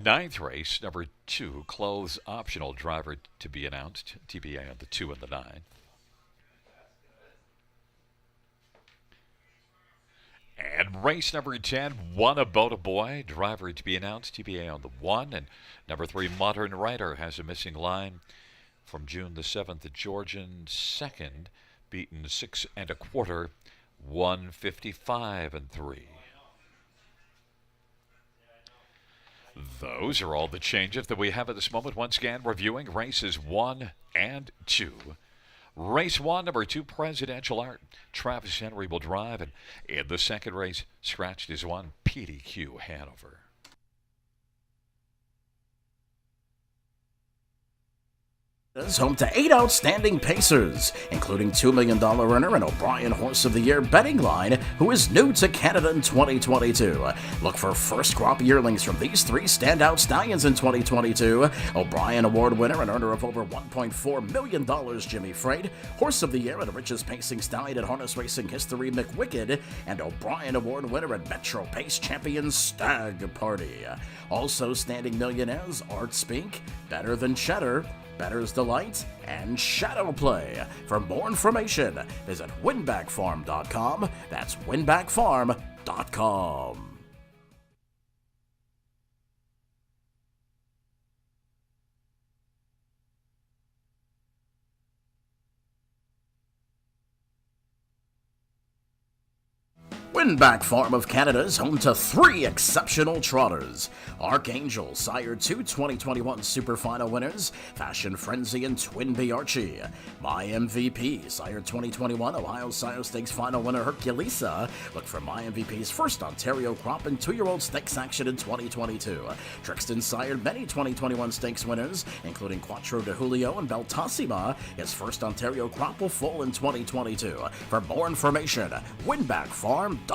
Ninth race, number 2, clothes optional, driver to be announced, TBA on the 2 and the 9. And race number 10, One About a Boy, driver to be announced, TBA on the 1. And number 3, Modern Rider has a missing line from June the 7th, the Georgian 2nd, beaten 6 1/4, 155 and 3. Those are all the changes that we have at this moment. Once again, reviewing races 1 and 2. Race 1, number 2, Presidential Art. Travis Henry will drive, and in the second race, scratched is 1, PDQ Hanover. Is home to 8 outstanding pacers, including $2 million earner and O'Brien Horse of the Year betting line, who is new to Canada in 2022. Look for first crop yearlings from these 3 standout stallions in 2022. O'Brien Award winner and earner of over $1.4 million, Jimmy Freight, Horse of the Year and richest pacing stallion in harness racing history, McWicked, and O'Brien Award winner and Metro Pace champion, Stag Party. Also standing millionaires, Art Spink, Better Than Cheddar, Better's Delight, and Shadow Play. For more information, visit winbackfarm.com. That's winbackfarm.com. Winback Farm of Canada is home to 3 exceptional trotters. Archangel, Sire 2 2021 Super Final winners, Fashion Frenzy and Twin B Archie. My MVP, Sire 2021 Ohio Sire Stakes Final winner Herculesa. Look for My MVP's first Ontario crop and 2-year-old stakes action in 2022. Trixton sired many 2021 stakes winners, including Quattro de Julio and Beltassima. His first Ontario crop will fall in 2022. For more information, winbackfarm.com.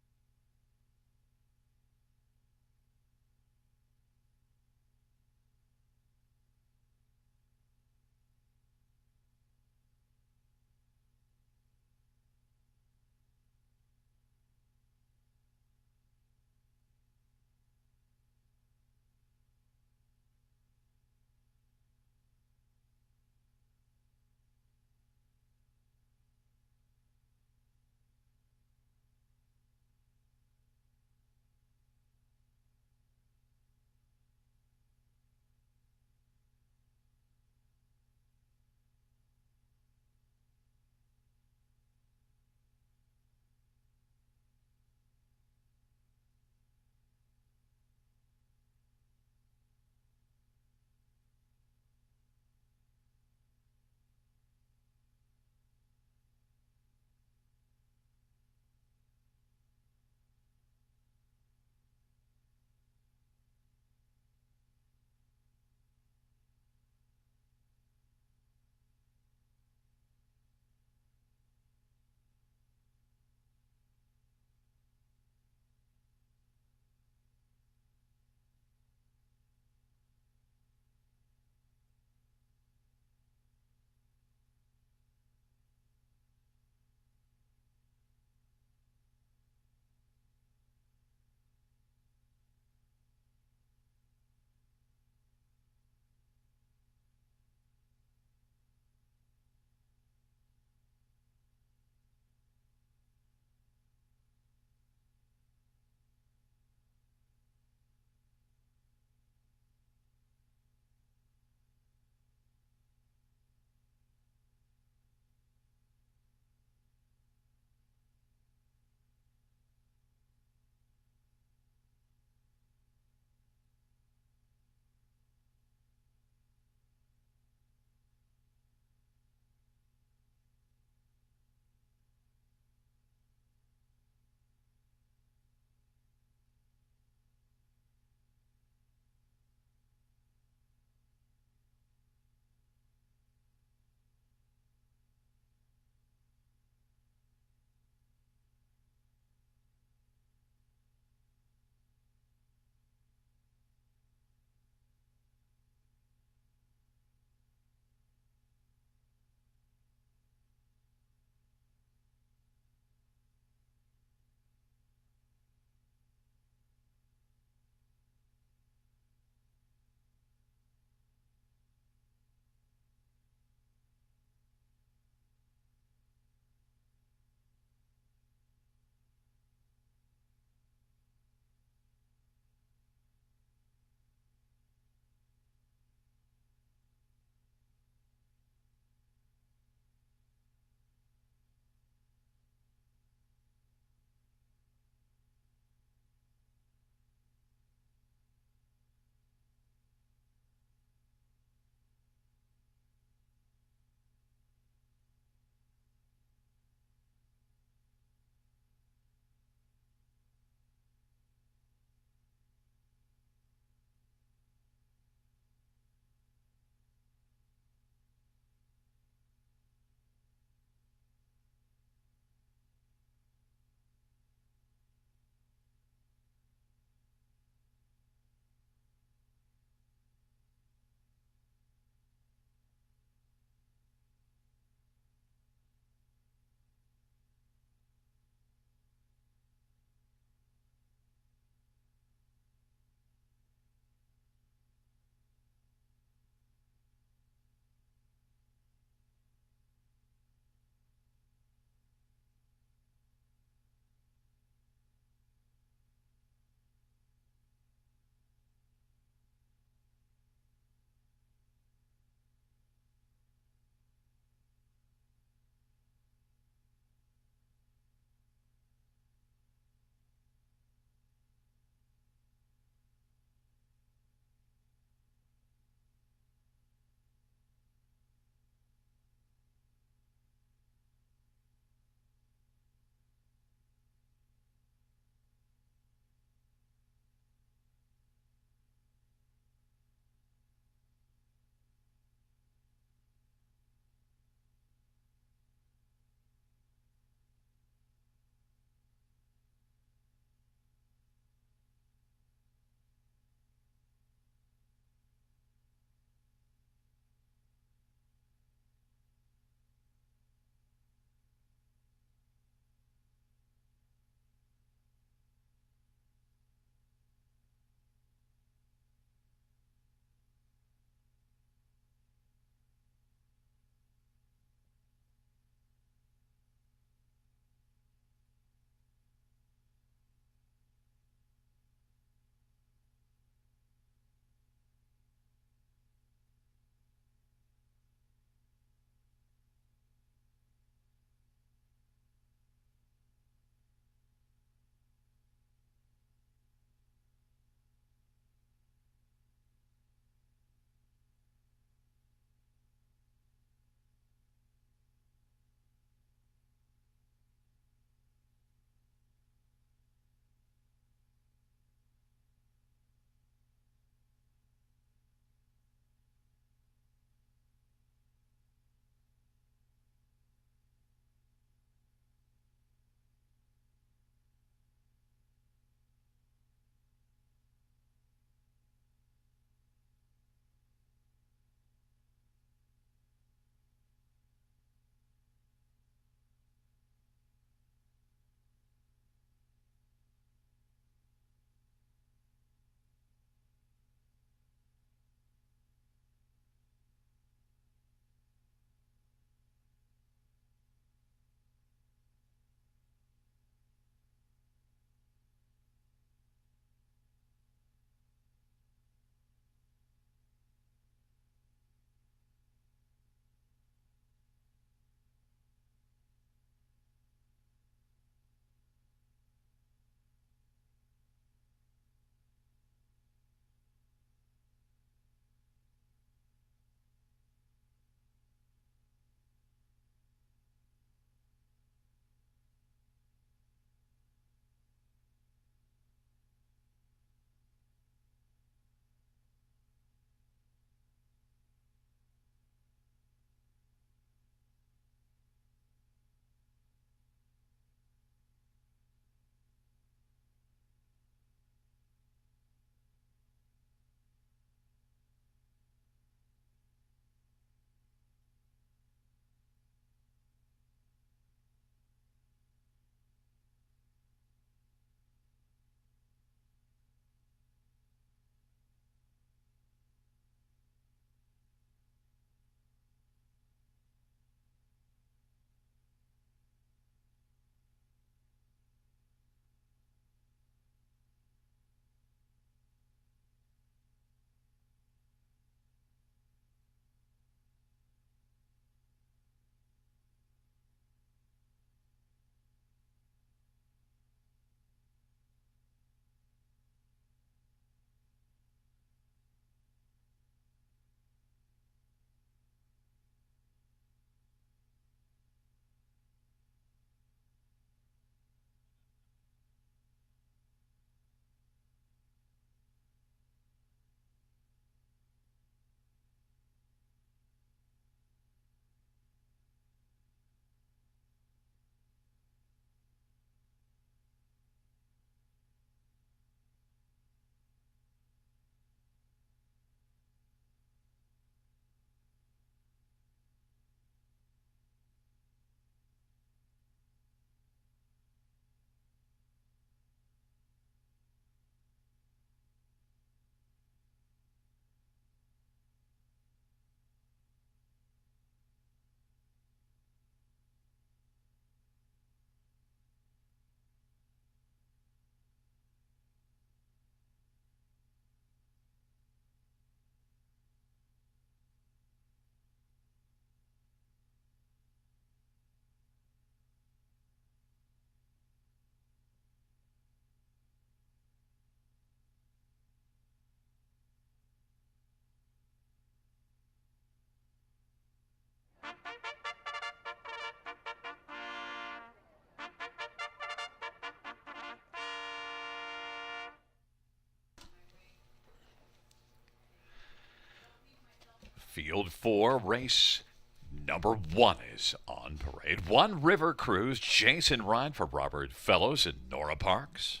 Field 4, race number 1 is on parade. One River Cruise, Jason Ryan for Robert Fellows and Nora Parks.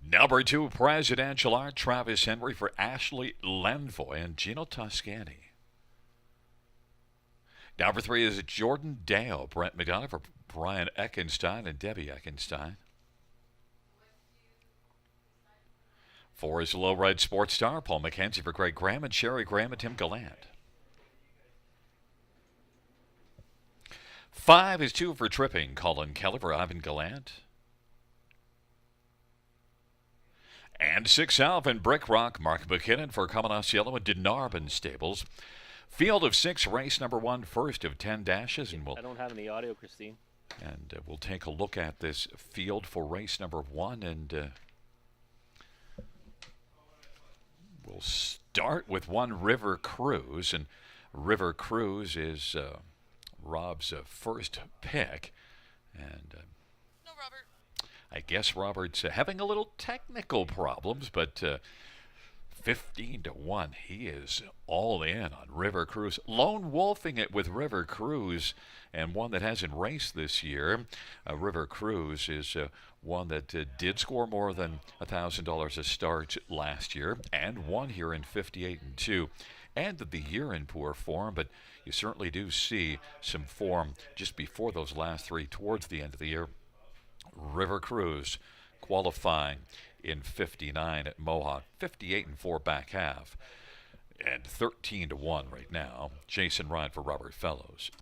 Number 2, Presidential Art, Travis Henry for Ashley Lenvoy and Gino Toscani. Number 3 is Jordan Dale, Brent McDonough for Brian Eckenstein and Debbie Eckenstein. 4 is Low Red Sports Star, Paul McKenzie for Greg Graham and Sherry Graham and Tim Gallant. 5 is 2 for Tripping, Colin Kelly for Ivan Gallant. And 6, Alvin Brickrock, Mark McKinnon for Comanasiello and Denarbin Stables. Field of 6, race number 1, first of 10 dashes. And I don't have any audio, Christine. And we'll take a look at this field for race number 1. And we'll start with one River Cruise. And River Cruise is Rob's first pick. And no, Robert. I guess Robert's having a little technical problems, but 15-1, he is all in on River Cruise. Lone wolfing it with River Cruise, and one that hasn't raced this year. River Cruise is one that did score more than $1,000 a start last year, and won here in 58-2. Ended the year in poor form, but you certainly do see some form just before those last 3 towards the end of the year. River Cruise qualifying in 59 at Mohawk, 58-4 back half, and 13-1 right now. Jason Ryan for Robert Fellows.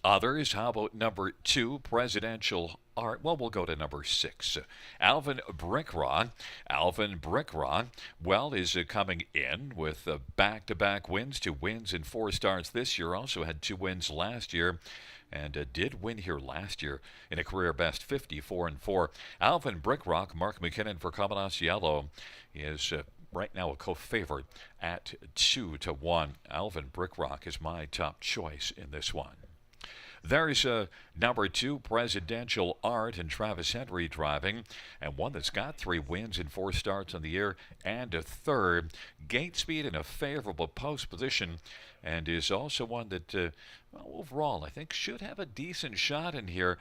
Others, how about number 2, Presidential Art? Well, we'll go to number 6. Alvin Brickrock. Alvin Brickrock, well, is coming in with back-to-back wins, 2 wins in 4 starts this year. Also had 2 wins last year. And did win here last year in a career best 54-4. Alvin Brickrock, Mark McKinnon for Comanasiello is right now a co-favorite at 2-1. Alvin Brickrock is my top choice in this one. There's number 2, Presidential Art, and Travis Henry driving, and one that's got 3 wins in 4 starts on the year and a third. Gate speed in a favorable post position, and is also one that, overall, I think should have a decent shot in here.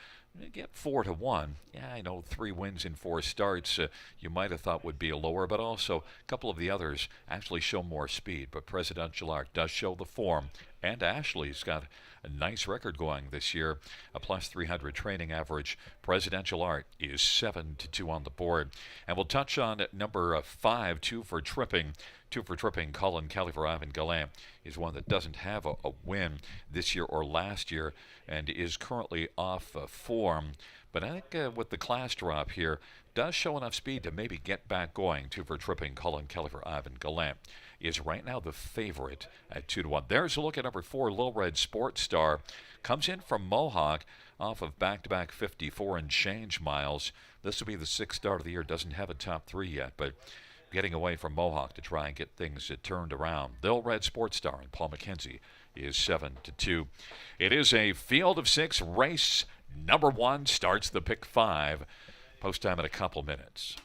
Get 4-1. Yeah, I know 3 wins in 4 starts you might have thought would be lower, but also a couple of the others actually show more speed. But Presidential Art does show the form, and Ashley's got a nice record going this year, a plus 300 training average. Presidential Art is 7-2 on the board. And we'll touch on number 5, 2 for Tripping. 2 for Tripping, Colin Kelly for Ivan Gallant is one that doesn't have a win this year or last year and is currently off form. But I think with the class drop here, does show enough speed to maybe get back going. 2 for Tripping, Colin Kelly for Ivan Gallant is right now the favorite at 2-1. There's a look at number 4, Little Red Sports Star. Comes in from Mohawk off of back-to-back 54 and change miles. This will be the 6th start of the year. Doesn't have a top 3 yet, but getting away from Mohawk to try and get things turned around. Little Red Sports Star and Paul McKenzie is 7-2. It is a field of 6. Race number 1 starts the pick 5. Post time in a couple minutes.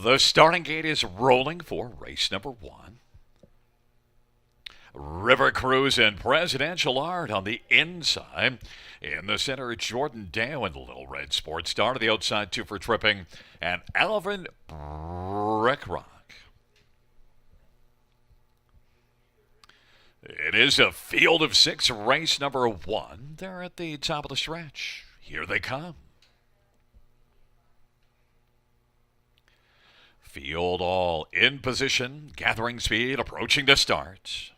The starting gate is rolling for race number 1. River Cruise and Presidential Art on the inside. In the center, Jordan Dale and the Little Red Sports Star. To the outside, 2 for Tripping. And Alvin Brickrock. It is a field of 6, race number 1. They're at the top of the stretch. Here they come. Field all in position, gathering speed, approaching the start.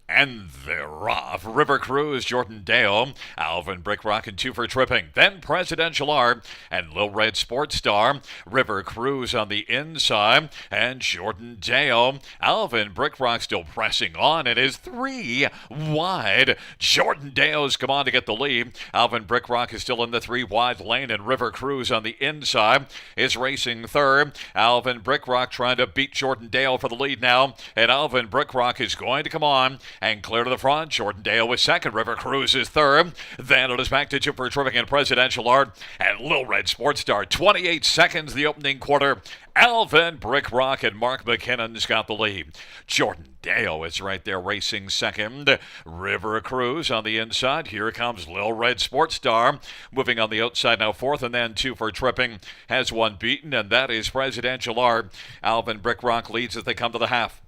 And they're off. River Cruise, Jordan Dale, Alvin Brickrock, and 2 for Tripping. Then Presidential Art and Lil Red Sports Star. River Cruise on the inside, and Jordan Dale. Alvin Brickrock still pressing on. It is 3 wide. Jordan Dale's come on to get the lead. Alvin Brickrock is still in the 3 wide lane, and River Cruise on the inside is racing third. Alvin Brickrock trying to beat Jordan Dale for the lead now, and Alvin Brickrock is going to come on and clear to the front. Jordan Dale was second. River Cruise is third. Then it is back to 2 for Tripping and Presidential Art and Lil Red Sports Star. 28 seconds the opening quarter. Alvin Brickrock and Mark McKinnon's got the lead. Jordan Dale is right there racing second. River Cruise on the inside. Here comes Lil Red Sports Star. Moving on the outside now fourth, and then 2 for Tripping has one beaten, and that is Presidential Art. Alvin Brickrock leads as they come to the half.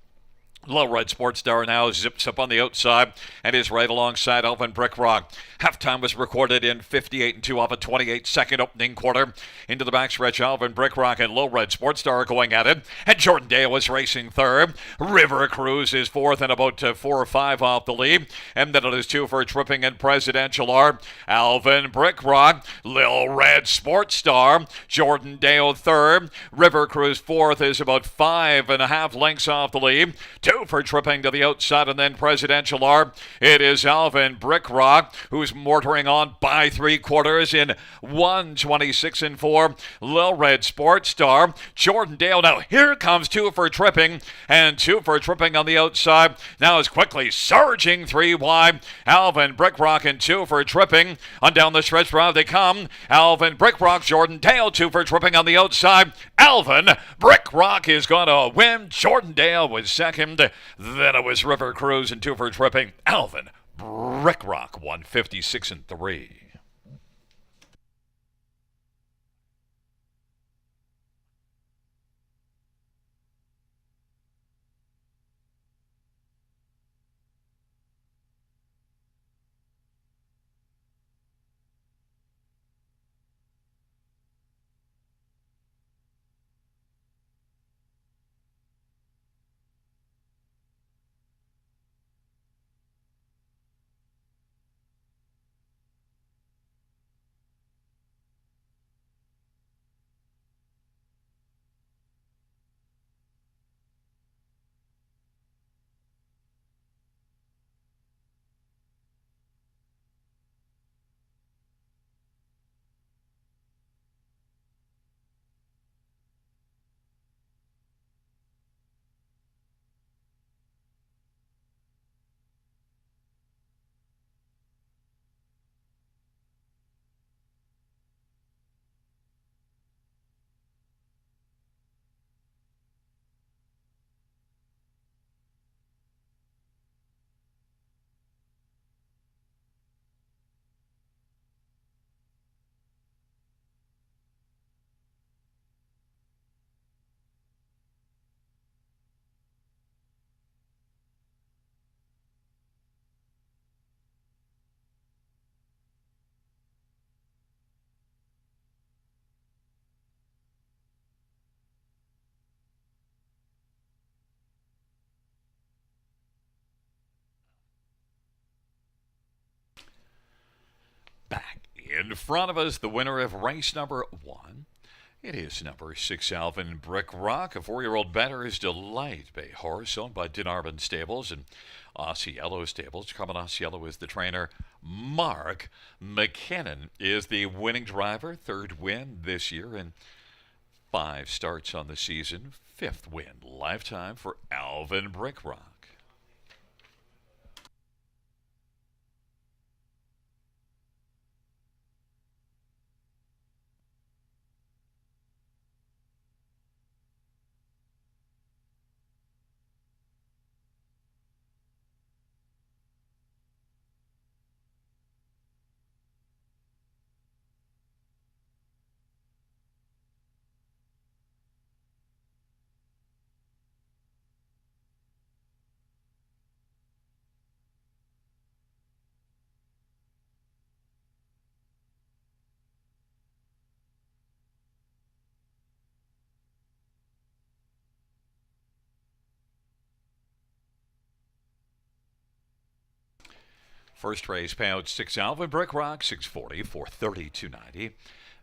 Lil Red Sports Star now zips up on the outside and is right alongside Alvin Brickrock. Halftime was recorded in 58 2 off a 28-second opening quarter. Into the backstretch, Alvin Brickrock and Lil Red Sports Star are going at it. And Jordan Dale was racing third. River Cruise is fourth and about 4 or 5 off the lead. And then it is 2 for Tripping and Presidential Art. Alvin Brickrock, Lil Red Sports Star, Jordan Dale third. River Cruise fourth is about 5.5 lengths off the lead. 2 for Tripping to the outside, and then Presidential Art. It is Alvin Brickrock who's mortaring on by 3/4 in 1:26 4. Lil Red Sports Star. Jordan Dale now. Here comes 2 for Tripping, and 2 for Tripping on the outside. Now is quickly surging 3 wide. Alvin Brickrock and 2 for Tripping. On down the stretch round they come. Alvin Brickrock, Jordan Dale, 2 for Tripping on the outside. Alvin Brickrock is going to win. Jordan Dale was second. Then it was River Cruise and 2 for Tripping. Alvin Brickrock 156 3. Back in front of us, the winner of race number 1. It is number 6, Alvin Brickrock, a 4-year-old bettor's delight bay horse owned by Dinarban Stables and Osceola Stables. Carmen Osceola is the trainer. Mark McKinnon is the winning driver, 3rd win this year and 5 starts on the season. 5th win lifetime for Alvin Brickrock. First race payout 6 Alvin Brick Rock 640 430 290.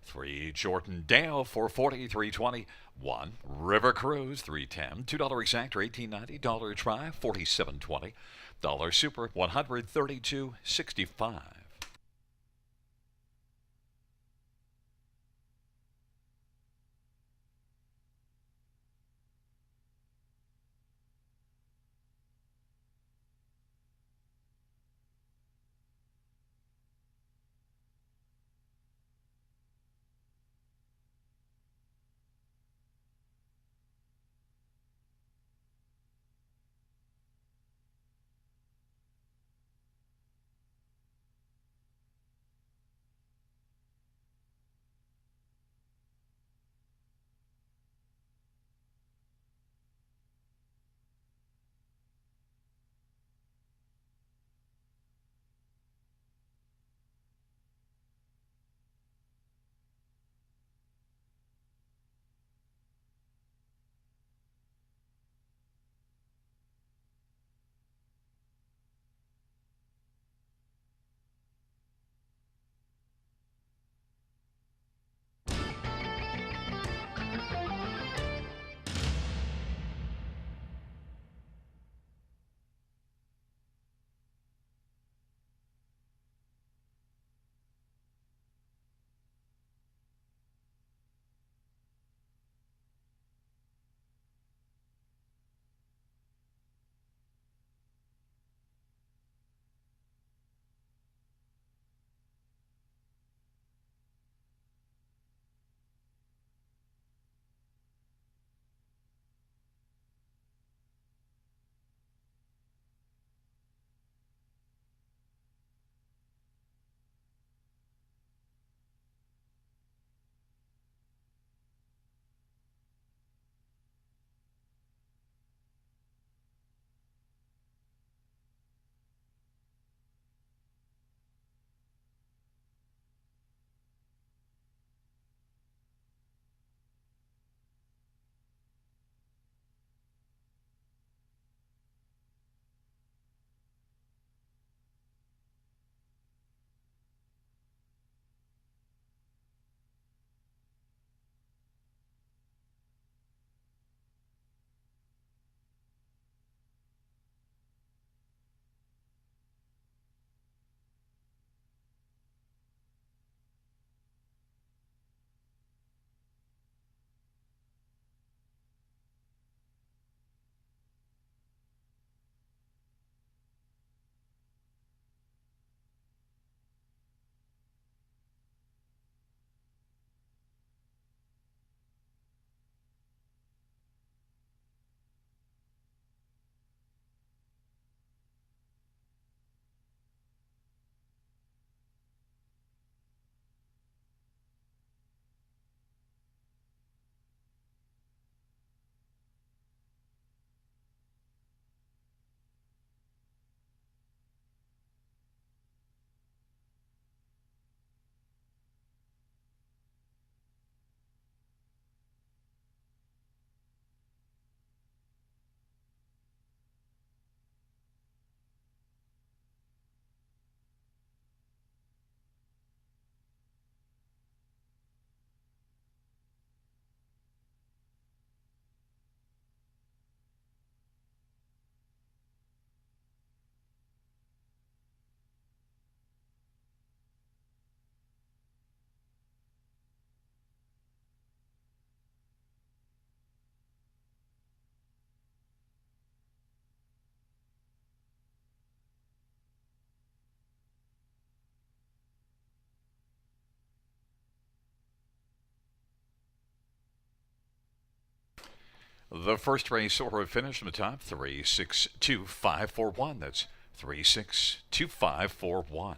3 Jordan Dale 440 320. 1 River Cruise 310. $2 exact or $18.90. Dollar try 47.20. Dollar super 132.65. The first race order finished from the top 362.541. That's 362.541.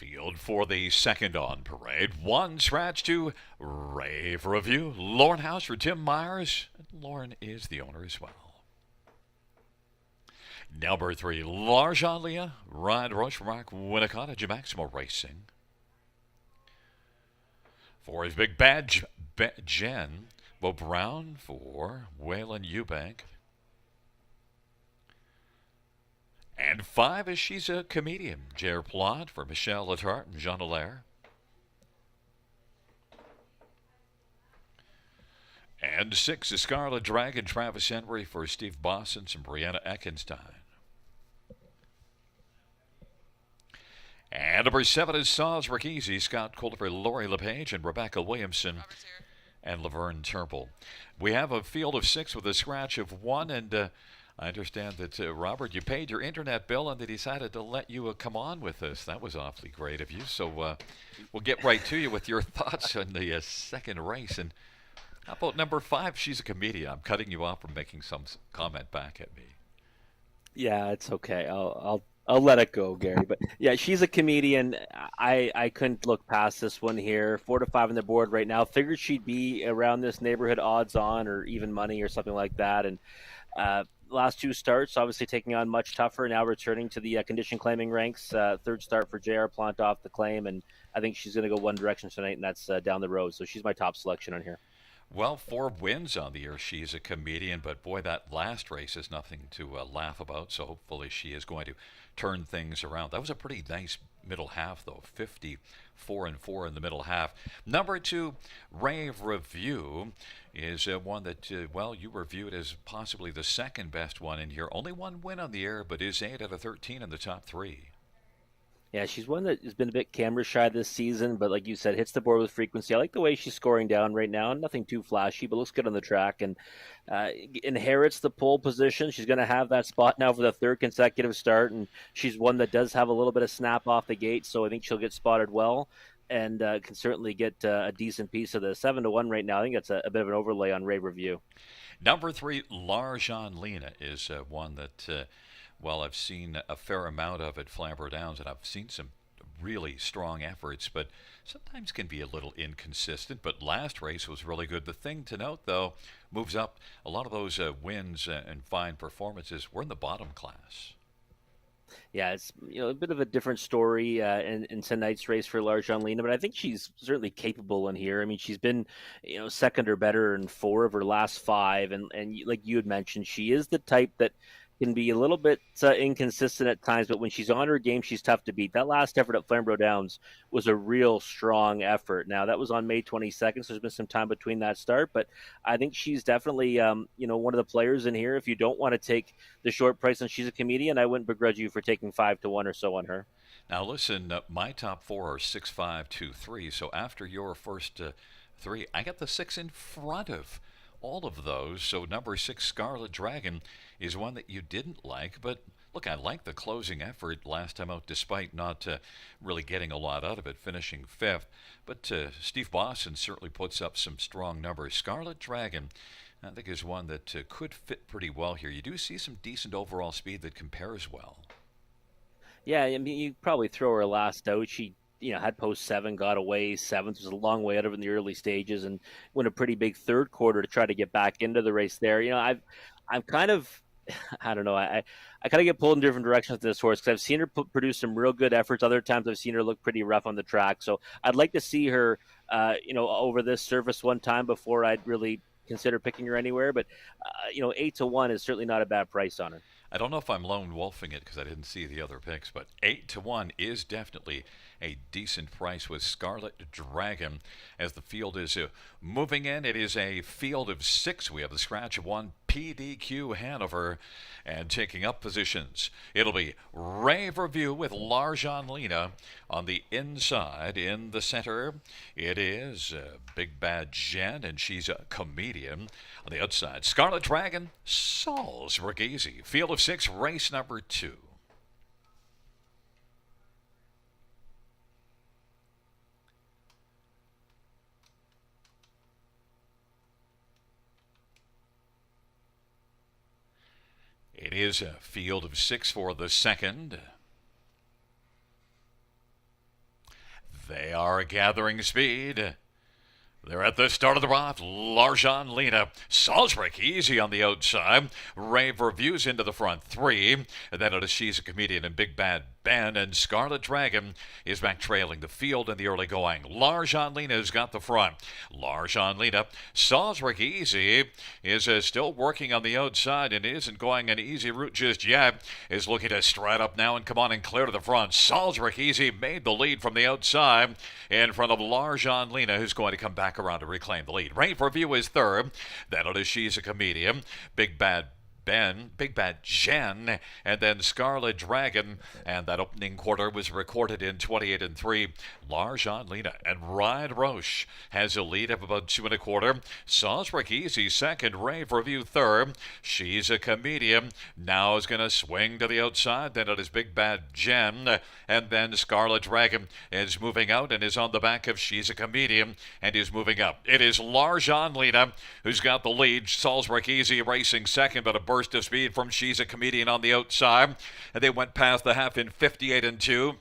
Field for the second on parade. One scratch to Rave Review. Lauren House for Tim Myers. Lauren is the owner as well. Number 3, Larjan Leah. Ryan Roche for Mark Winnicott at Maximo Racing. For his big badge, Jen. Bo Brown for Waylon Eubank. And 5 is She's a Comedian. Jer Plot for Michelle Letarte and Jean Allaire. And 6 is Scarlet Dragon, Travis Henry for Steve Bossens and Brianna Eckenstein. And number 7 is Saws Rickeasy, Scott Colfer, Lori LePage, and Rebecca Williamson and Laverne Turnbull. We have a field of 6 with a scratch of 1, and I understand that, Robert, you paid your internet bill and they decided to let you come on with us. That was awfully great of you. So we'll get right to you with your thoughts on the second race. And how about number 5, She's a Comedian? I'm cutting you off from making some comment back at me. Yeah, it's okay. I'll let it go, Gary. But yeah, She's a Comedian. I couldn't look past this one here. 4 to 5 on the board right now. Figured she'd be around this neighborhood, odds on or even money or something like that. And last 2 starts, obviously taking on much tougher. Now returning to the condition claiming ranks. Third start for GRR, Plant off the claim, and I think she's going to go one direction tonight, and that's down the road. So she's my top selection on here. Well, 4 wins on the year. She's a Comedian, but boy, that last race is nothing to laugh about. So hopefully she is going to turn things around. That was a pretty nice middle half, though. 54-4 in the middle half. Number 2, Rave Review, is one that, well, you reviewed as possibly the second best one in here. Only 1 win on the year, but is 8 out of 13 in the top 3. Yeah, she's one that has been a bit camera shy this season, but like you said, hits the board with frequency. I like the way she's scoring down right now. Nothing too flashy, but looks good on the track, and inherits the pole position. She's going to have that spot now for the 3rd consecutive start, and she's one that does have a little bit of snap off the gate, so I think she'll get spotted well and can certainly get a decent piece of the 7 to 1 right now. I think that's a bit of an overlay on Rave Review. Number 3, Larjan Lena, is one that, well, I've seen a fair amount of at Flamborough Downs, and I've seen some really strong efforts, but sometimes can be a little inconsistent. But last race was really good. The thing to note, though, moves up. A lot of those wins and fine performances were in the bottom class. Yeah, it's a bit of a different story in tonight's race for Larjan Lena, but I think she's certainly capable in here. I mean, she's been second or better in 4 of her last 5, and like you had mentioned, she is the type that can be a little bit inconsistent at times, but when she's on her game, she's tough to beat. That last effort at Flamborough Downs was a real strong effort. Now, that was on May 22nd, so there's been some time between that start, but I think she's definitely, one of the players in here. If you don't want to take the short price and She's a Comedian, I wouldn't begrudge you for taking 5 to 1 or so on her. Now, listen, my top 4 are 6, 5, 2, 3, so after your first 3, I got the 6 in front of all of those. So number 6, Scarlet Dragon, is one that you didn't like, but look, I like the closing effort last time out, despite not really getting a lot out of it, finishing 5th. But Steve Boston certainly puts up some strong numbers. Scarlet Dragon, I think, is one that could fit pretty well here. You do see some decent overall speed that compares well. Yeah, I mean, you probably throw her last out. She had post 7, got away 7th, was a long way out of it in the early stages, and went a pretty big 3rd quarter to try to get back into the race there. I'm kind of, I don't know, I kind of get pulled in different directions with this horse because I've seen her produce some real good efforts. Other times I've seen her look pretty rough on the track. So I'd like to see her, over this surface one time before I'd really consider picking her anywhere. But, 8 to 1 is certainly not a bad price on her. I don't know if I'm lone wolfing it because I didn't see the other picks, but 8 to 1 is definitely a decent price with Scarlet Dragon. As the field is moving in, it is a field of 6. We have the scratch of 1, PDQ Hanover, and taking up positions. It'll be Rave Review with Larjan Lena on the inside. In the center, it is Big Bad Jen, and she's a comedian. On the outside, Scarlet Dragon, Saul's Rickeasy. Field of 6, race number 2. It is a field of 6 for the second. They are gathering speed. They're at the start of the rock. Larjan Lena. Salzburg easy on the outside. Rave Reviews into the front three. And then it is She's a Comedian and Big Bad Ben. And Scarlet Dragon is back trailing the field in the early going. Larjan Lena has got the front. Larjan Lena. Salzburg easy is still working on the outside and isn't going an easy route just yet. Is looking to stride up now and come on and clear to the front. Salzburg easy made the lead from the outside in front of Larjan Lena, who's going to come back around to reclaim the lead. Rave Review is third. Then it is She's a Comedian. Big Bad Ben, Big Bad Jen, and then Scarlet Dragon. And that opening quarter was recorded in 28 and 3. Larjan Lena and Ryan Roche has a lead of about 2 1/4. Salzburg easy second. Rave Review third. She's a Comedian now is going to swing to the outside. Then it is Big Bad Jen, and then Scarlet Dragon is moving out and is on the back of She's a Comedian and is moving up. It is Larjan Lena who's got the lead. Salzburg easy racing second, but a burst of speed from She's a Comedian on the outside. And they went past the half in 58 and 2.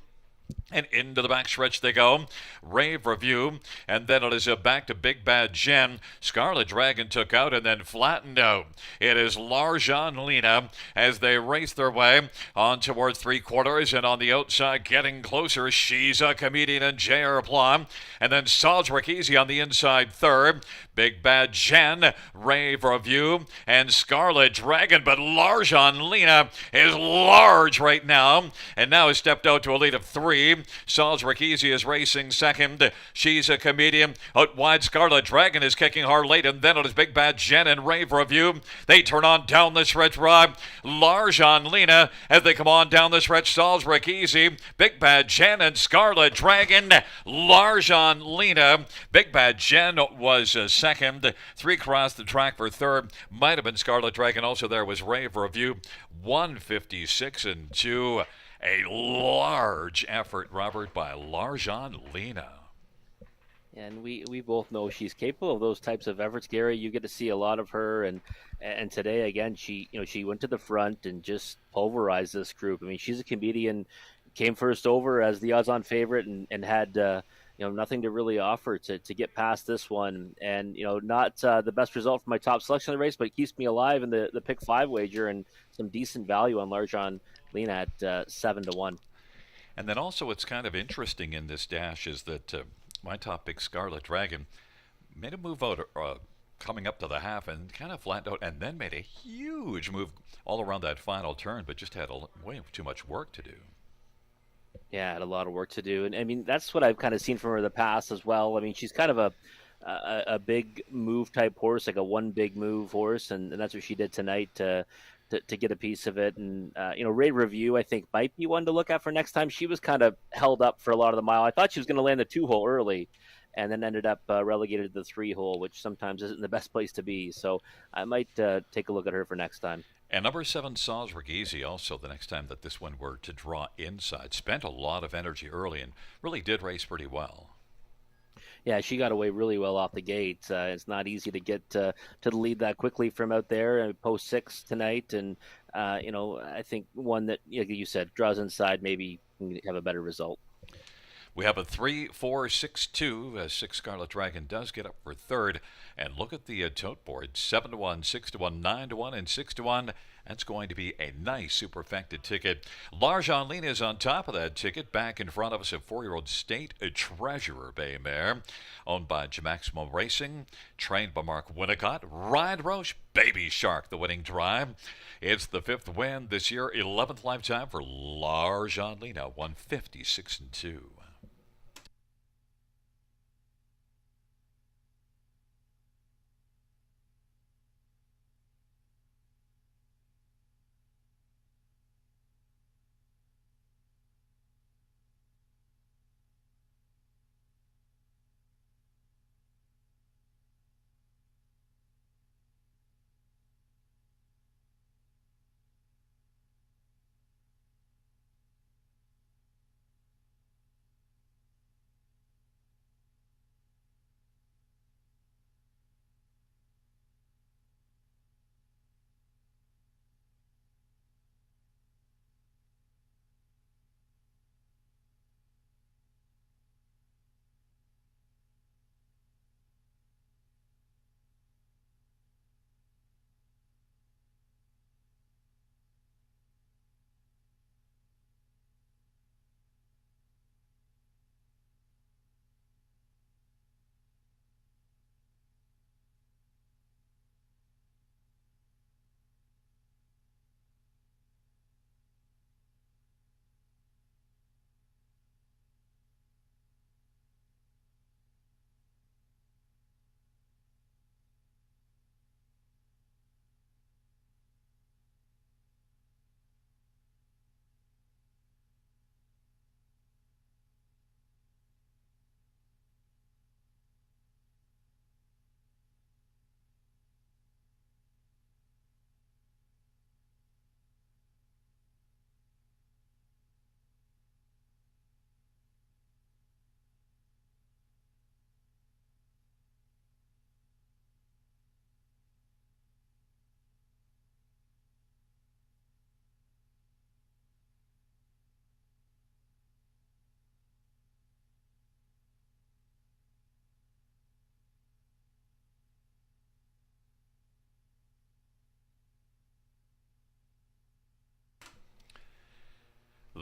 And into the backstretch they go. Rave Review. And then it is back to Big Bad Jen. Scarlet Dragon took out and then flattened out. It is Larjan Lena as they race their way on towards 3/4. And on the outside, getting closer, She's a Comedian and GRR Plum. And then Salzburg easy on the inside third. Big Bad Jen, Rave Review, and Scarlet Dragon. But Larjan Lena is large right now. And now has stepped out to a lead of 3. Salzburg easy is racing second. She's a Comedian. Out wide, Scarlet Dragon is kicking hard late. And then it is Big Bad Jen and Rave Review. They turn on down the stretch ride. Larjan Lena as they come on down the stretch. Salzburg easy. Big Bad Jen and Scarlet Dragon. Larjan Lena. Big Bad Jen was second. 3 across the track for third. Might have been Scarlet Dragon. Also there was Rave Review. 156 and 2. A large effort, Robert, by Larjan Lena. And we both know she's capable of those types of efforts, Gary. You get to see a lot of her, and today again she went to the front and just pulverized this group. I mean, She's a Comedian, came first over as the odds-on favorite and had nothing to really offer to get past this one. And not the best result for my top selection of the race, but it keeps me alive in the pick 5 wager and some decent value on Larjan Lena at 7 to 1. And then also what's kind of interesting in this dash is that my top pick, Scarlet Dragon, made a move out coming up to the half and kind of flattened out, and then made a huge move all around that final turn, but just had way too much work to do. Yeah, had a lot of work to do. And I mean, that's what I've kind of seen from her in the past as well. I mean, she's kind of a big move type horse, like a one big move horse, and that's what she did tonight to get a piece of it. And Rave Review, I think, might be one to look at for next time. She was kind of held up for a lot of the mile. I thought she was going to land the 2-hole early, and then ended up relegated to the 3-hole, which sometimes isn't the best place to be. So I might take a look at her for next time. And number 7, Salzburg easy, also the next time that this one were to draw inside. Spent a lot of energy early and really did race pretty well. Yeah, she got away really well off the gate. It's not easy to get to the lead that quickly from out there. And post 6 tonight, and I think one that, like you said, draws inside, maybe can have a better result. We have a 3, 4, 6, 2. 6 Scarlet Dragon does get up for third. And look at the tote board: 7 to 1, 6 to 1, 9 to 1, and 6 to 1. That's going to be a nice superfected ticket. Larjan Lena is on top of that ticket. Back in front of us, a 4-year-old State Treasurer Bay mare, owned by Maximum Racing, trained by Mark Winnicott. Ryan Roche, Baby Shark, the winning drive. It's the 5th win this year, 11th lifetime for Larjan Lena, 156 and 2.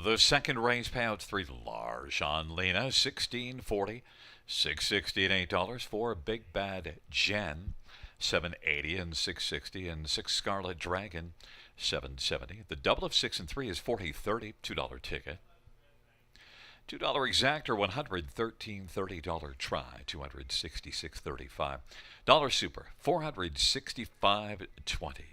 The second race payouts 3 large on Lena, 1640, 660 and $8 for Big Bad Jen, 780 and 660, and 6 Scarlet Dragon, 770. The double of 6 and 3 is 4030, $2 ticket. $2 exactor, $113 $30 try, $266.35. Dollar super, $465.20.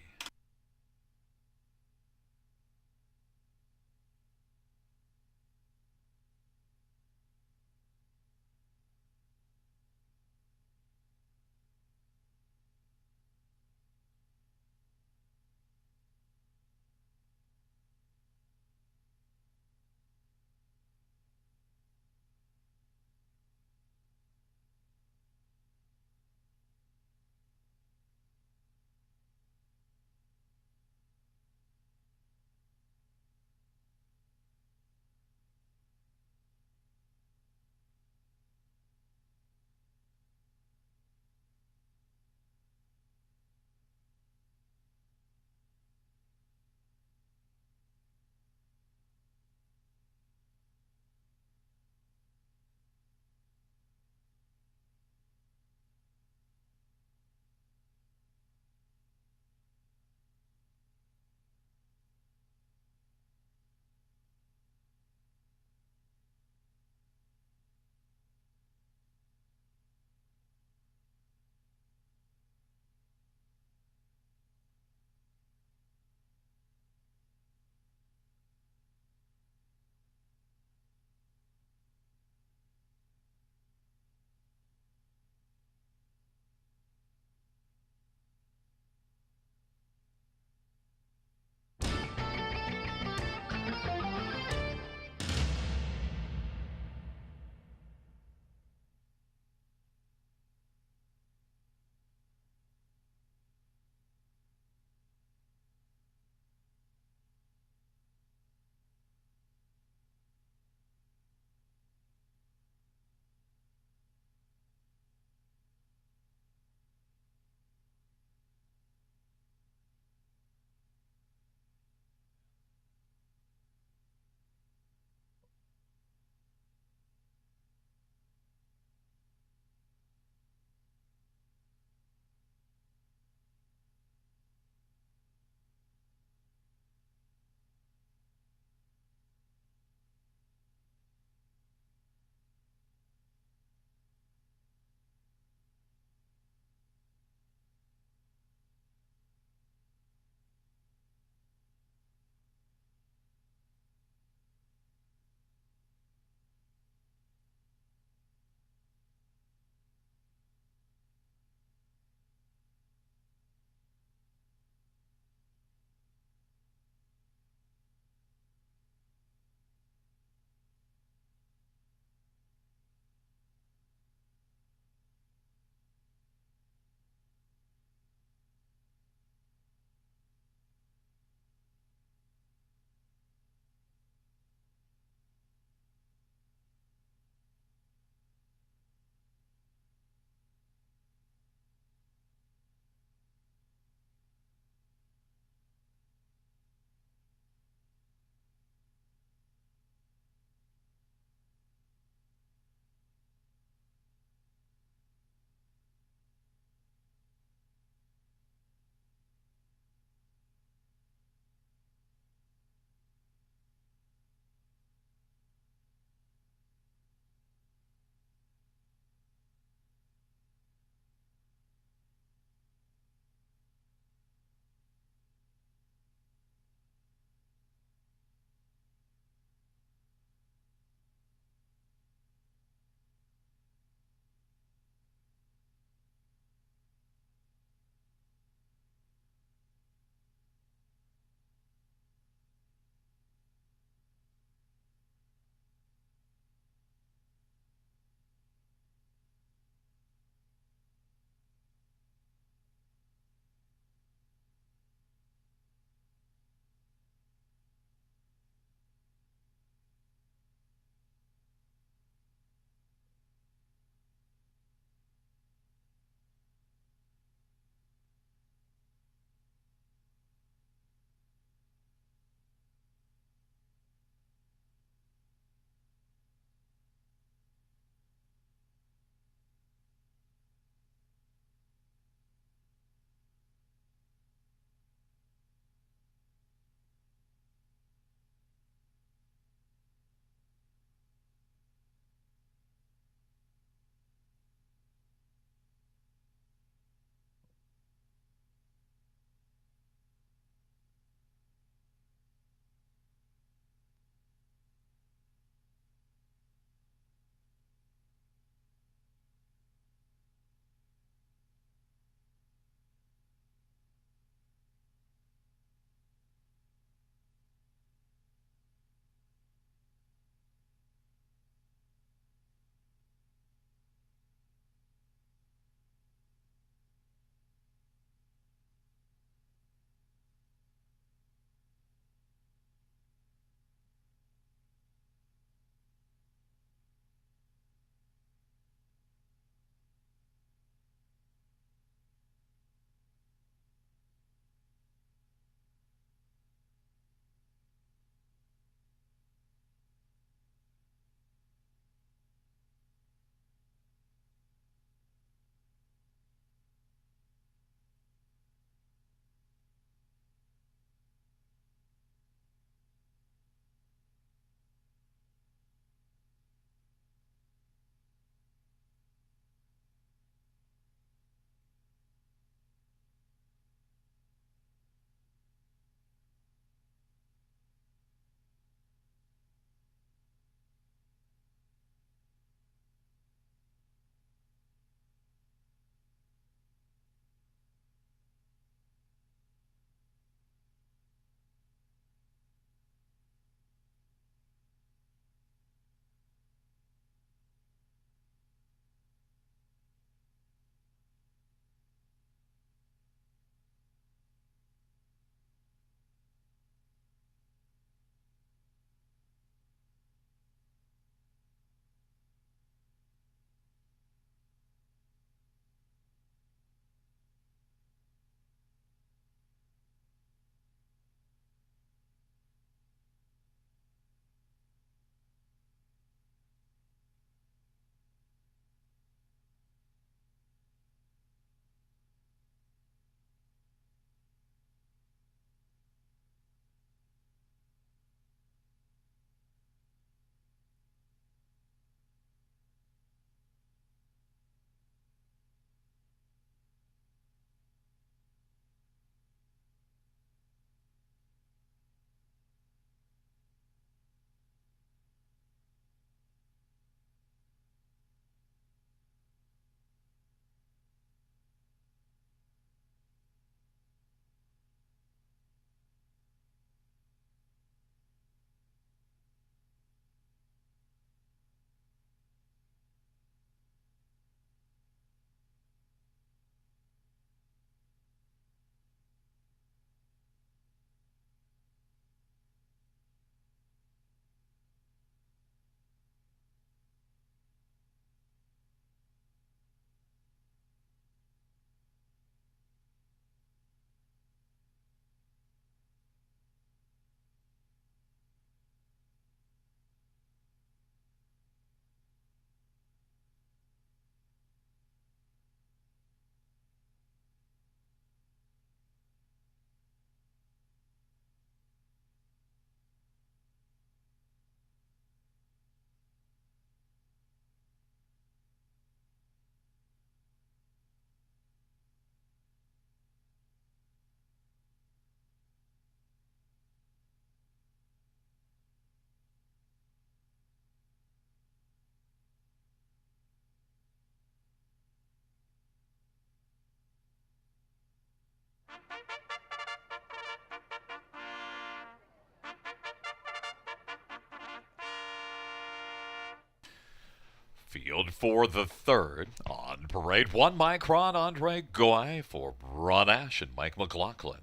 Field for the third. On parade, 1 micron, Andre Goy for Ron Ash and Mike McLaughlin.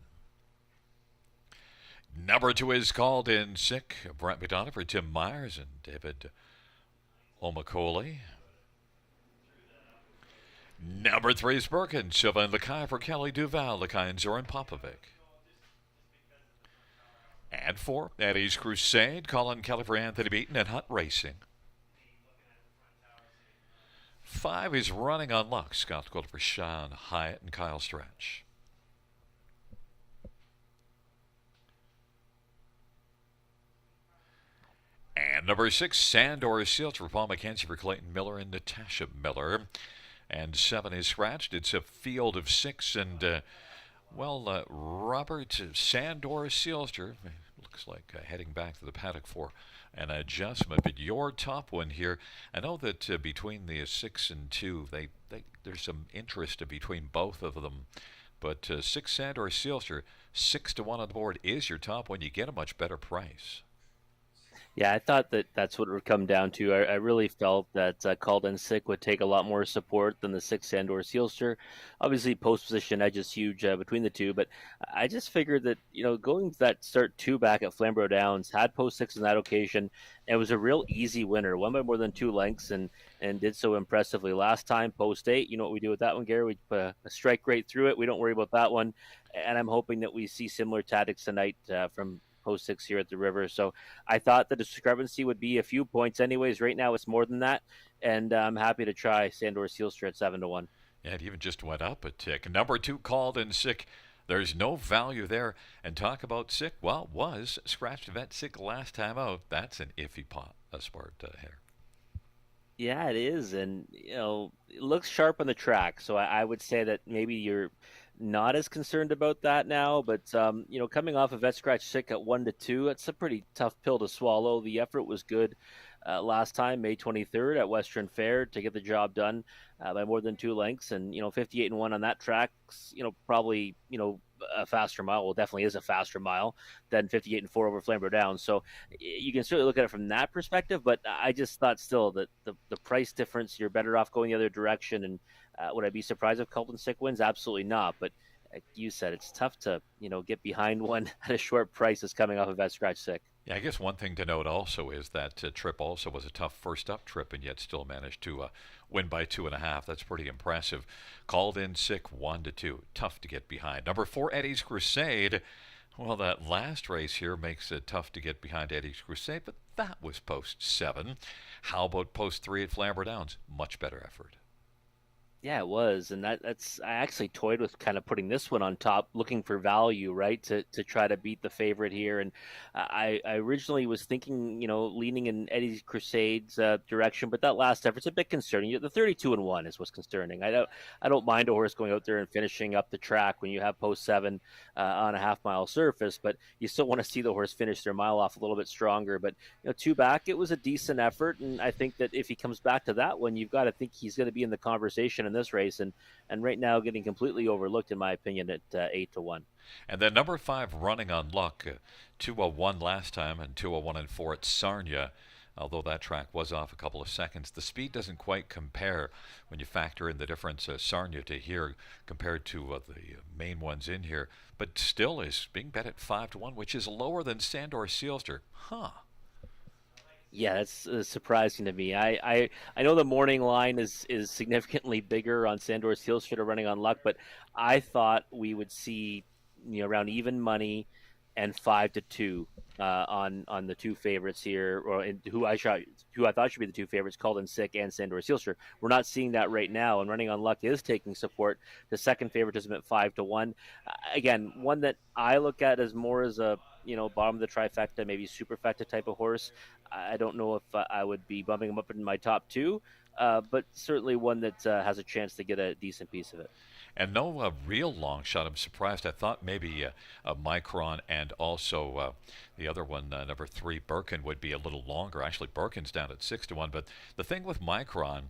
Number 2 is called in sick. Brent McDonough for Tim Myers and David Omacoli. Number 3 is Birkin. Sylvain Lakai for Kelly Duval. Lakai and Zoran Popovic. And 4, Eddie's Crusade. Colin Kelly for Anthony Beaton and Hunt Racing. 5 is Running on Luck. Scott Gold for Sean Hyatt and Kyle Stretch. And number 6, Sandor Seals for Paul McKenzie for Clayton Miller and Natasha Miller. And 7 is scratched. It's a field of 6. And, Robert Sandor Sealster looks like heading back to the paddock for an adjustment. But your top one here, I know that between the 6 and 2, there's some interest between both of them. But 6 Sandor Sealster, 6-1 on the board is your top one. You get a much better price. Yeah, I thought that's what it would come down to. I really felt that Called In Sick would take a lot more support than the 6 Sandor Sealster. Obviously, post position edge is huge between the two, but I just figured that, going to that start 2 back at Flamborough Downs, had post 6 in that occasion, and it was a real easy winner, won by more than 2 lengths, and did so impressively. Last time, post 8, you know what we do with that one, Gary? We put a strike right through it. We don't worry about that one, and I'm hoping that we see similar tactics tonight from post 6 here at the River. So I thought the discrepancy would be a few points anyways. Right now it's more than that, and I'm happy to try Sandor Sealster at 7-1. Yeah, it even just went up a tick. Number 2, Called In Sick. There's no value there. And talk about sick. Well, was scratched vet sick last time out. That's an iffy pot, a smart hitter. Yeah, it is, and it looks sharp on the track. So I would say that maybe you're not as concerned about that now, but coming off of vet scratch sick at 1-2, it's a pretty tough pill to swallow. The effort was good last time, May 23rd at Western Fair, to get the job done by more than 2 lengths, and 58-1 on that track. Probably a faster mile. Well, definitely is a faster mile than 58-4 over Flamborough Downs. So you can certainly look at it from that perspective, but I just thought still that the price difference, you're better off going the other direction. And would I be surprised if Called In Sick wins? Absolutely not. But like you said, it's tough to get behind one at a short price that's coming off of vet scratch sick. Yeah, I guess one thing to note also is that trip also was a tough first up trip, and yet still managed to win by 2.5. That's pretty impressive. Called In Sick 1-2. Tough to get behind. Number 4, Eddie's Crusade. Well, that last race here makes it tough to get behind Eddie's Crusade, but that was post 7. How about post 3 at Flamborough Downs? Much better effort. Yeah, it was, and that's I actually toyed with kind of putting this one on top, looking for value, right, to try to beat the favorite here. And I originally was thinking, leaning in Eddie's Crusade's direction, but that last effort's a bit concerning. The 32-1 is what's concerning. I don't mind a horse going out there and finishing up the track when you have post 7 on a half-mile surface, but you still want to see the horse finish their mile off a little bit stronger. But 2 back, it was a decent effort, and I think that if he comes back to that one, you've got to think he's going to be in the conversation in this race, and right now getting completely overlooked in my opinion at 8-1. And then number 5, Running on Luck, 2:01 last time and 2:01 at Sarnia. Although that track was off a couple of seconds, the speed doesn't quite compare when you factor in the difference Sarnia to here compared to the main ones in here. But still is being bet at 5-1, which is lower than Sandor Sealster. Yeah, that's surprising to me. I know the morning line is significantly bigger on Sandor Sealster Running on Luck, but I thought we would see around even money and 5-2 on the 2 favorites here, or who I thought should be the 2 favorites, Called In Sick and Sandor Sealster. We're not seeing that right now, and Running on Luck is taking support. The second favoritism at 5-1. Again, one that I look at as more as a bottom of the trifecta, maybe superfecta type of horse. I don't know if I would be bumping him up in my top 2, but certainly one that has a chance to get a decent piece of it. And no real long shot. I'm surprised. I thought maybe Micron and also the other one, number 3, Birkin, would be a little longer. Actually, Birkin's down at 6-1. But the thing with Micron,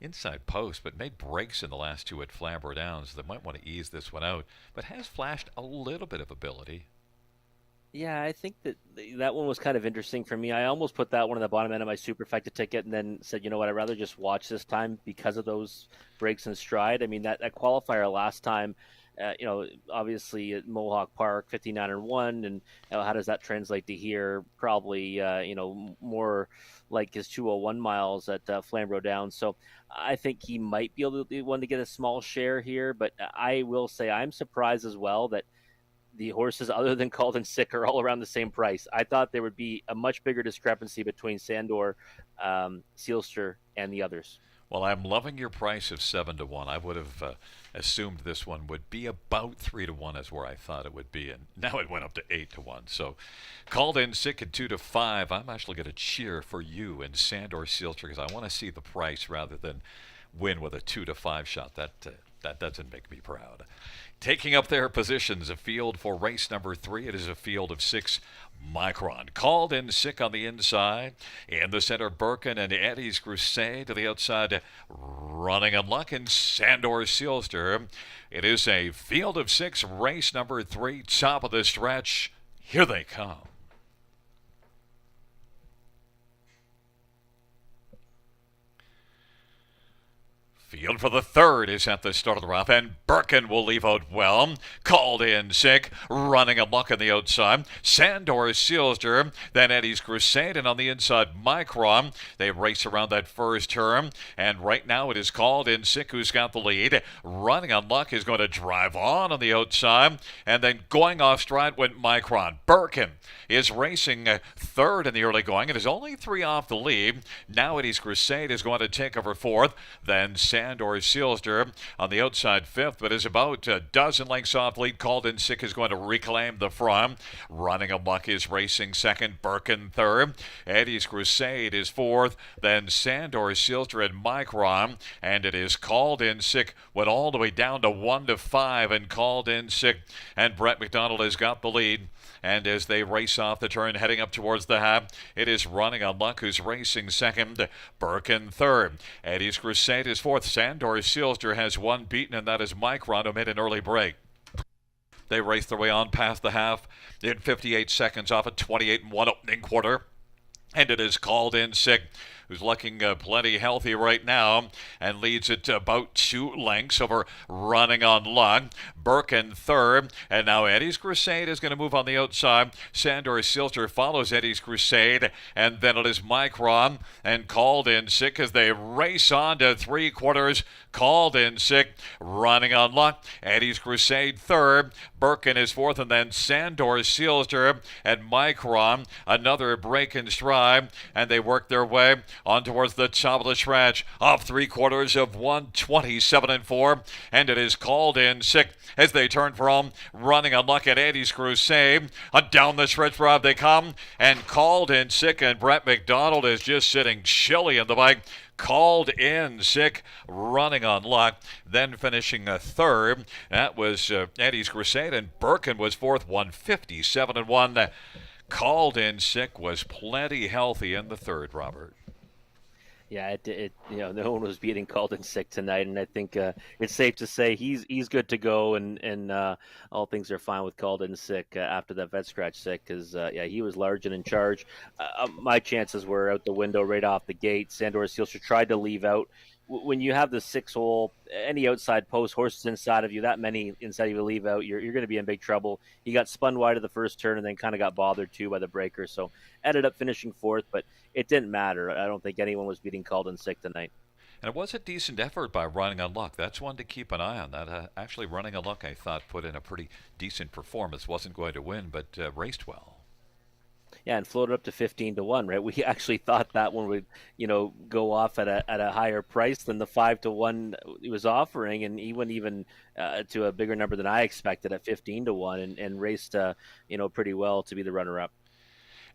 inside post, but made breaks in the last 2 at Flamborough Downs. They might want to ease this one out, but has flashed a little bit of ability. Yeah, I think that one was kind of interesting for me. I almost put that one on the bottom end of my superfecta ticket, and then said, you know what, I'd rather just watch this time because of those breaks in stride. I mean, that qualifier last time, obviously at Mohawk Park, 59-1, and how does that translate to here? Probably, more like his 201 miles at Flamborough Downs. So I think he might be able to be one to get a small share here, but I will say I'm surprised as well that the horses other than Called and Sick are all around the same price. I thought there would be a much bigger discrepancy between Sandor, Sealster, and the others. Well, I'm loving your price of 7-1. I would have assumed this one would be about 3-1 is where I thought it would be, and now it went up to 8-1. So, Called in Sick at 2-5. I'm actually going to cheer for you and Sandor Sealster because I want to see the price rather than win with a 2-5 shot. That doesn't make me proud. Taking up their positions, a field for race number 3. It is a field of 6. Micron Called in Sick on the inside. In the center, Birkin and Eddie's Crusade. To the outside, Running Unluck and Sandor Sealster. It is a field of 6, race number 3, top of the stretch. Here they come. Field for the third is at the start of the round, and Birkin will leave out well. Called in Sick, Running Amok on the outside. Sandor Sealster, then Eddie's Crusade, and on the inside, Micron. They race around that first turn, and right now it is Called in Sick who's got the lead. Running Unluck is going to drive on the outside, and then going off stride went Micron. Birkin is racing third in the early going. It is only 3 off the lead. Now Eddie's Crusade is going to take over fourth, then Sandor Sealster on the outside fifth, but is about a dozen lengths off lead. Called in Sick is going to reclaim the front. Running Amok is racing second. Birkin third. Eddie's Crusade is fourth. Then Sandor Sealster and Micron. And it is Called in Sick. Went all the way down to 1-5 and Called in Sick. And Brett McDonald has got the lead. And as they race off the turn, heading up towards the half, it is Running Unluck who's racing second. Birkin third. Eddie's Crusade is fourth. Sandor Sealster has one beaten, and that is Micron, who made an early break. They race their way on past the half in 58 seconds off a 28-1 opening quarter. And it is Called in Sick, who's looking plenty healthy right now and leads it about 2 lengths over Running Unluck. Birkin third, and now Eddie's Crusade is going to move on the outside. Sandor Sealster follows Eddie's Crusade, and then it is Micron and Called in Sick as they race on to 3/4. Called in Sick, Running Unluck. Eddie's Crusade third, Birkin is fourth, and then Sandor Sealster and Micron. Another break in stride, and they work their way on towards the top of the stretch. Off 3/4 of 1:27-4, and it is Called in Sick as they turn from Running Unluck at Eddie's Crusade. Down the stretch road they come, and Called in Sick, and Brett McDonald is just sitting chilly in the bike. Called in Sick, Running Unluck, then finishing third. That was Eddie's Crusade, and Birkin was fourth, 157-1. Called in Sick was plenty healthy in the third, Robert. Yeah, no one was beating Called in Sick tonight, and I think it's safe to say he's good to go, and all things are fine with Called in Sick after that vet scratch sick, because he was large and in charge. My chances were out the window right off the gate. Sandor Sealster tried to leave out. When you have the 6-hole, any outside post, horses inside of you, that many inside of you leave out, you're going to be in big trouble. He got spun wide of the first turn and then kind of got bothered too by the breaker. So ended up finishing fourth, but it didn't matter. I don't think anyone was beating Called in Sick tonight. And it was a decent effort by Running Unluck. That's one to keep an eye on. That actually, Running Unluck, I thought, put in a pretty decent performance. Wasn't going to win, but raced well. Yeah, and floated up to 15-1, right? We actually thought that one would, go off at a higher price than the 5-1 he was offering, and he went even to a bigger number than I expected at 15-1, and raced, pretty well to be the runner-up.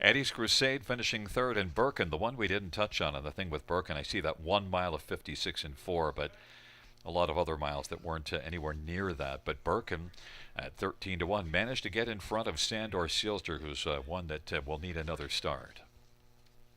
Eddie's Crusade finishing third, and Birkin, the one we didn't touch on, and the thing with Birkin, I see that 1 mile of 56-4, but a lot of other miles that weren't anywhere near that. But Birkin at 13-1 managed to get in front of Sandor Sealster, who's one that will need another start.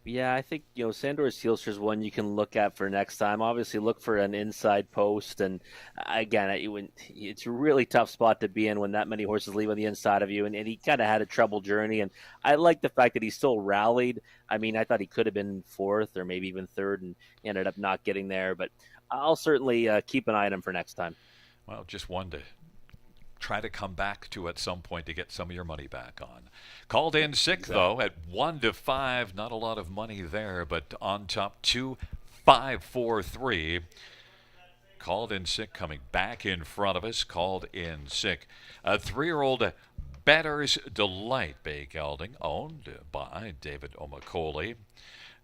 Yeah, I think Sandor Sealster's one you can look at for next time. Obviously, look for an inside post, and again, it's a really tough spot to be in when that many horses leave on the inside of you. And he kind of had a troubled journey, and I like the fact that he still rallied. I mean, I thought he could have been fourth or maybe even third, and he ended up not getting there. But I'll certainly keep an eye on him for next time. Well, just one to try to come back to at some point to get some of your money back on. Called in sick, Exactly. though, at 1-5. Not a lot of money there, but on top 2-5-4-3. Called in sick coming back in front of us. Called in sick. A 3-year-old Better's Delight, Bay Gelding, owned by David Omacoli.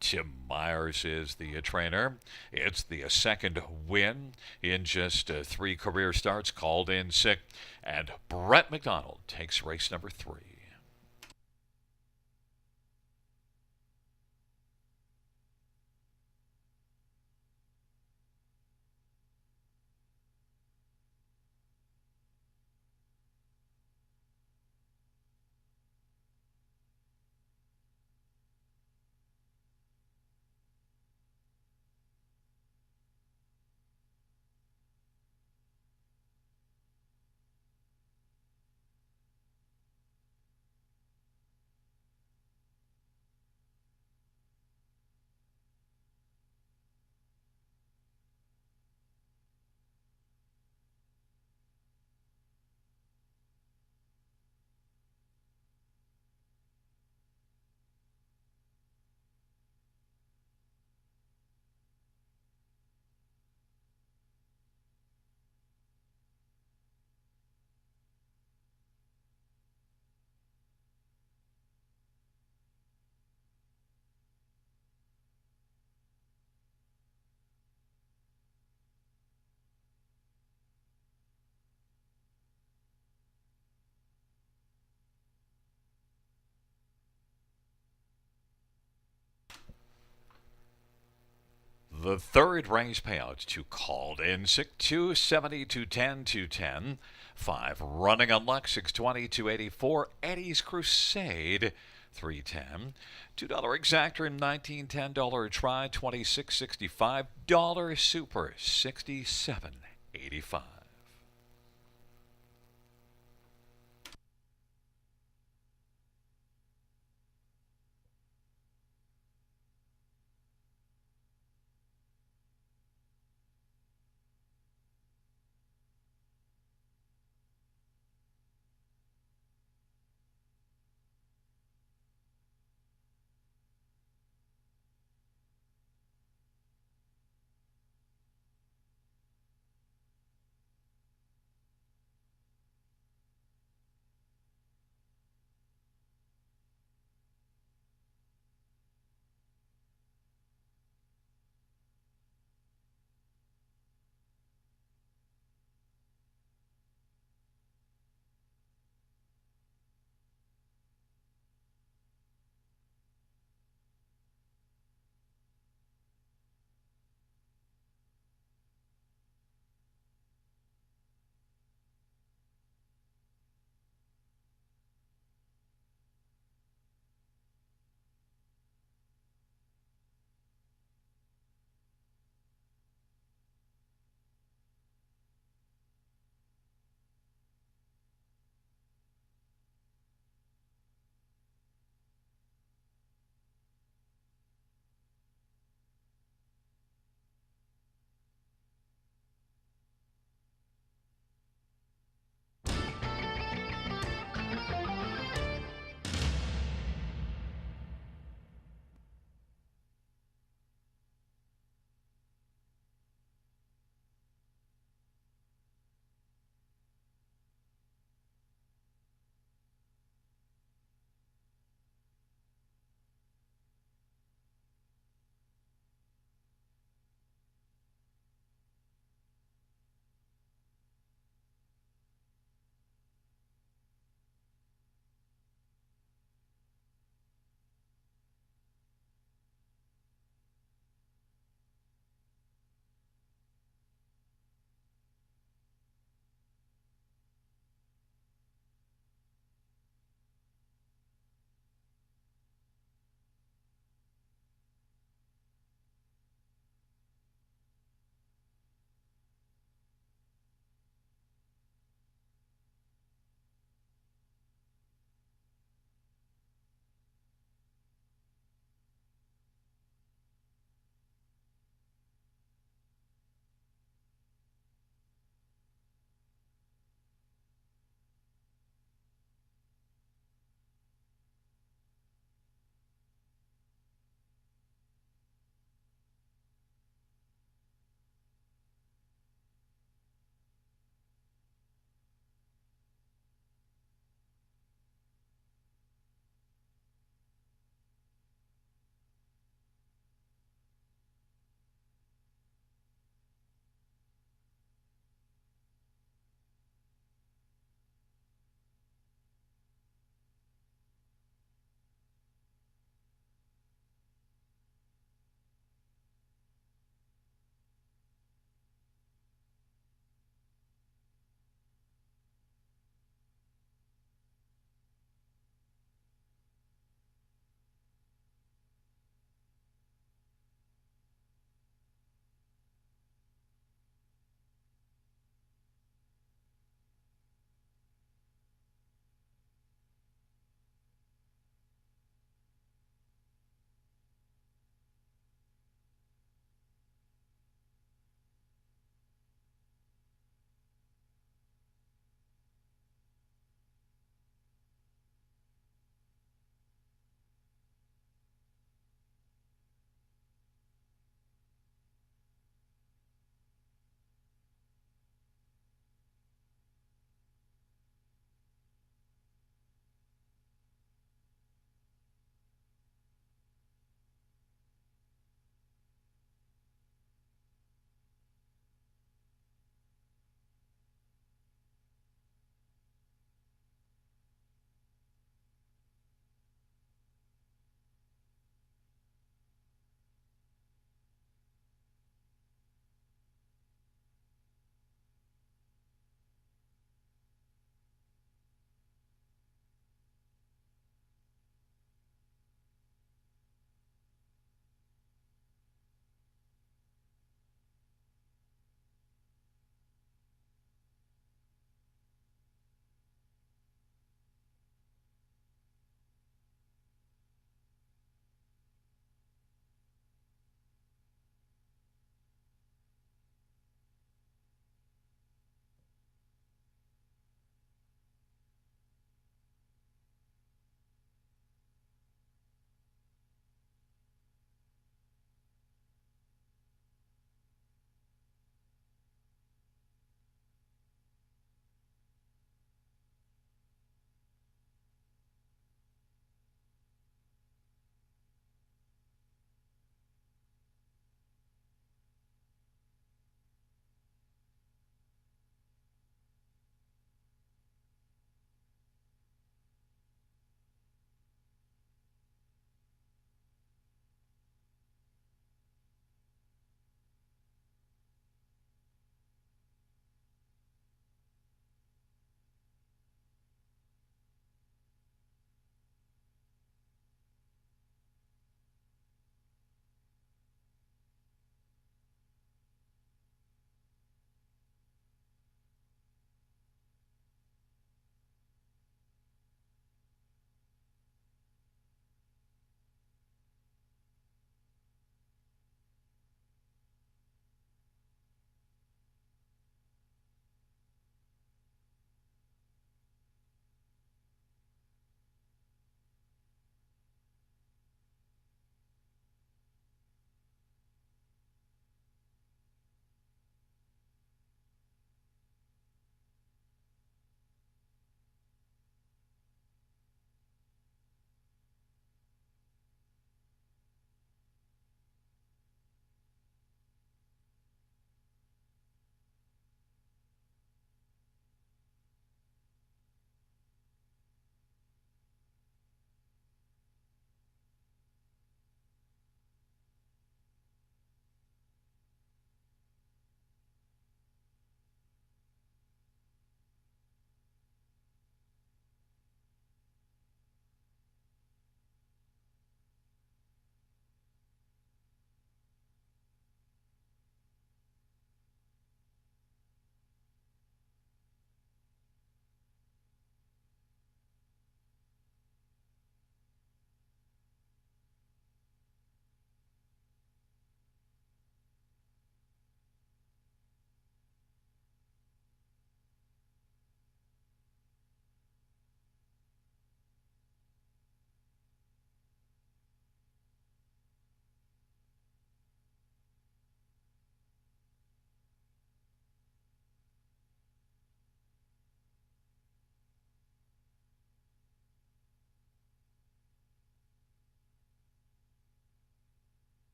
Tim Myers is the trainer. It's the second win in just 3 career starts. Called in sick. And Brett McDonald takes race number 3. The third race payouts to called in sick 270, 210, 210. 5 running on luck 620, 284. Eddie's Crusade 310. $2 exactor $19, try 26.65. Dollar super 67.85.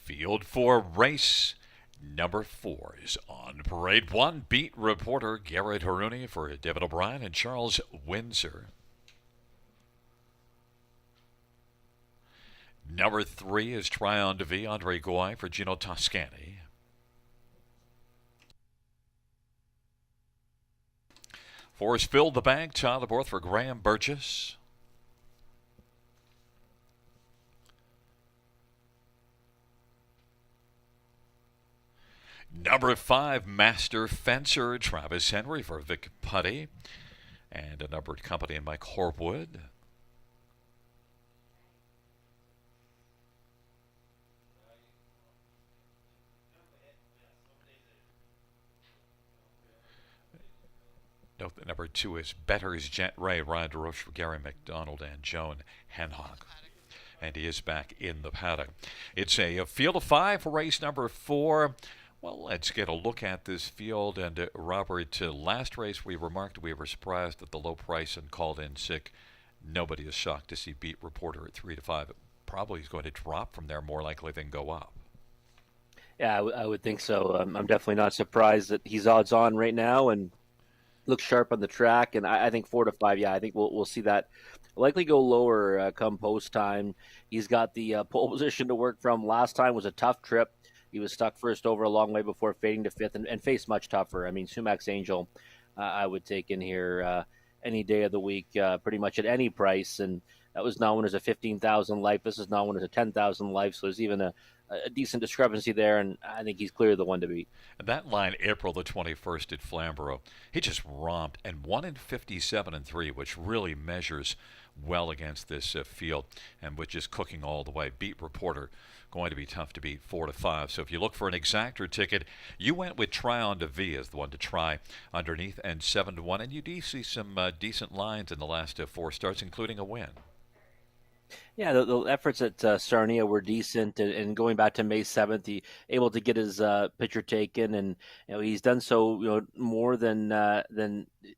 Field 4, race number 4 is on parade. 1, beat reporter Garrett Haruni for David O'Brien and Charles Windsor. Number 3 is Tryon DeVie, Andre Goy for Gino Toscani. Four is Fill the Bank, Tyler Borth for Graham Burgess. Number 5, Master Fencer, Travis Henry for Vic Putty. And a numbered company in Mike Horwood. Note that number 2 is Better's Jet Ray, Ryan DeRoche for Gary McDonald and Joan Henhock. And he is back in the paddock. It's a field of 5 for race number 4. Well, let's get a look at this field. And Robert, last race we remarked we were surprised at the low price and called in sick. Nobody is shocked to see beat reporter at 3 to 5. It probably is going to drop from there more likely than go up. Yeah, I would think so. I'm definitely not surprised that he's odds on right now and looks sharp on the track. And I think 4 to 5. Yeah, I think we'll see that likely go lower come post time. He's got the pole position to work from. Last time was a tough trip. He was stuck first over a long way before fading to 5th and faced much tougher. I mean, Sumac Angel, I would take in here any day of the week, pretty much at any price. And that was known as a 15,000 life. This is known as a 10,000 life. So there's even a decent discrepancy there. And I think he's clearly the one to beat. And that line, April the 21st at Flamborough, he just romped and 1 in 57 and 3, which really measures well against this field and which is cooking all the way. Beat reporter going to be tough to beat 4 to 5. So if you look for an exactor ticket, you went with Tryon DeVie as the one to try underneath and 7 to 1. And you do see some decent lines in the last 4 starts, including a win. Yeah, the efforts at Sarnia were decent, and going back to May 7th, he able to get his picture taken, and he's done so more than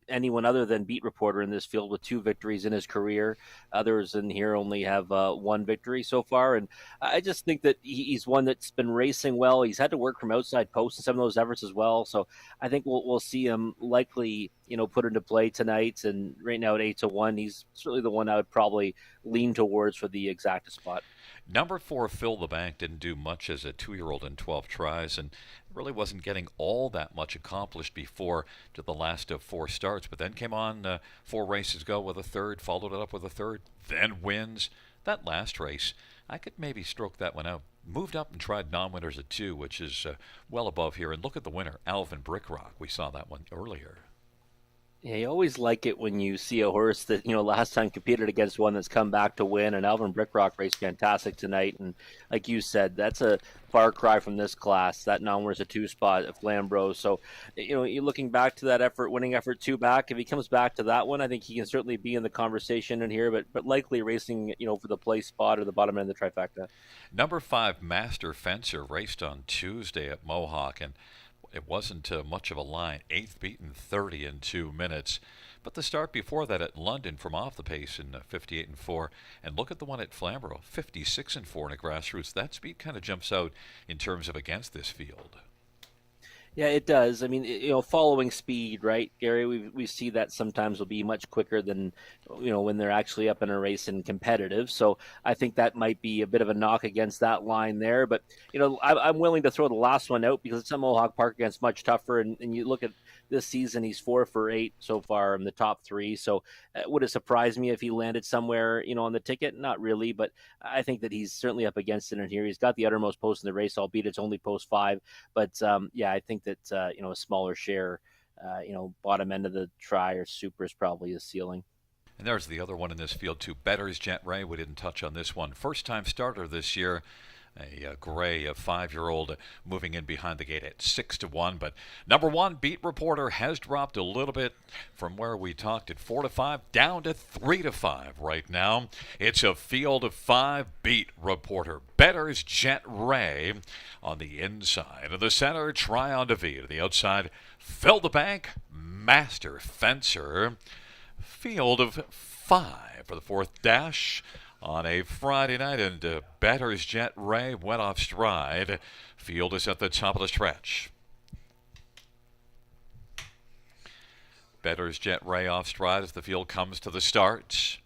anyone other than beat reporter in this field with 2 victories in his career. Others in here only have 1 victory so far, and I just think that he's one that's been racing well. He's had to work from outside posts in some of those efforts as well, so I think we'll see him likely put into play tonight. And right now at 8 to 1, he's certainly the one I would probably lean towards for the exacta spot. Number 4, Fill the Bank, didn't do much as a 2-year-old in 12 tries and really wasn't getting all that much accomplished before to the last 4 starts, but then came on 4 races ago with a third, followed it up with a third, then wins. That last race, I could maybe stroke that one out. Moved up and tried non-winners at 2, which is well above here. And look at the winner, Alvin Brickrock. We saw that one earlier. Yeah, you always like it when you see a horse that, last time competed against one that's come back to win, and Alvin Brickrock raced fantastic tonight. And like you said, that's a far cry from this class. That non-winner's a 2 spot at Flamborough. So, you're looking back to that winning effort 2 back. If he comes back to that one, I think he can certainly be in the conversation in here, but likely racing, for the place spot or the bottom end of the trifecta. Number 5, Master Fencer, raced on Tuesday at Mohawk, and it wasn't much of a line. 8th beaten 30 in 2 minutes. But the start before that at London from off the pace in 58 and 4. And look at the one at Flamborough, 56 and 4 in a grassroots. That speed kind of jumps out in terms of against this field. Yeah, it does. I mean, following speed, right, Gary? We see that sometimes will be much quicker than, when they're actually up in a race and competitive. So I think that might be a bit of a knock against that line there. But, I'm willing to throw the last one out because it's at Mohawk Park against much tougher. And you look at this season, he's 4 for 8 so far in the top 3. So would it surprise me if he landed somewhere, on the ticket? Not really, but I think that he's certainly up against it in here. He's got the uttermost post in the race, albeit it's only post 5. But yeah, I think that a smaller share, bottom end of the try or super is probably the ceiling. And there's the other one in this field too. Better's Jet Ray. We didn't touch on this one. First time starter this year. A gray, a 5-year-old moving in behind the gate at 6 to 1. But number 1, beat reporter, has dropped a little bit from where we talked at 4 to 5 down to 3 to 5 right now. It's a field of 5. Beat reporter, Better's Jet Ray on the inside of the center. Tryon DeVie to the outside. Fill the Bank, Master Fencer. Field of 5 for the 4th dash on a Friday night, and batter's Jet Ray went off stride. Field is at the top of the stretch. Batter's Jet Ray off stride as the field comes to the start.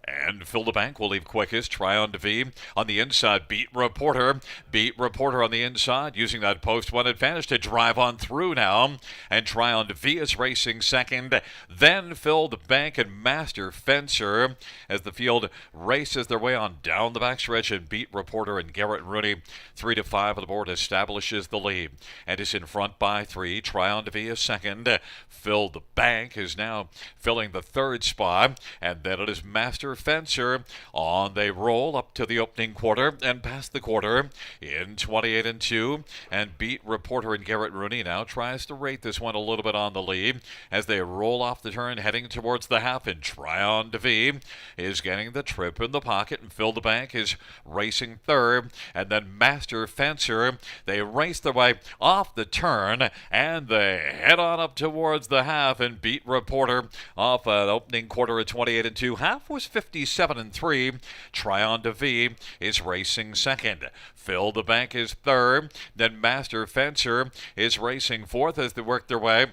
And Fill the Bank will leave quickest. Try on to V on the inside. Beat Reporter. Beat Reporter on the inside using that post one advantage to drive on through now. And Try on to V is racing second. Then Fill the Bank and Master Fencer as the field races their way on down the backstretch. And Beat Reporter and Garrett Rooney 3 to 5 on the board establishes the lead and is in front by 3. Try on to V is second. Fill the Bank is now filling the third spot. And then it is Master Fencer on they roll up to the opening quarter and past the quarter in 28 and 2. And Beat Reporter and Garrett Rooney now tries to rate this one a little bit on the lead as they roll off the turn heading towards the half. And Try on to V is getting the trip in the pocket, and Fill the Bank is racing third. And then Master Fencer, they race their way off the turn and they head on up towards the half. And Beat Reporter off an opening quarter at 28 and 2. Half was 57 and 3. Try on to V is racing second. Fill the Bank is third. Then Master Fencer is racing fourth as they work their way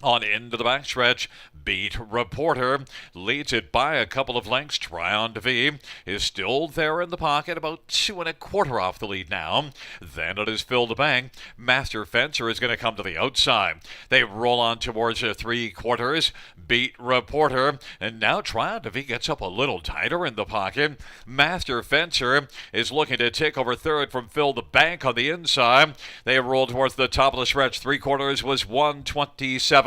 on into the backstretch. Beat Reporter leads it by a couple of lengths. Try on to V is still there in the pocket, about 2 1/4 off the lead now. Then it is Fill the Bank. Master Fencer is going to come to the outside. They roll on towards 3/4. Beat Reporter, and now Try on to V gets up a little tighter in the pocket. Master Fencer is looking to take over third from Fill the Bank on the inside. They roll towards the top of the stretch. 3/4 was 127.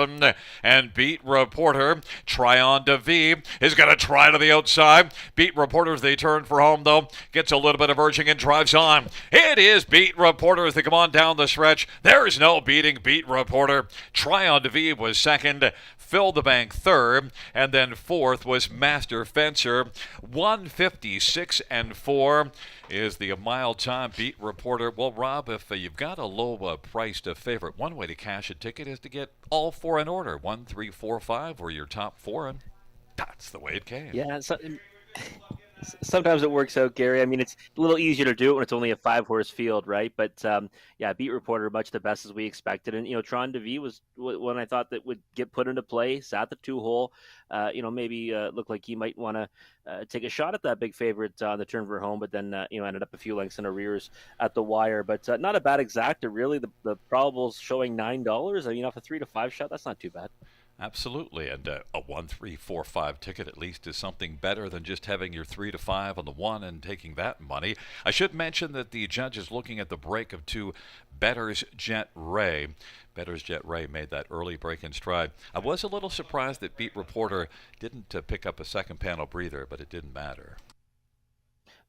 And Beat Reporter, Try on to V, is going to try to the outside. Beat Reporter as they turn for home, though, gets a little bit of urging and drives on. It is Beat Reporter as they come on down the stretch. There is no beating Beat Reporter. Try on to V was second. Fill the Bank third, and then fourth was Master Fencer. 156 and 4 is the mile time. Beat Reporter. Well, Rob, if you've got a low priced favorite, one way to cash a ticket is to get all four in order. 1, 3, 4, 5 were your top four, and that's the way it came. Yeah, sometimes it works out, Gary. I mean, it's a little easier to do it when it's only a 5-horse field, right? But yeah, Beat Reporter much the best as we expected, and Tron DeVee was one I thought that would get put into play. Sat the 2-hole, maybe looked like he might want to take a shot at that big favorite on the turn for home, but then ended up a few lengths in arrears at the wire. But not a bad exacta, really. The probables showing $9. I mean, off a 3 to 5 shot, that's not too bad. Absolutely, and a 1, 3, 4, 5 ticket at least is something better than just having your 3 to 5 on the one and taking that money. I should mention that the judge is looking at the break of 2 Bettor's Jet Ray. Bettor's Jet Ray made that early break in stride. I was a little surprised that Beat Reporter didn't pick up a second panel breather, but it didn't matter.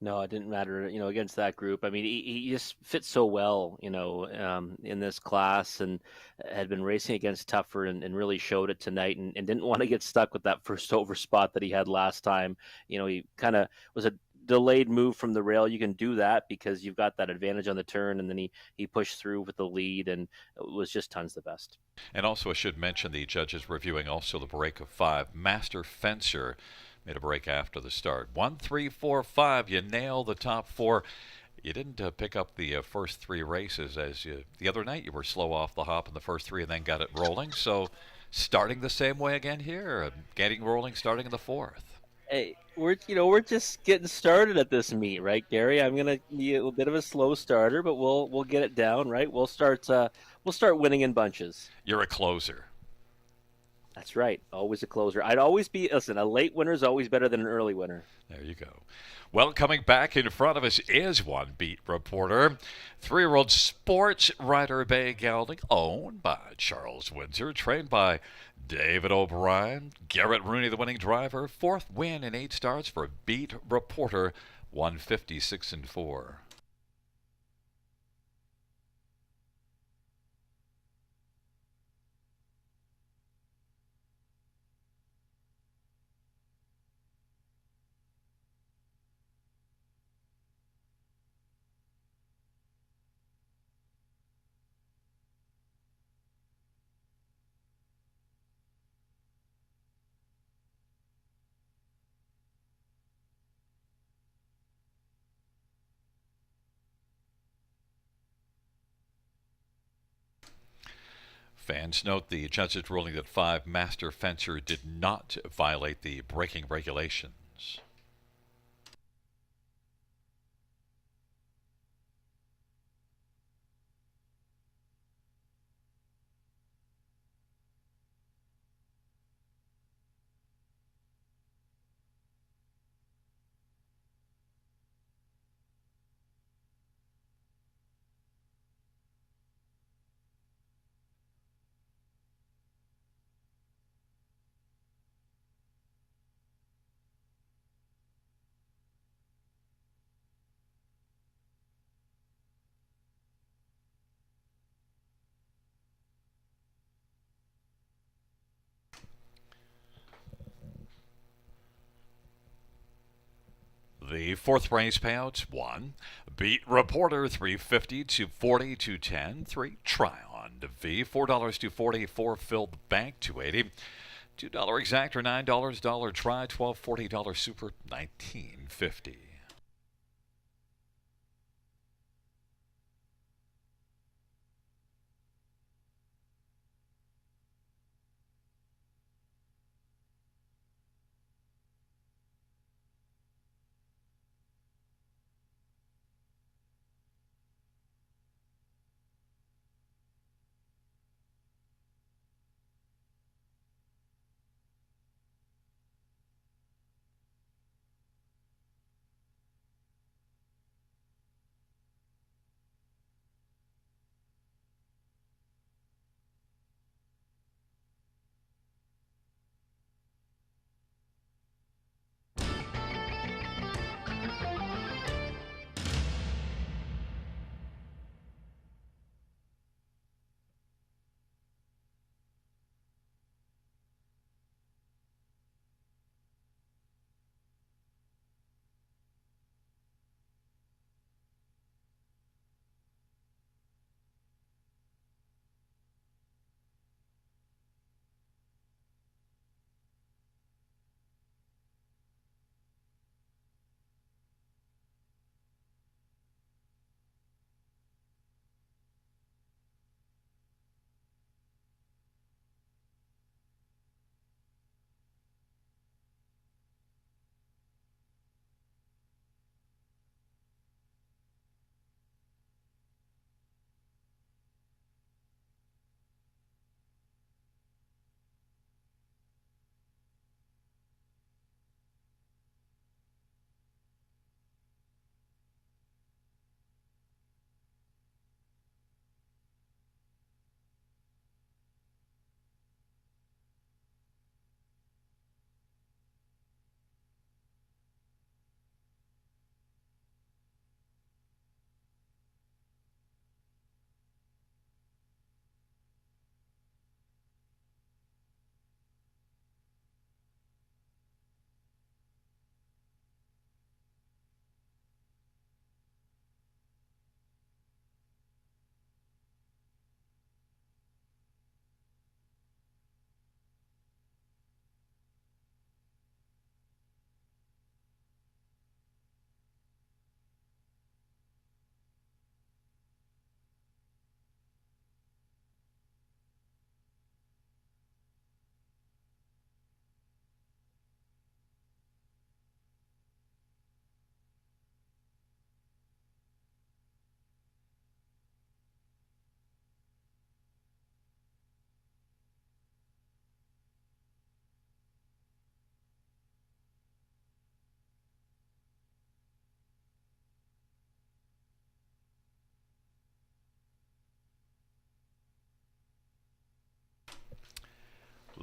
No, it didn't matter, against that group. I mean, he just fits so well, in this class, and had been racing against tougher and really showed it tonight, and didn't want to get stuck with that first over spot that he had last time. He kind of was a delayed move from the rail. You can do that because you've got that advantage on the turn, and then he pushed through with the lead, and it was just tons the best. And also I should mention the judges reviewing also the break of 5. Master Fencer made a break after the start. 1, 3, 4, 5. You nail the top 4. You didn't pick up the first 3 races the other night. You were slow off the hop in the first 3 and then got it rolling. So starting the same way again here, getting rolling starting in the 4th. Hey, we're just getting started at this meet, right, Gary? I'm gonna be a bit of a slow starter, but we'll get it down, right? We'll start winning in bunches. You're a closer. That's right. Always a closer. A late winner is always better than an early winner. There you go. Well, coming back in front of us is one Beat Reporter. 3-year-old sports rider Bay Gelding, owned by Charles Windsor, trained by David O'Brien. Garrett Rooney, the winning driver. 4th win in 8 starts for Beat Reporter. 156 and 4. Fans note the judge's ruling that 5 master fencer did not violate the braking regulations. The fourth race payouts: 1. Beat Reporter, $3.50, 240, 210. 3. Try on V, $4, 240. 4. Fill the Bank, $280. $2 exactor, $9. Dollar Try, $12.40. $40 Super, $19.50.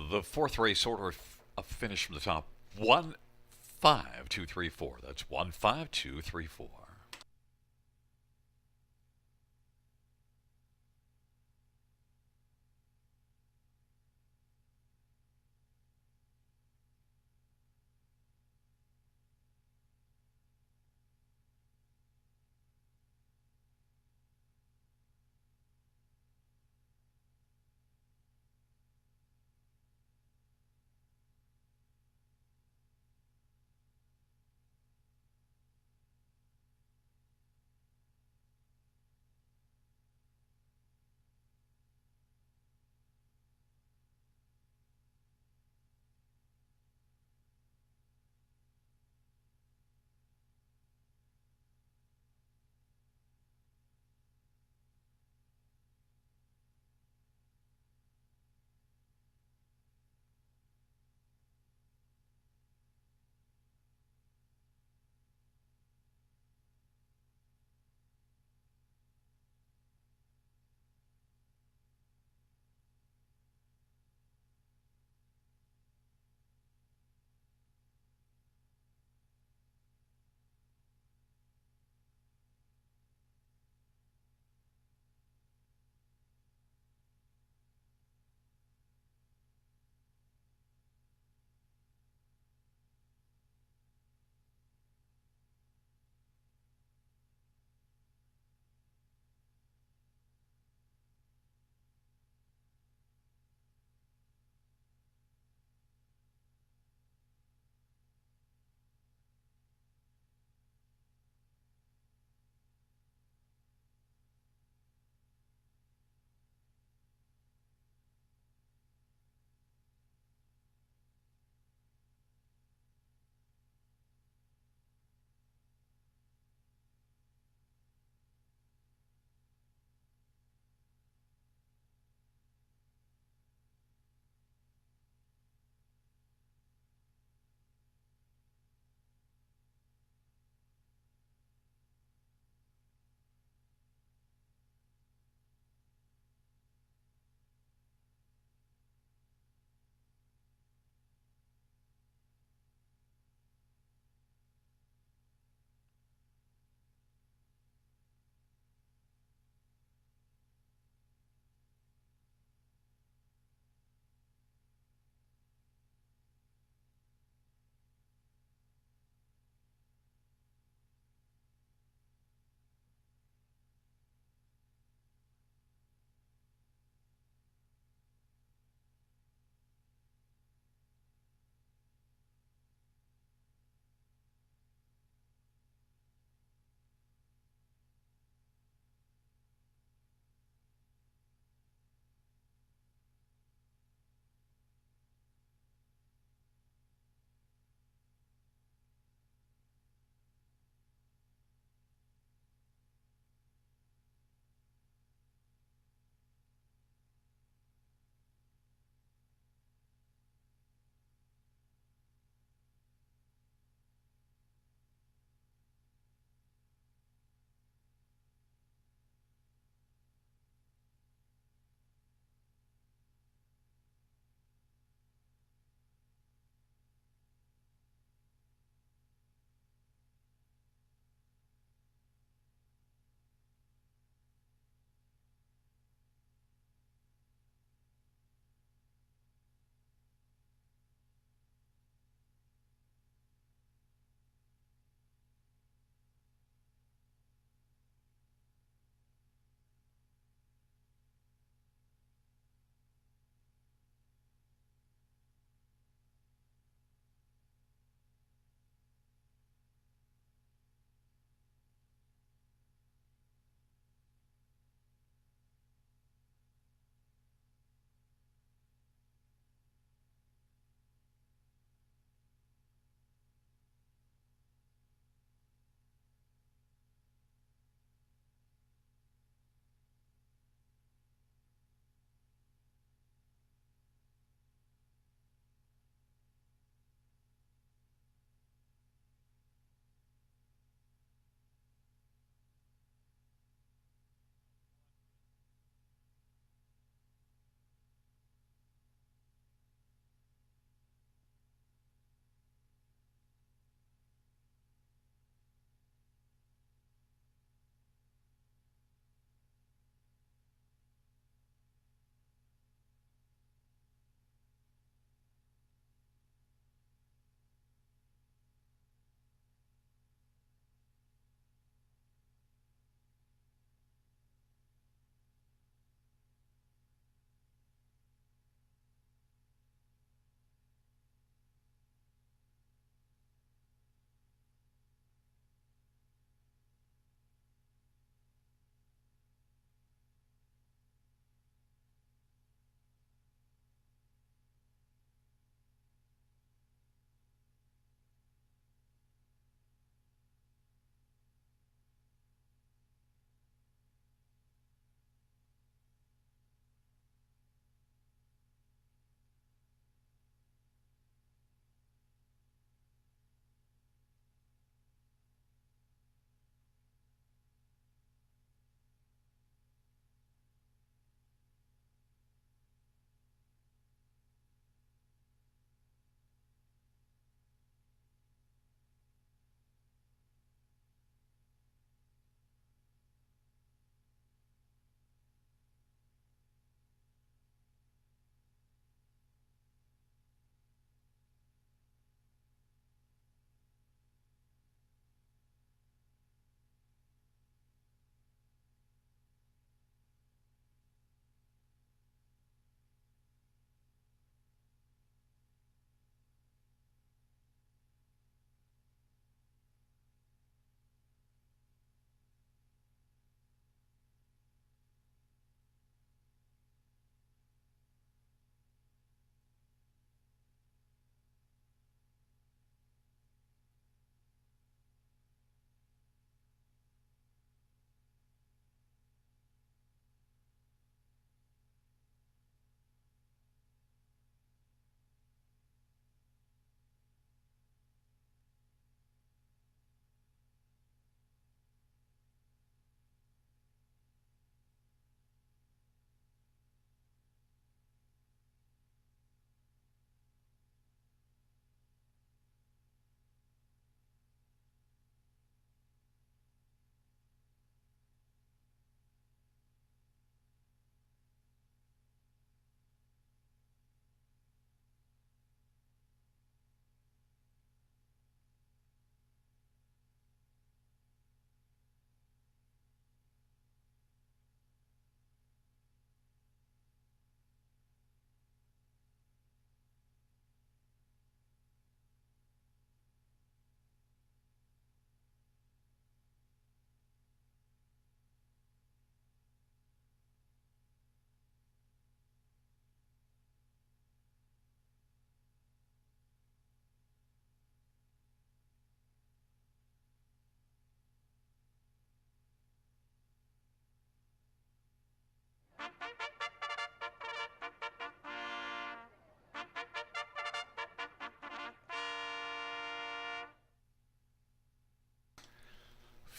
The fourth race order finish from the top: 1, 5, 2, 3, 4. That's 1, 5, 2, 3, 4.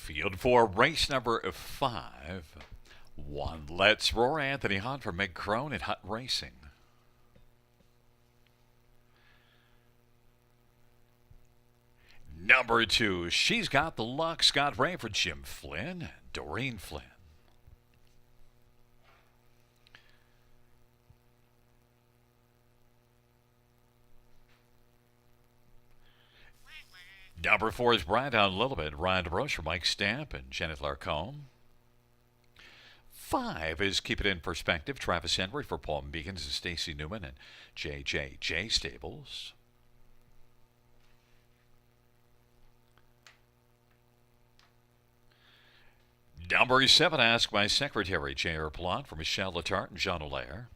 Field 4, race number 5. 1, Let's Roar, Anthony Hahn for Meg Crone at Hut Racing. Number 2, She's Got the Luck, Scott Ray for Jim Flynn, Doreen Flynn. Number 4 is Brian Down Lilibet, Ryan DeBrush for Mike Stamp and Janet Larcombe. 5 is Keep It in Perspective, Travis Henry for Paul Beacons and Stacy Newman and JJJ Stables. Number 7, Ask My Secretary, J.R. Plot for Michelle Letarte and Jean Allaire.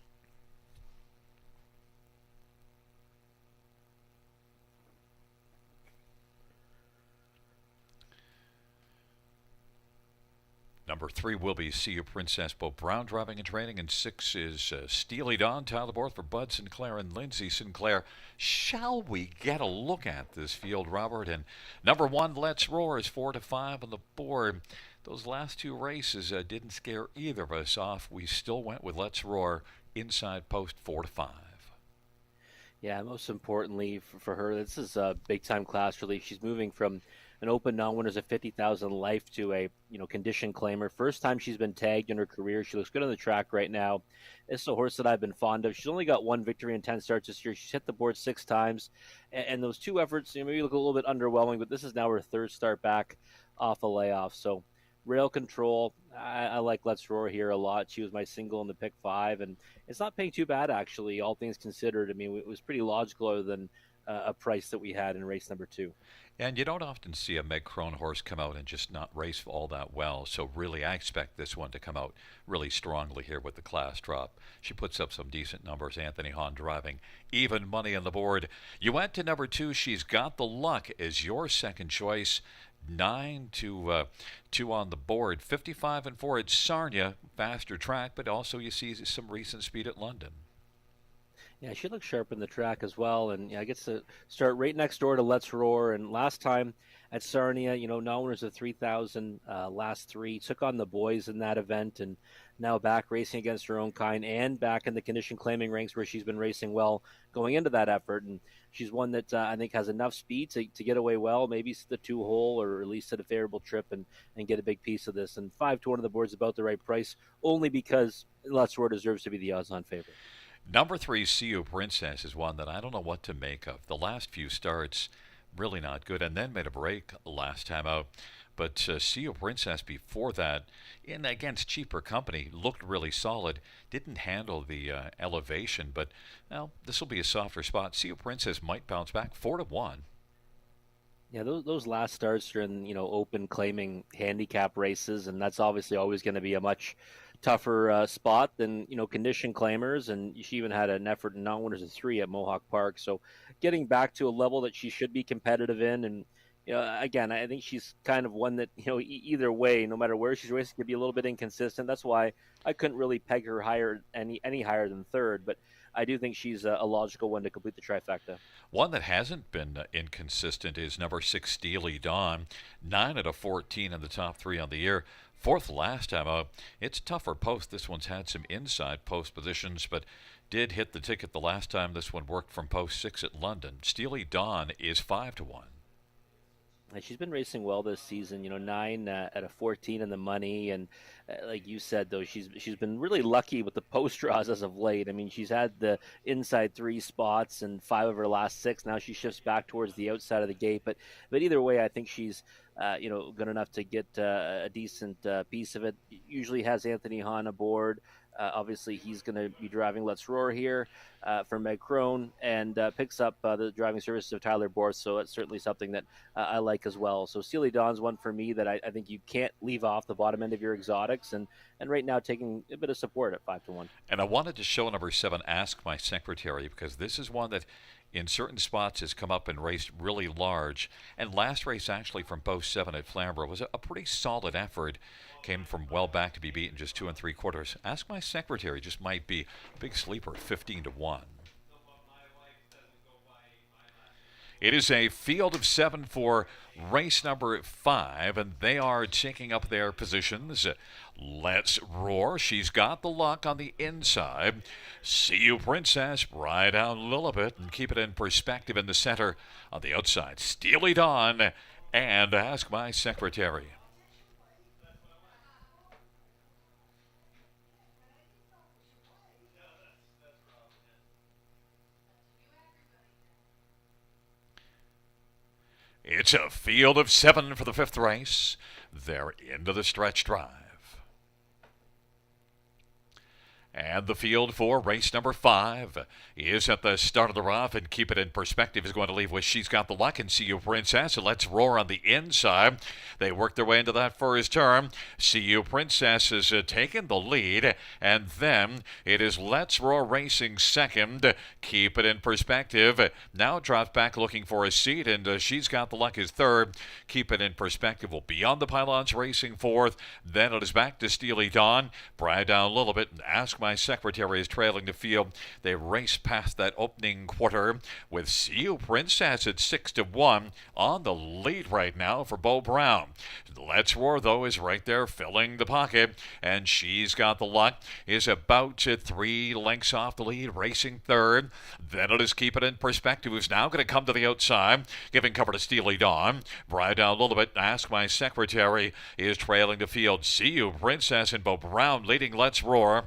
Number 3 will be See You Princess Bo Brown driving and training, and 6 is Steely Dawn, Tyler Borth for Bud Sinclair and Lindsay Sinclair. Shall we get a look at this field, Robert? And number 1, Let's Roar, is 4 to 5 on the board. Those last 2 races didn't scare either of us off. We still went with Let's Roar inside post 4 to 5. Yeah, most importantly for her, this is a big-time class relief. She's moving from an open non-winners of 50,000 life to a condition claimer. First time she's been tagged in her career. She looks good on the track right now. It's a horse that I've been fond of. She's only got 1 victory in 10 starts this year. She's hit the board 6 times, and those 2 efforts maybe look a little bit underwhelming. But this is now her 3rd start back off a layoff. So rail control, I like Let's Roar here a lot. She was my single in the pick 5, and it's not paying too bad actually, all things considered. I mean, it was pretty logical other than a price that we had in race number 2. And you don't often see a Meg Crone horse come out and just not race all that well. So really, I expect this one to come out really strongly here with the class drop. She puts up some decent numbers. Anthony Hahn driving. Even money on the board. You went to number 2. She's Got the Luck as your second choice. 9 to 2 on the board. 55 and 4 at Sarnia. Faster track, but also you see some recent speed at London. Yeah, she looks sharp in the track as well, and gets to start right next door to Let's Roar. And last time at Sarnia, non-winners of 3,000 last 3, took on the boys in that event, and now back racing against her own kind and back in the condition claiming ranks where she's been racing well going into that effort. And she's one that I think has enough speed to get away well, maybe the 2-hole or at least at a favorable trip and get a big piece of this. And 5 to 1 on the board is about the right price, only because Let's Roar deserves to be the odds-on favorite. Number 3, See You Princess, is one that I don't know what to make of. The last few starts, really not good, and then made a break last time out. But See You Princess before that, in against cheaper company, looked really solid. Didn't handle the elevation, but this will be a softer spot. See You Princess might bounce back 4 to 1. Yeah, those last starts are in open claiming handicap races, and that's obviously always going to be a much tougher spot than condition claimers. And she even had an effort in non-winners of 3 at Mohawk Park. So getting back to a level that she should be competitive in, and again, I think she's kind of one that either way, no matter where she's racing, could be a little bit inconsistent. That's why I couldn't really peg her higher any higher than 3rd, but I do think she's a logical one to complete the trifecta. One that hasn't been inconsistent is number 6, Steely Dawn. 9 out of 14 in the top 3 on the year. 4th last time out. It's tougher post. This one's had some inside post positions, but did hit the ticket the last time this one worked from post 6 at London. Steely Dawn is 5 to 1. She's been racing well this season, 9 at a 14 in the money, and like you said, though, she's been really lucky with the post draws as of late. I mean, she's had the inside 3 spots and 5 of her last 6. Now she shifts back towards the outside of the gate, but either way, I think she's good enough to get a decent piece of it. Usually has Anthony Hahn aboard. Obviously, he's going to be driving Let's Roar here for Meg Crone, and picks up the driving services of Tyler Borth, so it's certainly something that I like as well. So Steely Dawn's one for me that I think you can't leave off the bottom end of your exotics, and right now taking a bit of support at 5 to 1. And I wanted to show number 7, Ask My Secretary, because this is one that in certain spots has come up and raced really large. And last race actually from post 7 at Flamborough was a pretty solid effort. Came from well back to be beaten just 2 3/4. Ask My Secretary just might be a big sleeper, 15 to 1. It is a field of 7 for race number 5, and they are taking up their positions. Let's Roar. She's got the luck on the inside. See You Princess. Ride down a little bit and keep it in perspective in the center. On the outside, Steely Dawn and Ask My Secretary. It's a field of 7 for the 5th race. They're into the stretch drive. And the field for race number 5 is at the start of the rough, and keep it in perspective is going to leave with She's Got the Luck and See You Princess, and Let's Roar on the inside. They work their way into that first turn. See You Princess has taken the lead, and then it is Let's Roar racing second. Keep it in perspective. Now drops back looking for a seat, and She's Got the Luck is third. Keep it in perspective will be on the pylons racing fourth. Then it is back to Steely Dawn. Bride down a little bit and Ask My Secretary is trailing the field. They race past that opening quarter with See You Princess at 6-1 on the lead right now for Beau Brown. Let's Roar, though, is right there filling the pocket, and She's Got the Luck is about 3 lengths off the lead, racing third. Then it is Keep It in Perspective, who's now going to come to the outside, giving cover to Steely Dawn. Ride down a little bit. Ask My Secretary is trailing the field. See You Princess and Beau Brown leading Let's Roar.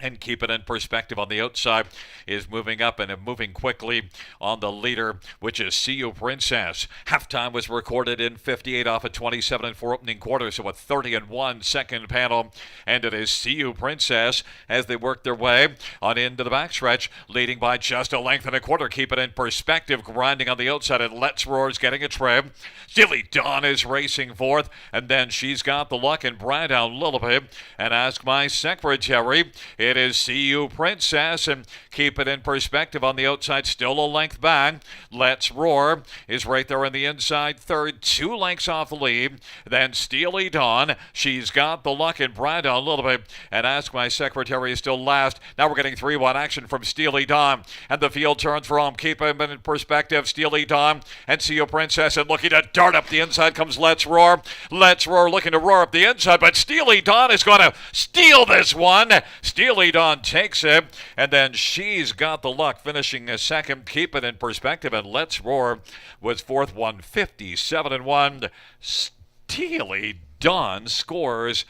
And Keep It in Perspective on the outside is moving up and moving quickly on the leader, which is See You Princess. Halftime was recorded in 58 off a 27 for opening quarter, so a 30-1 second panel. And it is See You Princess as they work their way on into the backstretch, leading by just a length and a quarter. Keep It in Perspective grinding on the outside, and Let's Roar is getting a trim. Steely Dawn is racing fourth, and then She's Got the Luck and Bride down a little bit. And Ask My Secretary, it is See You Princess, and Keep It in Perspective on the outside, still a length back. Let's Roar is right there on the inside, third, 2 lengths off the lead. Then Steely Dawn, She's Got the Luck and Bride down a little bit, and Ask My Secretary is still last. Now we're getting 3-1 action from Steely Dawn, and the field turns for home. Keep It in Perspective, Steely Dawn, and See You Princess, and looking to dart up the inside comes Let's Roar. Let's Roar looking to roar up the inside, but Steely Dawn is going to steal this one. Steely Dawn takes it, and then She's Got the Luck finishing a second. Keep It in Perspective, and Let's Roar was fourth, 157-1. Steely Dawn scores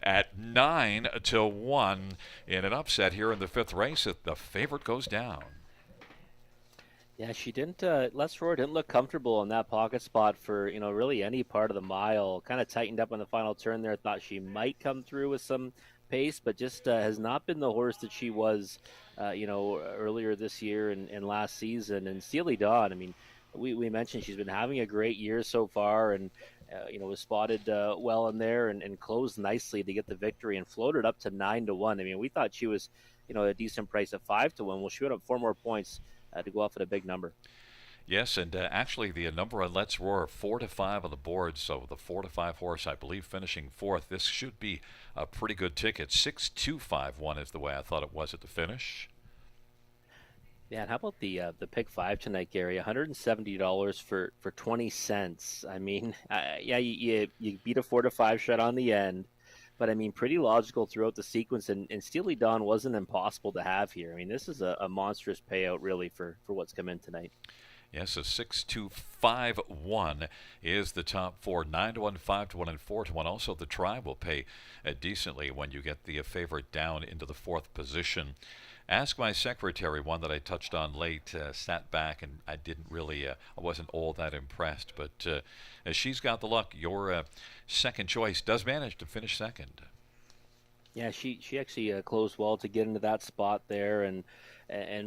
at 9-1 in an upset here in the 5th race. The favorite goes down. Yeah, she didn't. Let's Roar didn't look comfortable in that pocket spot for really any part of the mile. Kind of tightened up on the final turn there. Thought she might come through with some pace, but just has not been the horse that she was, earlier this year and last season. And Steely Dawn, I mean, we mentioned she's been having a great year so far, and was spotted well in there and closed nicely to get the victory and floated up to 9-1. I mean, we thought she was, a decent price at 5-1. Well, she went up 4 more points to go off at a big number. Yes, and actually the number on Let's Roar, 4-5 on the board, so the 4-5 horse, I believe, finishing fourth. This should be a pretty good ticket. 6-2-5-1 is the way I thought it was at the finish. Yeah, and how about the pick 5 tonight, Gary? $170 for 20 cents. I mean, you beat a 4-5 shot on the end, but I mean, pretty logical throughout the sequence. And Steely Dawn wasn't impossible to have here. I mean, this is a monstrous payout, really, for what's come in tonight. Yes, a 6-2-5-1 is the top 4. 9-1, 5-1, and 4-1. Also, the tribe will pay decently when you get the favorite down into the 4th position. Ask My Secretary, one that I touched on late, sat back, and I didn't really, I wasn't all that impressed. But as She's Got the Luck, your second choice, does manage to finish second. Yeah, she actually closed well to get into that spot there, and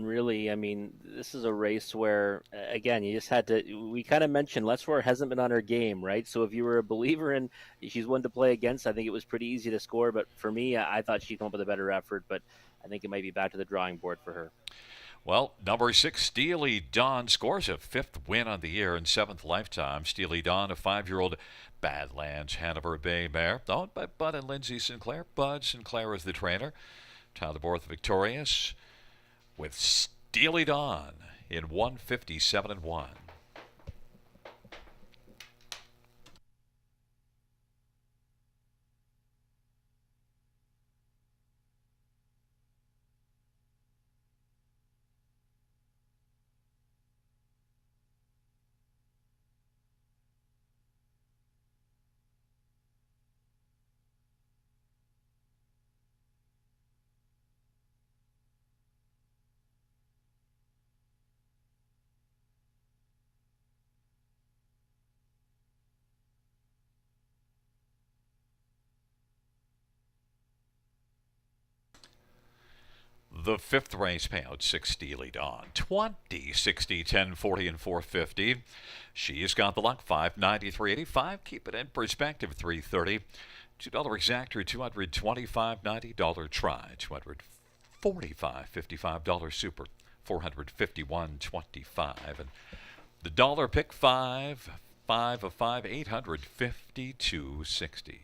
really, I mean, this is a race where, again, you just had to. We kind of mentioned Let's Roar hasn't been on her game, right? So if you were a believer in she's one to play against, I think it was pretty easy to score. But for me, I thought she'd come up with a better effort. But I think it might be back to the drawing board for her. Well, number 6, Steely Dawn, scores a 5th win on the year in 7th lifetime. Steely Dawn, a 5-year-old Badlands Hanover Bay mare, owned by Bud and Lindsay Sinclair. Bud Sinclair is the trainer. Tyler Borth victorious with Steely Dawn in 157-1. The fifth race payout 60 lead on 20, 60, 10, 40, and 450. She's got the luck 593.85. Keep it in perspective 330. $2 exactor, $225.90 try, $245.55 super, $451.25, and the dollar pick 5 of 5, $852.60.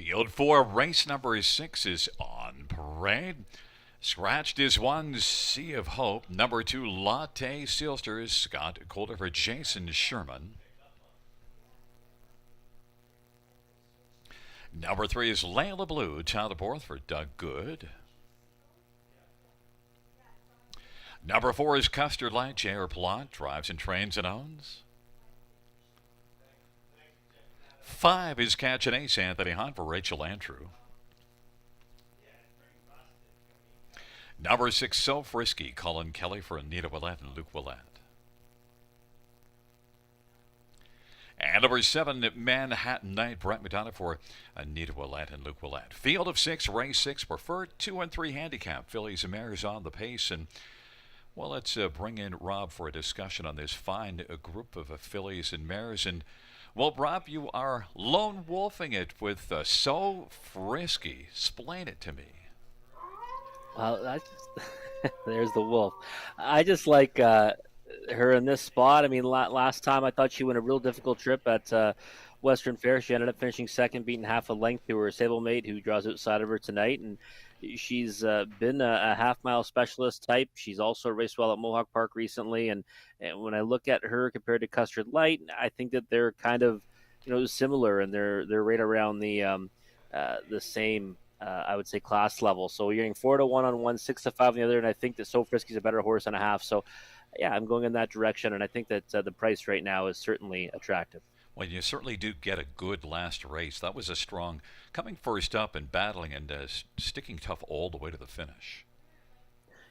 Field 4, race number 6 is on parade. Scratched is 1, Sea of Hope. Number 2, Latte Sealster, Scott Calder for Jason Sherman. Number 3 is Layla Blue, Tyler Borth for Doug Good. Number 4 is Custard Light, J.R. Plot, drives and trains and owns. 5 is Catch an Ace, Anthony Hunt for Rachel Andrew. Number 6, So Frisky, Colin Kelly for Anita Willett and Luke Willett. And number 7, Manhattan Night, Brett McDonough for Anita Willett and Luke Willett. Field of 6, race 6, preferred 2 and 3 handicap. Fillies and mares on the pace. And, well, let's bring in Rob for a discussion on this fine group of fillies and mares. And, well, Rob, you are lone wolfing it with So Frisky. Explain it to me. Well, that's there's the wolf. I just like her in this spot. I mean, last time I thought she went a real difficult trip at Western Fair. She ended up finishing second, beating half a length to her stablemate, who draws outside of her tonight. And she's been a half-mile specialist type. She's also raced well at Mohawk Park recently. And when I look at her compared to Custard Light, I think that they're kind of, similar, and they're right around the same. I would say class level. So you're getting 4-1 on one, 6-5 on the other, and I think that So Frisky's a better horse and a half. So, yeah, I'm going in that direction, and I think that the price right now is certainly attractive. Well, you certainly do get a good last race. That was a strong, coming first up and battling and sticking tough all the way to the finish.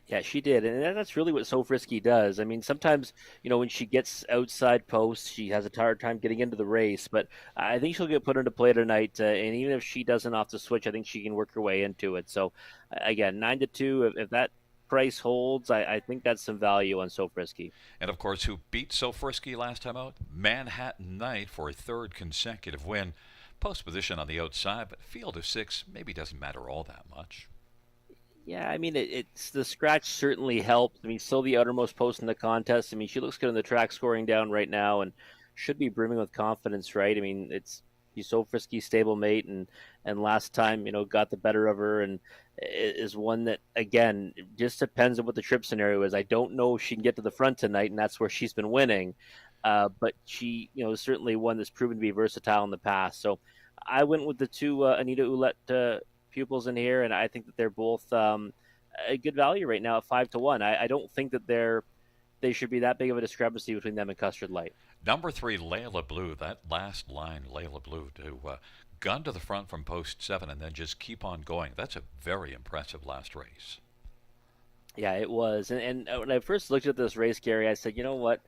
Yeah, she did, and that's really what So Frisky does. I mean, sometimes, when she gets outside posts, she has a hard time getting into the race, but I think she'll get put into play tonight, and even if she doesn't off the switch, I think she can work her way into it. So, again, 9-2, if that price holds, I think that's some value on So Frisky. And, of course, who beat So Frisky last time out? Manhattan Night for a third consecutive win. Post position on the outside, but field of 6 maybe doesn't matter all that much. Yeah, I meit's the scratch certainly helped. I mean, still the outermost post in the contest. I mean, she looks good in the track scoring down right now and should be brimming with confidence, right? I mean, she's So Frisky stablemate and last time, got the better of her and is one that, again, just depends on what the trip scenario is. I don't know if she can get to the front tonight, and that's where she's been winning. But she, is certainly one that's proven to be versatile in the past. So I went with the two Anita Ouellette pupils in here, and I think that they're both a good value right now at 5-1. I don't think that they should be that big of a discrepancy between them and Custard Light. Number 3, Layla Blue. That last line, Layla Blue, to gun to the front from post 7 and then just keep on going. That's a very impressive last race. Yeah, it was. And when I first looked at this race, Gary, I said, you know what?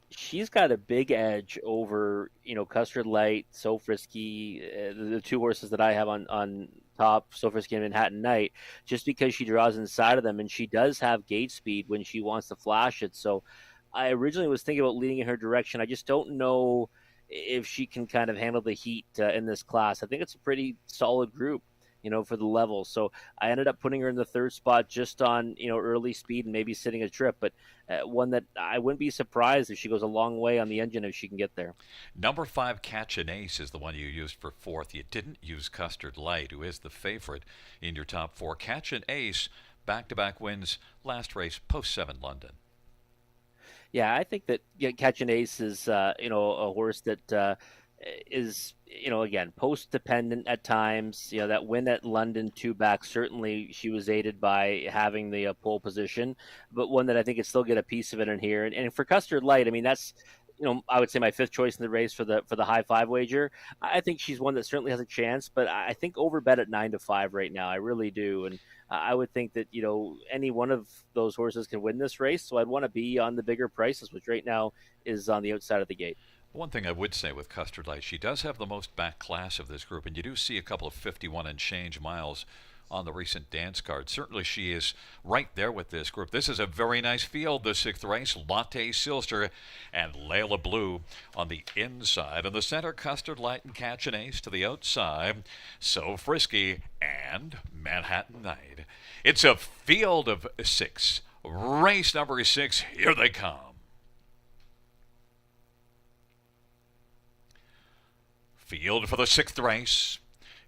She's got a big edge over, Custard Light, So Frisky, the two horses that I have on top, So Frisky and Manhattan Night, just because she draws inside of them, and she does have gate speed when she wants to flash it. So I originally was thinking about leading in her direction. I just don't know if she can kind of handle the heat in this class. I think it's a pretty solid group, for the level. So I ended up putting her in the third spot just on, early speed and maybe sitting a trip, but one that I wouldn't be surprised if she goes a long way on the engine if she can get there. Number 5, Catch an Ace, is the one you used for fourth. You didn't use Custard Light, who is the favorite in your top 4. Catch an Ace, back-to-back wins, last race, post 7 London. Yeah, I think that Catch an Ace is, a horse that is, again, post-dependent at times. That win at London 2 back, certainly she was aided by having the pole position, but one that I think could still get a piece of it in here. And for Custard Light, I mean, that's, I would say my 5th choice in the race for the high 5 wager. I think she's one that certainly has a chance, but I think overbet at 9-5 right now. I really do. And I would think that, any one of those horses can win this race. So I'd want to be on the bigger prices, which right now is on the outside of the gate. One thing I would say with Custard Light, she does have the most back class of this group, and you do see a couple of 51 and change miles on the recent dance card. Certainly she is right there with this group. This is a very nice field, the 6th race. Latte Sealster and Layla Blue on the inside. In the center, Custard Light and Catch an Ace. To the outside, So Frisky and Manhattan Night. It's a field of 6. Race number 6, here they come. Field for the 6th race.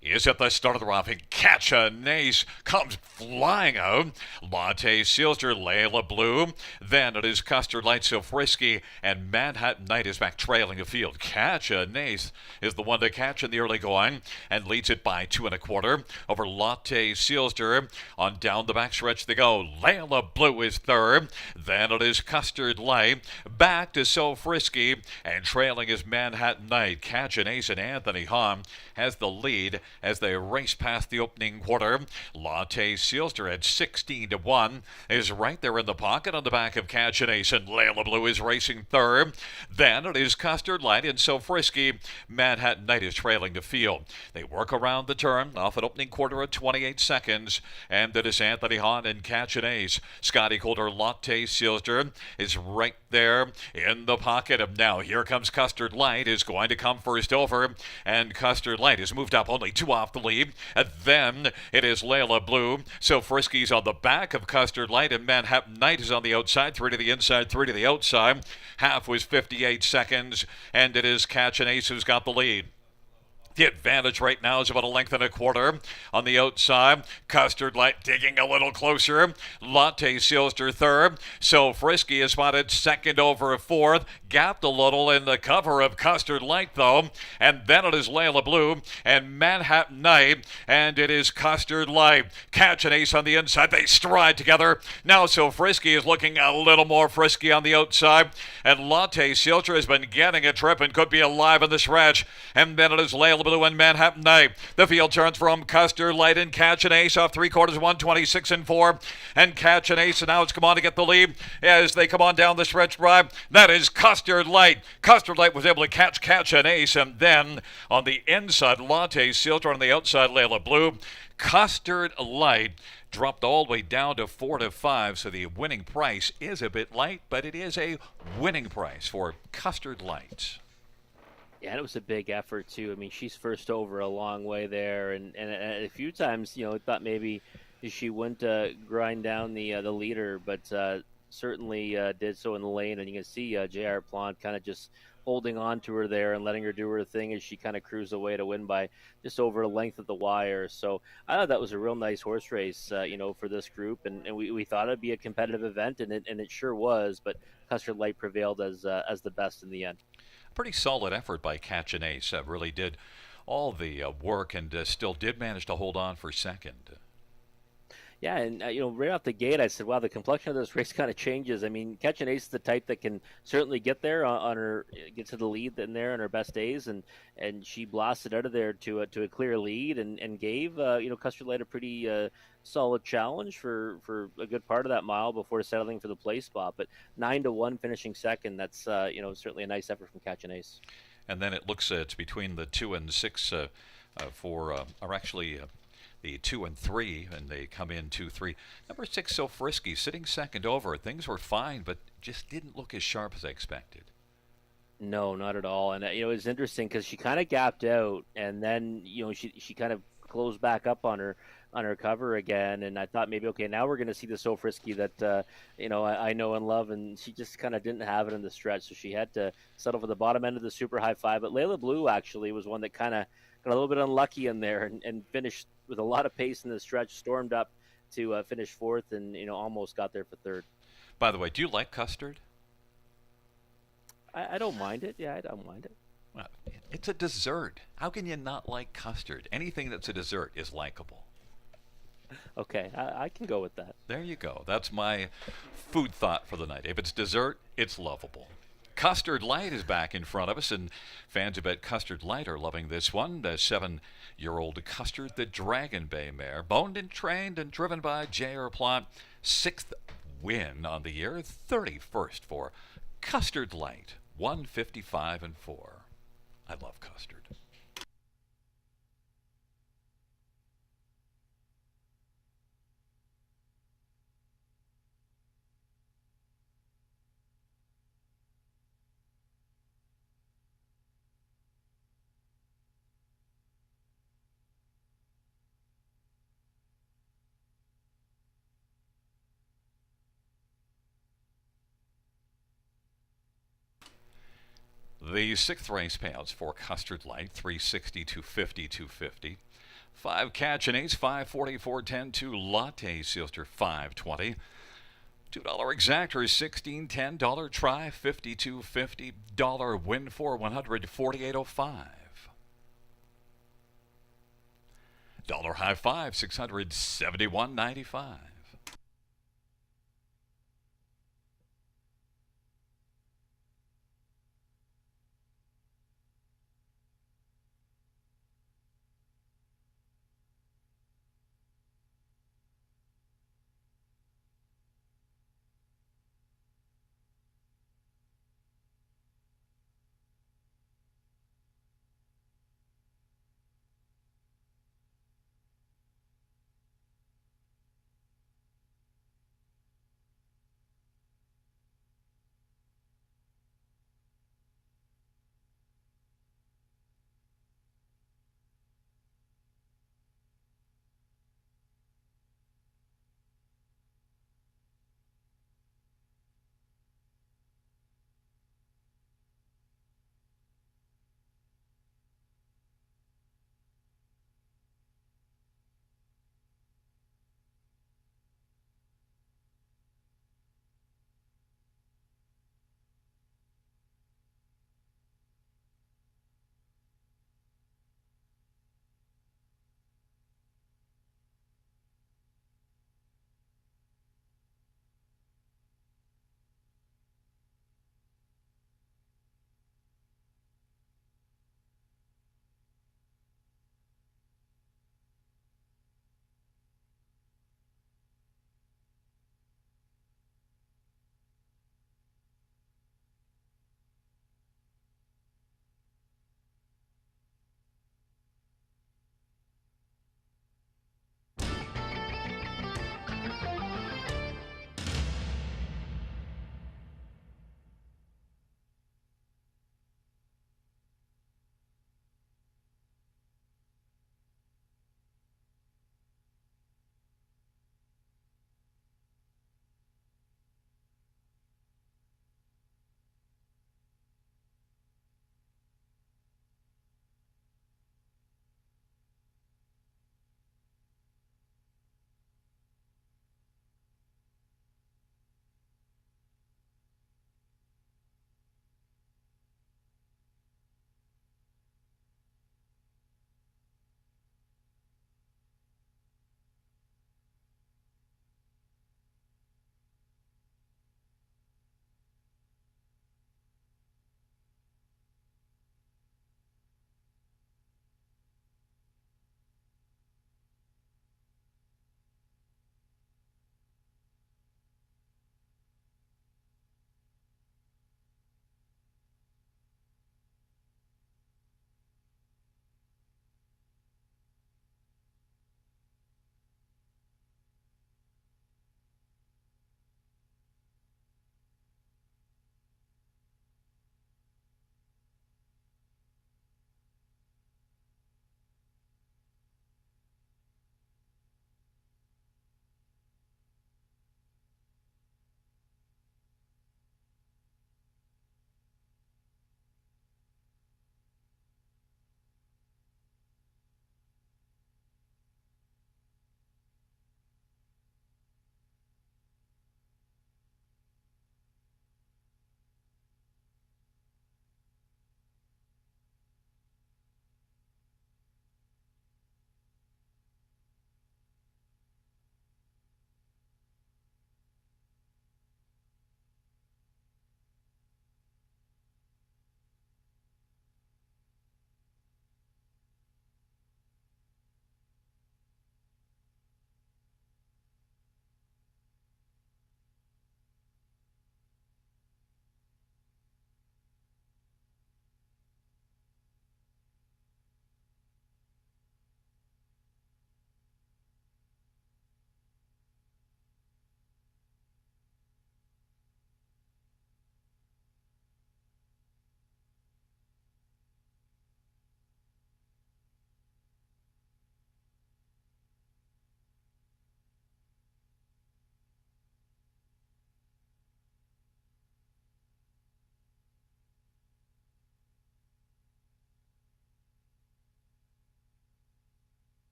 is at the start of the roughing. Catch an Ace comes flying out. Latte Sealster, Layla Blue. Then it is Custard Light, So Frisky, and Manhattan Knight is back trailing the field. Catch an Ace is the one to catch in the early going and leads it by 2 1/4 over Latte Sealster. On down the backstretch they go. Layla Blue is third. Then it is Custard Light. Back to So Frisky, and trailing is Manhattan Knight. Catch an Ace, and Anthony Hahn has the lead as they race past the opening quarter. Latte Sealster at 16-1 is right there in the pocket on the back of Catch an Ace, and Layla Blue is racing third. Then it is Custard Light and So Frisky. Manhattan Knight is trailing the field. They work around the turn off an opening quarter of 28 seconds, and it is Anthony Hahn and Catch an Ace. Scotty Calder, Latte Sealster is right there in the pocket of now. Here comes Custard Light, is going to come first over, and Custard Light has moved up only 2 off the lead. And then it is Layla Blue. So Frisky's on the back of Custard Light, and Manhattan Knight is on the outside. 3 to the inside, 3 to the outside. Half was 58 seconds, and it is Catch an Ace who's got the lead. The advantage right now is about 1.25 on the outside. Custard Light digging a little closer. Latte Sealster third. So Frisky is spotted second over fourth. Gapped a little in the cover of Custard Light, though. And then it is Layla Blue and Manhattan Knight. And it is Custard Light. Catch an Ace on the inside. They stride together. Now So Frisky is looking a little more frisky on the outside. And Latte Sealster has been getting a trip and could be alive in the stretch. And then it is Layla Blue and Manhattan Knight. The field turns from Custard Light and Catch an Ace off 3/4, 126-4. And Catch an Ace, and now it's come on to get the lead as they come on down the stretch drive. That is Custard Light. Custard Light was able to catch an Ace, and then on the inside, Latte Sealster, on the outside, Layla Blue. Custard Light dropped all the way down to 4-5, so the winning price is a bit light, but it is a winning price for Custard Light. Yeah, and it was a big effort too. I mean, she's first over a long way there, and a few times, I thought maybe she wouldn't grind down the leader, but certainly did so in the lane. And you can see GRR Plante kind of just holding on to her there and letting her do her thing as she kind of cruised away to win by just over a length of the wire. So I thought that was a real nice horse race, for this group, and we thought it'd be a competitive event, and it sure was. But Custard Light prevailed as the best in the end. Pretty solid effort by Catch an Ace. Really did all the work and still did manage to hold on for second. Yeah, and right off the gate, I said, "Wow, the complexion of this race kind of changes." I mean, Catch an Ace is the type that can certainly get there on her, get to the lead in there on her best days, and she blasted out of there to a clear lead, and gave Custard Light a pretty solid challenge for a good part of that mile before settling for the place spot. But 9-1 finishing second, that's certainly a nice effort from Catch an Ace. And then it looks it's between the 2 and 6 or actually. The 2 and 3, and they come in 2-3. Number 6, So Frisky, sitting second over. Things were fine, but just didn't look as sharp as I expected. No, not at all. And it was interesting because she kind of gapped out, and then she kind of closed back up on her cover again. And I thought maybe, okay, now we're going to see the So Frisky that I know and love, and she just kind of didn't have it in the stretch, so she had to settle for the bottom end of the super high five. But Layla Blue actually was one that kind of got a little bit unlucky in there and finished with a lot of pace in the stretch, stormed up to finish fourth, and almost got there for third. By the way, do you like custard? I don't mind it. Yeah, I don't mind it. Well, it's a dessert. How can you not like custard? Anything that's a dessert is likable. Okay, I can go with that. There you go. That's my food thought for the night. If it's dessert, it's lovable. Custard Light is back in front of us, and fans who bet Custard Light are loving this one. The 7-year-old Custard, the Dragon Bay mare, boned and trained and driven by GRR Plante. 6th win on the year, 31st for Custard Light, 155-4. I love custard. The 6th race payouts for Custard Light, 360, 250, 250. 5 catch and ace, 544.10. 2 latte sealster, 520. $2 exactor is $16.10. Dollar try, $52.50. Dollar win for $148.05. Dollar high five, $671.95.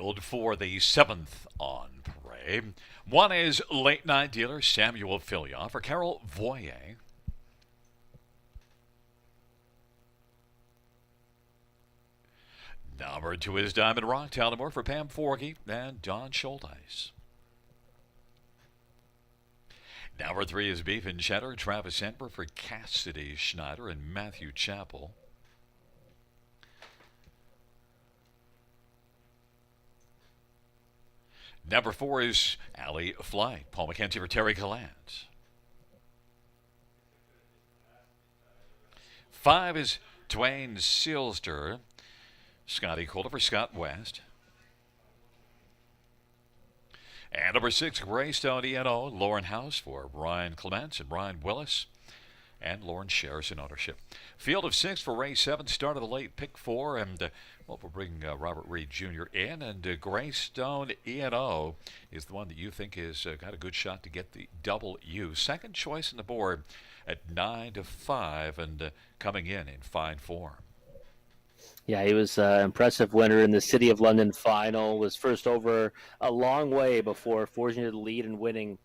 field for the 7th on parade. One is late night dealer Samuel Fillion for Carol Voyer. Number 2 is Diamond Rock Talmore for Pam Forgy and Don Schuldeis. Number 3 is Beef and Cheddar, Travis Ember for Cassidy Schneider and Matthew Chappell. Number 4 is Alley Flight, Paul McKenzie for Terry Gallant. 5 is Dwayne Silster, Scotty Coulter for Scott West. And number 6, Greystone E&O, Lauren House for Ryan Clements and Brian Willis. And Lauren shares in ownership. Field of 6 for race 7, start of the late pick 4, and we'll bring Robert Reed Jr. in. And Greystone E&O is the one that you think has got a good shot to get the double U. Second choice in the board at 9-5 and coming in fine form. Yeah, he was an impressive winner in the City of London final. Was first over a long way before forging the lead and winning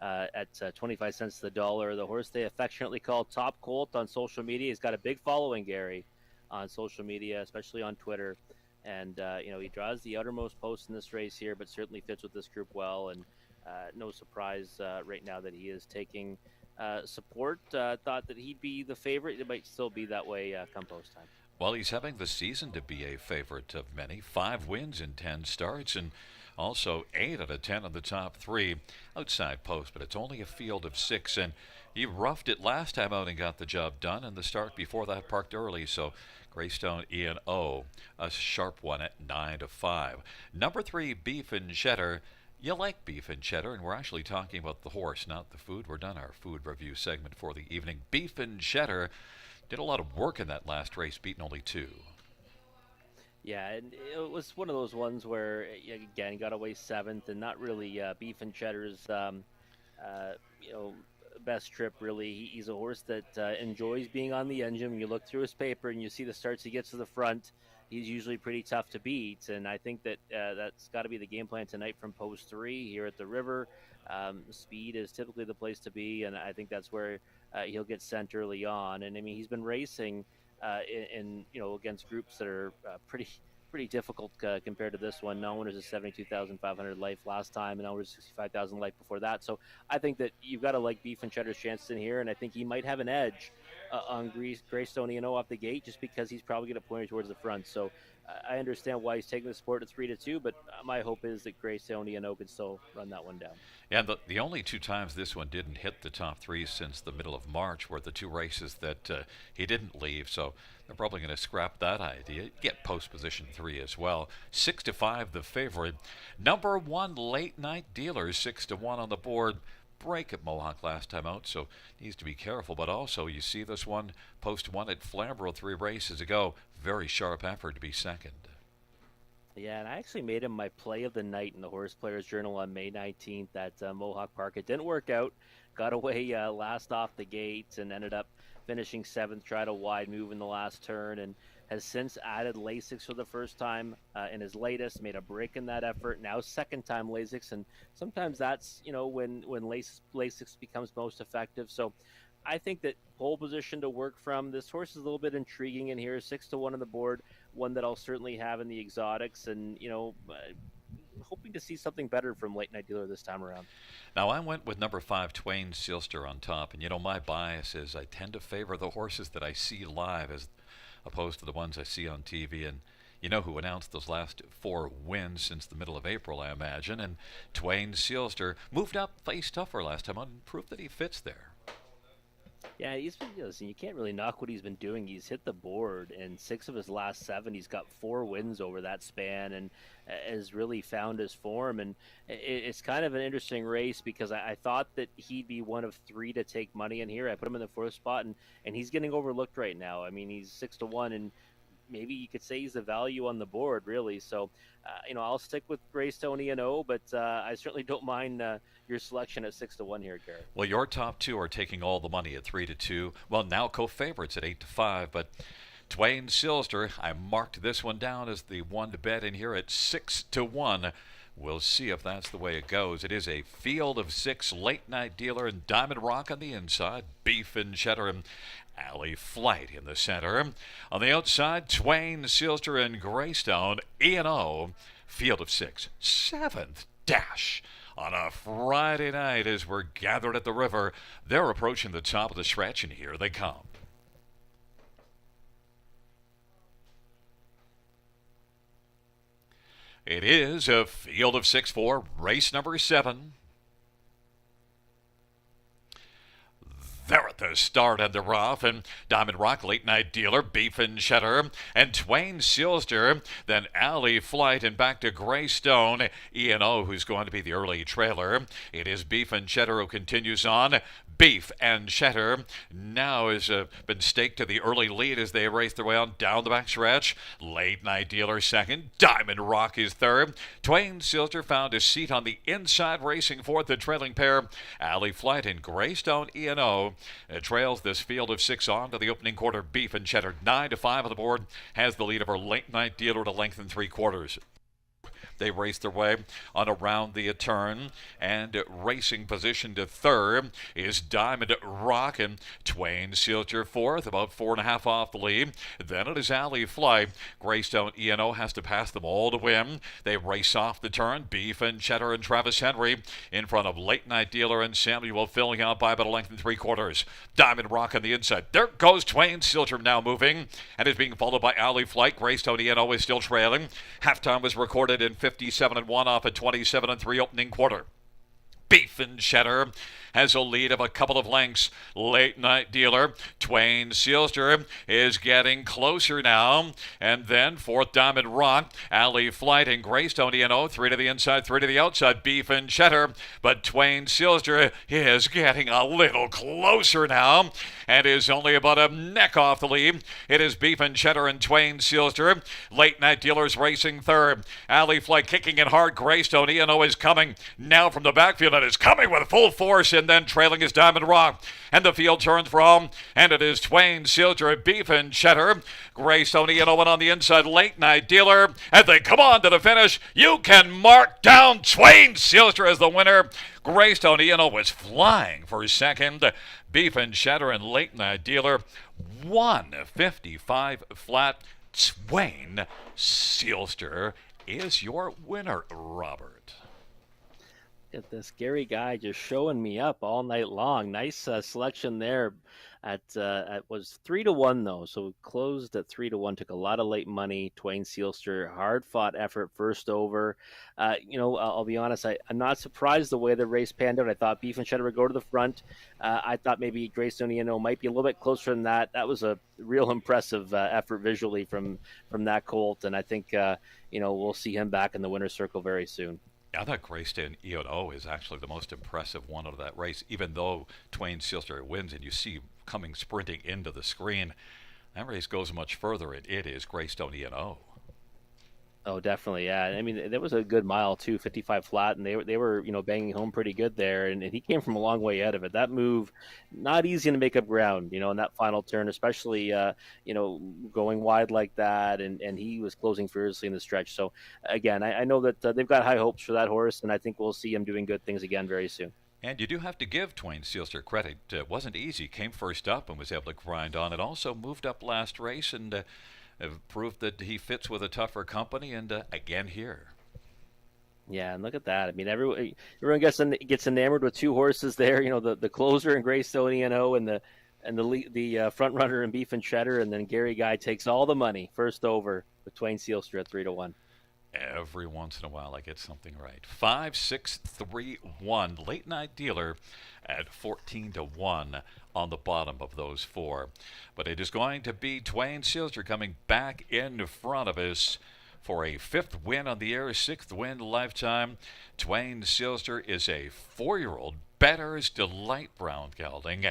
at 25 cents to the dollar. The horse they affectionately call Top Colt on social media. He's got a big following, Gary, on social media, especially on Twitter. And, he draws the outermost post in this race here, but certainly fits with this group well. And no surprise right now that he is taking support. Thought that he'd be the favorite. It might still be that way come post time. Well, he's having the season to be a favorite of many. 5 wins in 10 starts and also 8 out of 10 on the top 3 outside post, but it's only a field of 6, and he roughed it last time out and got the job done, and the start before that parked early, so Greystone E&O, a sharp one at 9-5. Number 3, Beef and Cheddar. You like Beef and Cheddar, and we're actually talking about the horse, not the food. We're done our food review segment for the evening. Beef and Cheddar did a lot of work in that last race, beating only 2. Yeah, and it was one of those ones where, again, got away 7th, and not really Beef and Cheddar's, best trip, really. He's a horse that enjoys being on the engine. When you look through his paper and you see the starts he gets to the front, he's usually pretty tough to beat, and I think that that's got to be the game plan tonight from post 3 here at the River. Speed is typically the place to be, and I think that's where he'll get sent early on. And I mean, he's been racing in against groups that are pretty difficult compared to this one. No one is a 72,500 life last time, and now we're 65,000 life before that. So I think that you've got to like Beef and Cheddar's chances in here, and I think he might have an edge on Greystone E&O off the gate, just because he's probably going to point towards the front. So I understand why he's taking the sport to 3-2, but my hope is that Greystone E&O can still run that one down. And the only 2 times this one didn't hit the top 3 since the middle of March were the 2 races that he didn't leave, so they're probably going to scrap that idea. Get post position 3 as well. 6-5 the favorite. Number 1 late night dealer, 6-1 on the board. Break at Mohawk last time out, so needs to be careful. But also, you see this one, post 1 at Flamborough 3 races ago. Very sharp effort to be second. Yeah, and I actually made him my play of the night in the Horse Players Journal on May 19th at Mohawk Park. It didn't work out. Got away last off the gate and ended up finishing 7th, tried a wide move in the last turn, and has since added Lasix for the first time in his latest, made a break in that effort. Now second time Lasix, and sometimes that's, when Lasix becomes most effective. So I think that pole position to work from. This horse is a little bit intriguing in here, 6-1 on the board, one that I'll certainly have in the exotics, and hoping to see something better from late night dealer this time around. Now I went with number 5 Dwayne Silster on top, and my bias is I tend to favor the horses that I see live as opposed to the ones I see on TV, and who announced those last 4 wins since the middle of April, I imagine, and Dwayne Silster moved up, faced tougher last time on, and proved that he fits there. Yeah, he's been, listen, you can't really knock what he's been doing. He's hit the board in 6 of his last 7. He's got 4 wins over that span and has really found his form. And it's kind of an interesting race because I thought that he'd be one of 3 to take money in here. I put him in the 4th spot, and he's getting overlooked right now. I mean, he's 6-1, and maybe you could say he's the value on the board, really. So, I'll stick with Greystone E&O, but I certainly don't mind your selection at 6-1 here, Garrett. Well, your top 2 are taking all the money at 3-2. Well, now co-favorites at 8-5, but Twain Silster, I marked this one down as the one to bet in here at 6-1. We'll see if that's the way it goes. It is a field of 6, late night dealer and Diamond Rock on the inside, Beef and Cheddar and Alley Flight in the center. On the outside, Twain, Silster, and Greystone, E&O. Field of 6, 7th dash on a Friday night as we're gathered at the river. They're approaching the top of the stretch, and here they come. It is a field of 6 for race number 7. They're at the start and the rough, and Diamond Rock, late night dealer, Beef and Cheddar, and Twain Silster, then Alley Flight, and back to Greystone, E&O, who's going to be the early trailer. It is Beef and Cheddar who continues on. Beef and Cheddar now has been staked to the early lead as they race their way on down the backstretch. Late Night Dealer second. Diamond Rock is third. Twain Silster found a seat on the inside, racing fourth. The trailing pair, Alley Flight and Greystone E&O, trails this field of 6 on to the opening quarter. Beef and Cheddar 9-5 on the board has the lead of our Late Night Dealer to length and 3/4. They race their way on around the turn, and racing position to third is Diamond Rock and Twain Silter fourth, about 4.5 off the lead. Then it is Alley Fly. Greystone E&O has to pass them all to win. They race off the turn. Beef and Cheddar and Travis Henry in front of Late Night Dealer and Samuel filling out by about a length and 3/4. Diamond Rock on the inside. There goes Twain Silter now moving and is being followed by Alley Flight. Greystone E&O is still trailing. Halftime was recorded in 57-1 off a 27-3 opening quarter. Beef and Cheddar has a lead of a couple of lengths. Late Night Dealer, Twain Silster is getting closer now. And then fourth, Diamond Rock, Alley Flight, and Greystone E&O. 3 to the inside, 3 to the outside. Beef and Cheddar, but Twain Silster is getting a little closer now and is only about a neck off the lead. It is Beef and Cheddar and Twain Silster. Late Night Dealers racing third. Alley Flight kicking it hard. Greystone E&O is coming now from the backfield and is coming with full force, and then trailing is Diamond Rock. And the field turns for home, and it is Twain Silter, Beef and Cheddar. Greystone E&O on the inside, Late Night Dealer. As they come on to the finish, you can mark down Twain Silter as the winner. Greystone E&O was flying for second. Beef and Cheddar and Late Night Dealer 155 flat. Twain Silter is your winner, Robert. At this Gary guy just showing me up all night long. Nice selection there. At was 3-1 though, so we closed at 3-1. Took a lot of late money. Twain Silster, hard fought effort, first over. I'll be honest. I'm not surprised the way the race panned out. I thought Beef and Cheddar would go to the front. I thought maybe Greystone E&O might be a little bit closer than that. That was a real impressive effort visually from that colt, and I think we'll see him back in the winner's circle very soon. I thought Greystone E&O is actually the most impressive one out of that race, even though Twain Silter wins and you see coming sprinting into the screen. That race goes much further, and it is Greystone E&O. Oh, definitely, yeah. I mean, there was a good mile too, 55 flat, and they were banging home pretty good there, and he came from a long way out of it. That move, not easy to make up ground, in that final turn, especially going wide like that, and he was closing furiously in the stretch. So again, I know that they've got high hopes for that horse, and I think we'll see him doing good things again very soon. And you do have to give Twain Silter credit. It wasn't easy. Came first up and was able to grind on it. Also moved up last race and proved that he fits with a tougher company, and again here. Yeah, and look at that. I mean, everyone gets enamored with two horses there. The closer in Greystone E&O and the front runner in Beef and Cheddar, and then Gary Guy takes all the money first over with Twain Silster at 3-1. Every once in a while I get something right. 5, 6, 3, 1. Late Night Dealer at 14-1 on the bottom of those 4. But it is going to be Twain Silter coming back in front of us for a 5th win on the air, 6th win lifetime. Twain Silter is a 4-year-old Bettor's Delight brown gelding,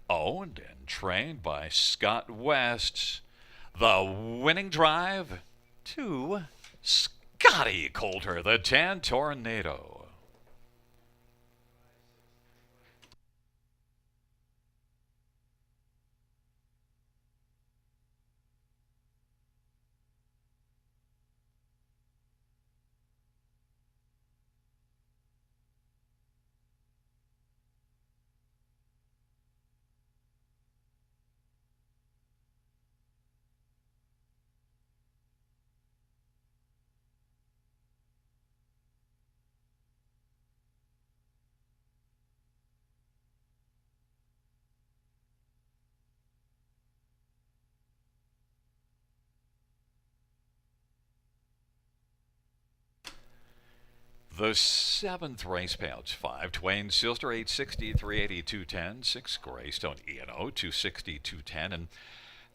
owned and trained by Scott West. The winning drive to Scotty Coulter, the Tan Tornado. The seventh race payouts 5. Twain Silster 860, 380, 210. 6. Greystone E&O 260, 210. And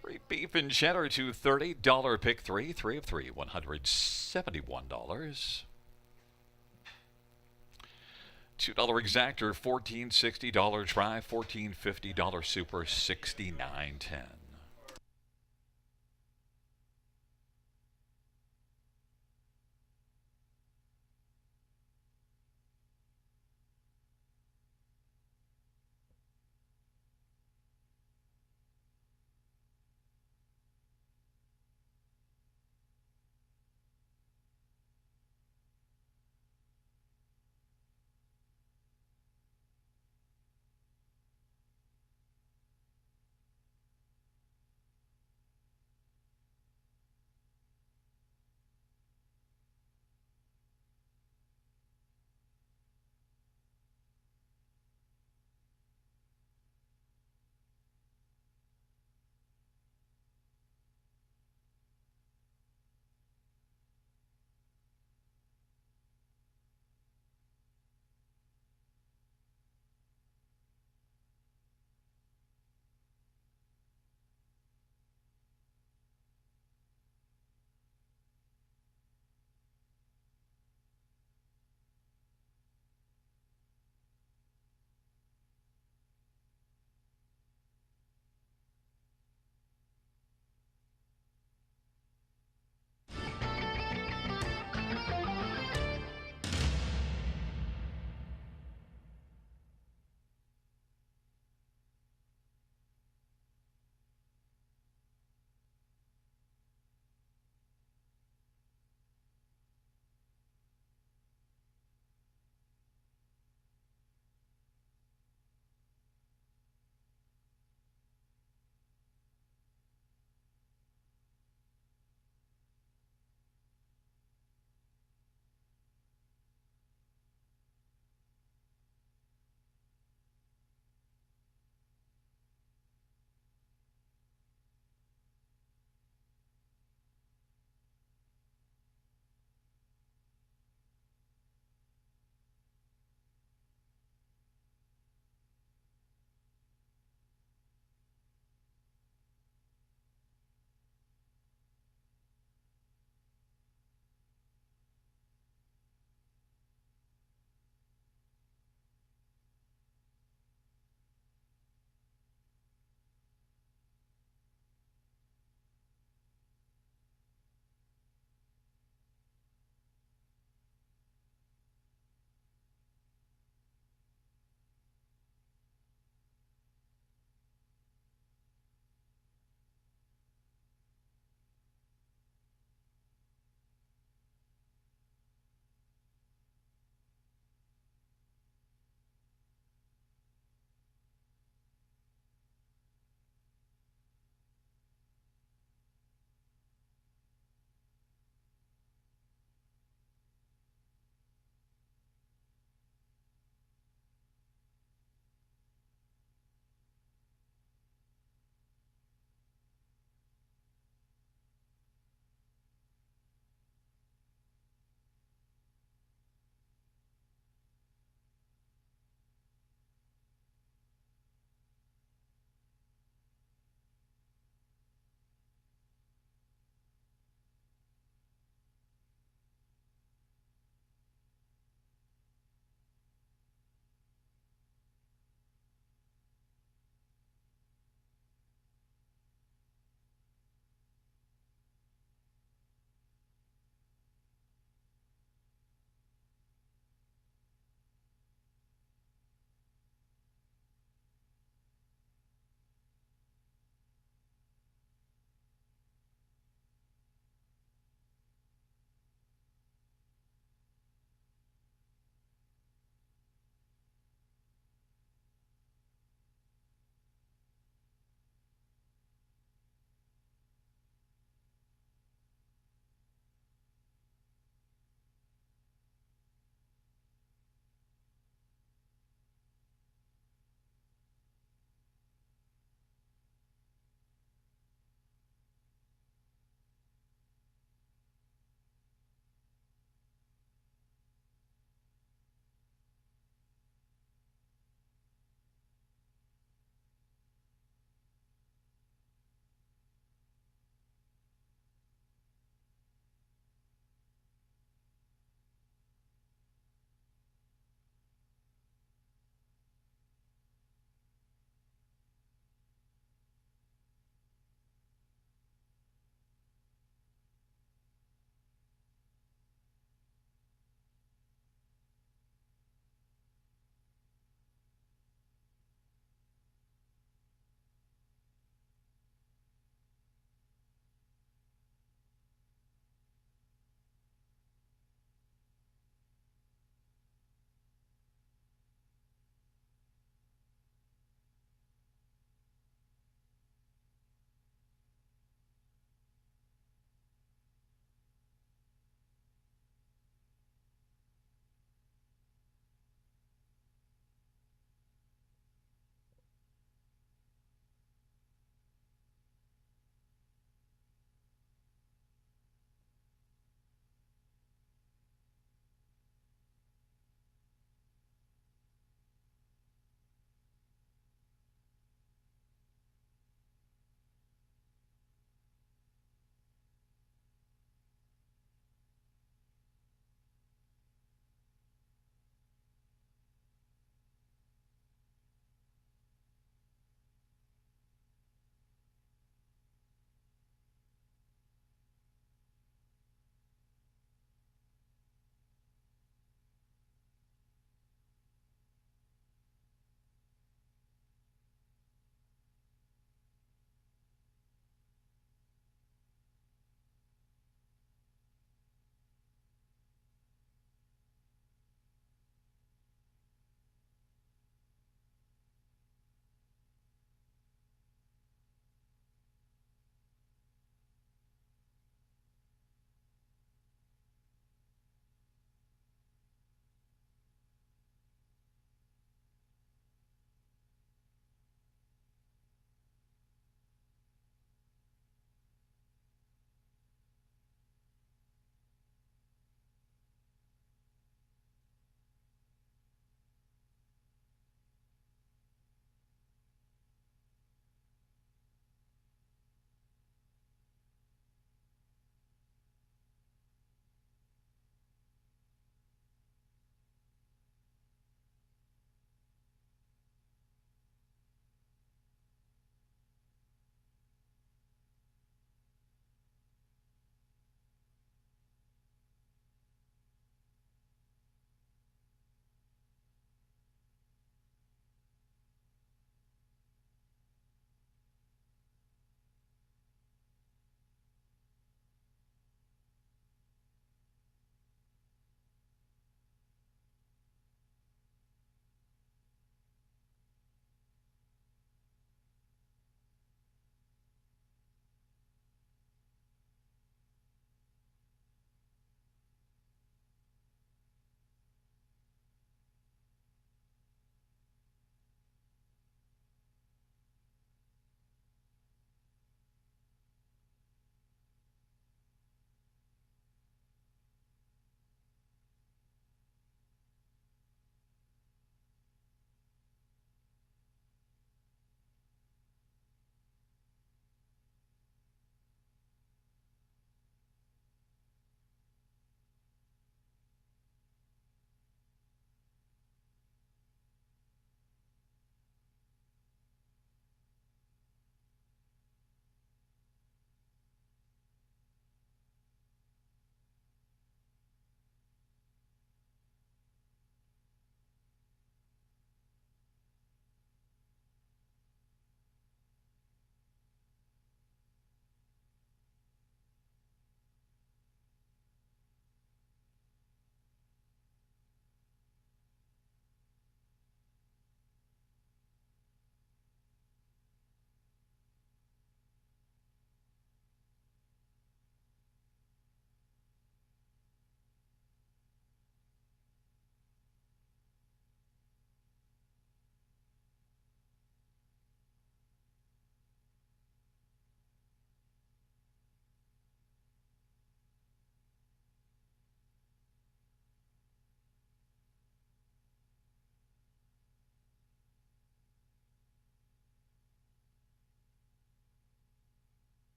3. Beef and Cheddar 230. Dollar pick 3. 3 of 3, $171. $2 exactor, $14.60. Try, $14.50. Super, $69.10.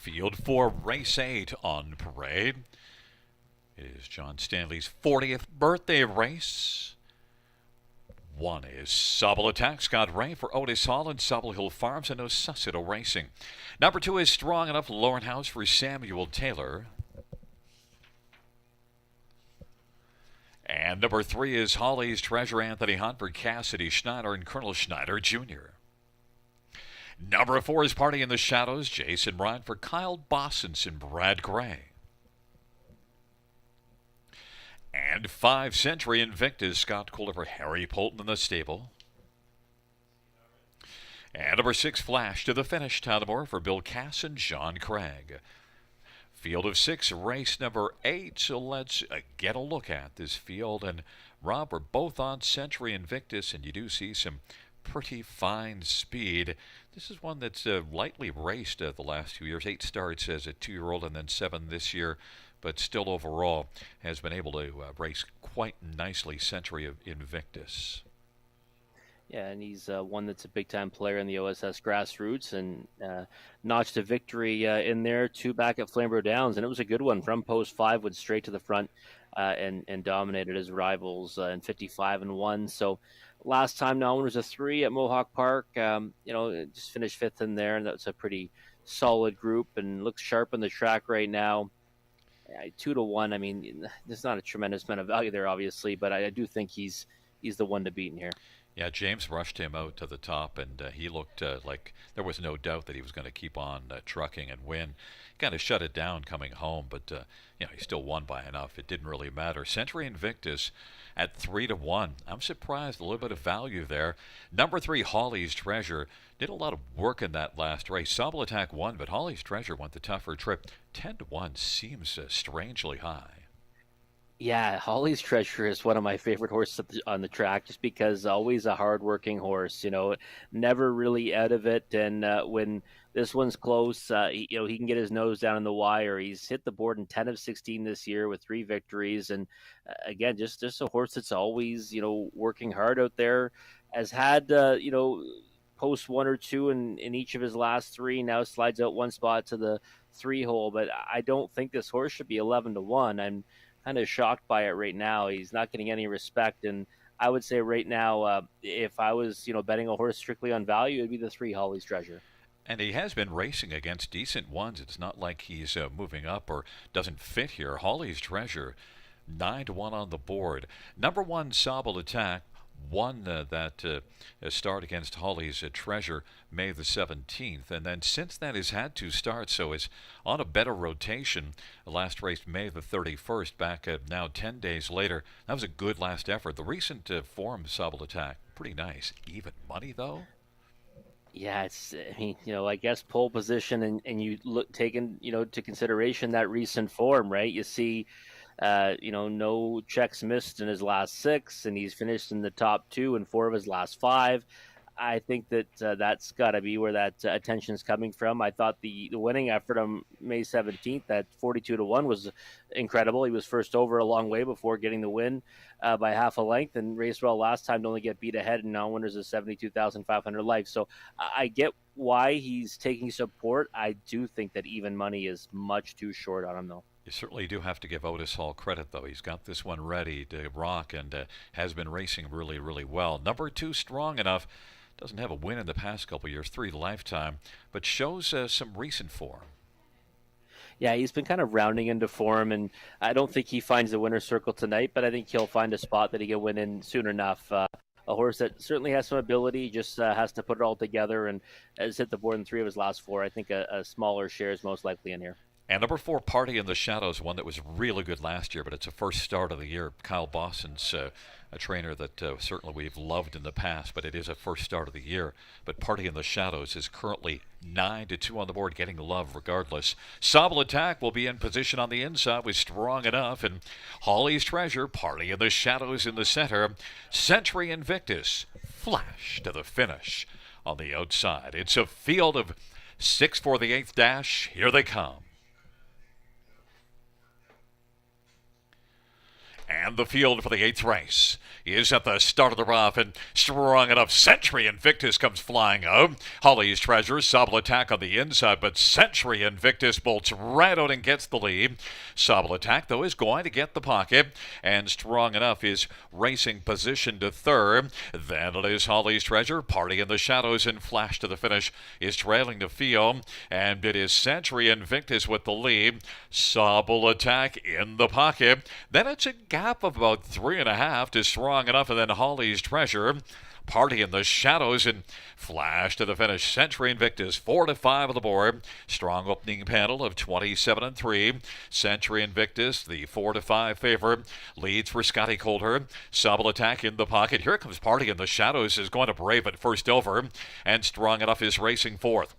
Field 4, race 8 on parade. It is John Stanley's 40th birthday race. 1 is Sobble Attack, Scott Ray for Otis Hall and Sobble Hill Farms and Osasuto Racing. Number 2 is Strong Enough, Lauren House for Samuel Taylor. And number 3 is Holly's Treasure, Anthony Hunt for Cassidy Schneider and Colonel Schneider Jr. Number 4 is Party in the Shadows, Jason Ryan for Kyle Bossens and Brad Gray. And 5 Century Invictus, Scott Kohler for Harry Polton in the stable. And number 6 Flash to the Finish, Tyler for Bill Cass and John Craig. Field of 6, race number 8. So let's get a look at this field. And Rob, we're both on Century Invictus, and you do see some pretty fine speed. This is one that's lightly raced the last 2 years. 8 starts as a 2-year-old and then 7 this year, but still overall has been able to race quite nicely, Century of Invictus. Yeah, and he's one that's a big-time player in the OSS grassroots and notched a victory in there, 2 back at Flamborough Downs, and it was a good one. From post 5, went straight to the front and dominated his rivals in 55-1. So last time now was a 3 at Mohawk Park. Just finished 5th in there, and that's a pretty solid group and looks sharp on the track right now. 2-1. I mean, there's not a tremendous amount of value there, obviously, but I do think he's the one to beat in here. Yeah, James rushed him out to the top, and he looked like there was no doubt that he was going to keep on trucking and win. Kind of shut it down coming home, but he still won by enough. It didn't really matter. Century Invictus at 3-1. I'm surprised, a little bit of value there. Number 3, Holly's Treasure, did a lot of work in that last race. Sobble Attack won, but Holly's Treasure went the tougher trip. 10-1 seems strangely high. Yeah, Holly's Treasure is one of my favorite horses on the track, just because always a hard-working horse. Never really out of it. And when this one's close, he can get his nose down in the wire. He's hit the board in 10 of 16 this year with 3 victories. And again, just a horse that's always working hard out there. Has had post 1 or 2 in each of his last 3. Now slides out 1 spot to the 3 hole. But I don't think this horse should be 11-1. I'm kind of shocked by it right now. He's not getting any respect, and I would say right now, if I was betting a horse strictly on value, it'd be the 3 Holly's Treasure. And he has been racing against decent ones. It's not like he's moving up or doesn't fit here. Holly's Treasure, 9-1 on the board. Number 1, Sobble Attack, won that start against Holly's Treasure May the 17th, and then since then has had 2 starts, so is on a better rotation. The last race May the 31st, back now 10 days later. That was a good last effort. The recent form Sobble Attack, pretty nice. Even money though. Yeah, I guess pole position, and you take into consideration that recent form, right? You see no checks missed in his last 6, and he's finished in the top 2 in 4 of his last 5. I think that that's got to be where that attention is coming from. I thought the winning effort on May 17th, that 42-1, was incredible. He was first over a long way before getting the win by half a length, and raced well last time to only get beat ahead, and now winners of 72,500 life. So I get why he's taking support. I do think that even money is much too short on him, though. You certainly do have to give Otis Hall credit, though. He's got this one ready to rock and has been racing really, really well. Number 2, Strong Enough, doesn't have a win in the past couple years, 3 lifetime, but shows some recent form. Yeah, he's been kind of rounding into form, and I don't think he finds the winner's circle tonight, but I think he'll find a spot that he can win in soon enough. A horse that certainly has some ability, just has to put it all together, and has hit the board in 3 of his last 4. I think a smaller share is most likely in here. And number 4, Party in the Shadows, one that was really good last year, but it's a first start of the year. Kyle Bosson's a trainer that certainly we've loved in the past, but it is a first start of the year. But Party in the Shadows is currently 9-2 on the board, getting love regardless. Sobble Attack will be in position on the inside with Strong Enough, and Holly's Treasure, Party in the Shadows in the center. Century Invictus, Flash to the finish on the outside. It's a field of 6 for the 8th dash. Here they come. And the field for the 8th race is at the start of the rough, and strong enough. Century Invictus comes flying out. Holly's Treasure, Sobble Attack on the inside, but Century Invictus bolts right out and gets the lead. Sobble Attack, though, is going to get the pocket, and Strong Enough is racing position to third. Then it is Holly's Treasure, Party in the Shadows, and Flash to the finish is trailing the field, and it is Century Invictus with the lead. Sobble Attack in the pocket. Then it's a gap of about 3.5 to Strong Enough, and then Holly's Treasure, Party in the Shadows, and Flash to the finish. Century Invictus 4-5 on the board. Strong opening panel of 27-3. Century Invictus, the 4-5 favorite, leads for Scotty Coulter. Sobble Attack in the pocket. Here comes Party in the Shadows, is going to brave it first over, and Strong Enough is racing fourth.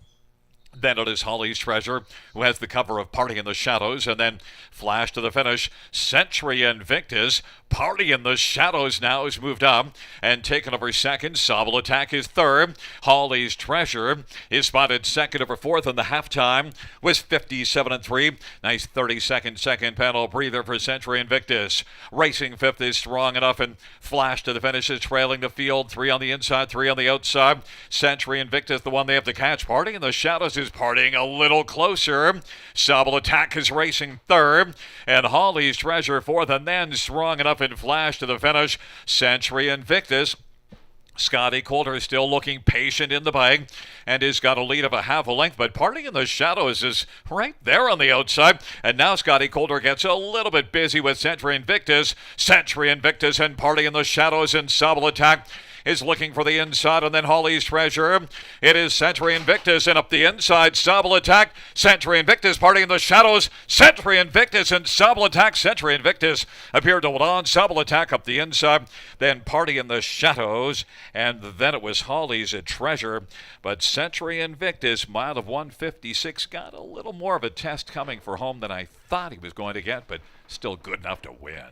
Then it is Holly's Treasure, who has the cover of Party in the Shadows, and then Flash to the finish. Century Invictus, Party in the Shadows now has moved up and taken over second. Sobble Attack is third. Holly's Treasure is spotted second over fourth in the halftime with 57-3. Nice 30-second second panel breather for Century Invictus. Racing fifth is Strong Enough, and Flash to the finish is trailing the field. 3 on the inside, 3 on the outside. Century Invictus, the one they have to catch. Party in the Shadows is partying a little closer. Sobble Attack is racing third, and Holly's Treasure fourth, and then Strong Enough and Flash to the finish. Century Invictus. Scotty Coulter still looking patient in the bag and has got a lead of a half a length, but Party in the Shadows is right there on the outside. And now Scotty Coulter gets a little bit busy with Century Invictus. Century Invictus and Party in the Shadows, and Sobble Attack is looking for the inside, and then Holly's Treasure. It is Century Invictus, and up the inside, Sobble Attack. Century Invictus, Party in the Shadows. Century Invictus and Sobble Attack. Century Invictus appeared to hold on. Sobble Attack up the inside, then Party in the Shadows, and then it was Holly's Treasure. But Century Invictus, mile of 156, got a little more of a test coming for home than I thought he was going to get, but still good enough to win.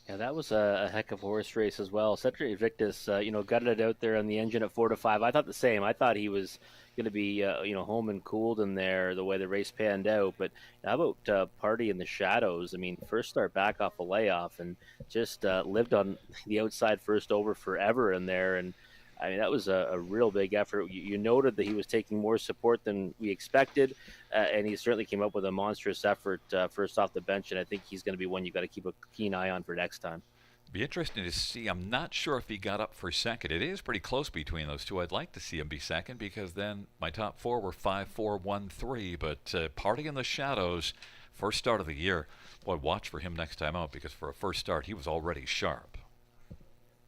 Yeah, that was a heck of a horse race as well. Century Invictus, gutted it out there on the engine at 4-5. I thought the same. I thought he was going to be, home and cooled in there the way the race panned out. But how about Party in the Shadows? I mean, first start back off a layoff and just lived on the outside first over forever in there. And I mean, that was a real big effort. You noted that he was taking more support than we expected, and he certainly came up with a monstrous effort first off the bench, and I think he's going to be one you've got to keep a keen eye on for next time. Be interesting to see. I'm not sure if he got up for second. It is pretty close between those two. I'd like to see him be second, because then my top four were 5-4, 1-3. But Party in the Shadows, first start of the year. Boy, watch for him next time out, because for a first start, he was already sharp.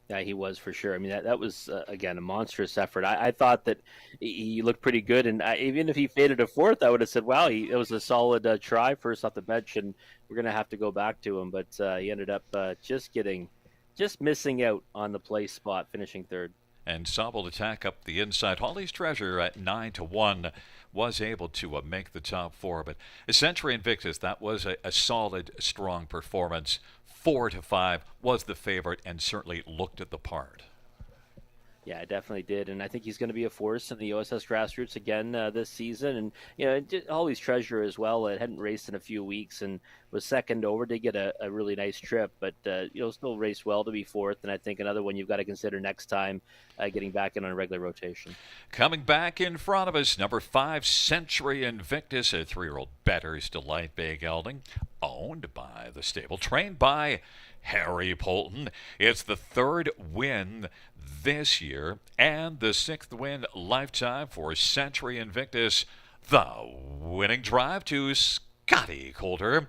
Yeah, he was for sure. I mean, that was, again, a monstrous effort. I thought that he looked pretty good, and even if he faded to fourth, I would have said, wow, it was a solid try first off the bench, and we're going to have to go back to him. But he ended up just missing out on the place spot, finishing third. And Sobble Attack up the inside. Holly's Treasure at 9-1 was able to make the top four. But Century Invictus, that was a solid, strong performance. 4-5 was the favorite and certainly looked at the part. Yeah, it definitely did, and I think he's going to be a force in the OSS Grassroots again this season. And Holly's Treasure as well. It hadn't raced in a few weeks and was second over. Did get a really nice trip, but still raced well to be fourth. And I think another one you've got to consider next time, getting back in on a regular rotation. Coming back in front of us, number 5, Century Invictus, a 3-year-old Bettor's Delight Bay gelding, owned by the stable, trained by Harry Polton. It's the 3rd win this year and the 6th win lifetime for Century Invictus. The winning drive to Scotty Coulter.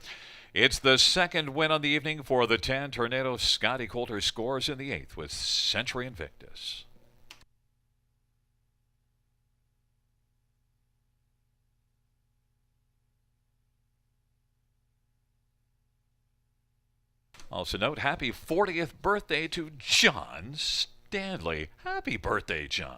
It's the 2nd win on the evening for the Tan Tornado. Scotty Coulter scores in the 8th with Century Invictus. Also note, happy 40th birthday to John Stanley. Happy birthday, John.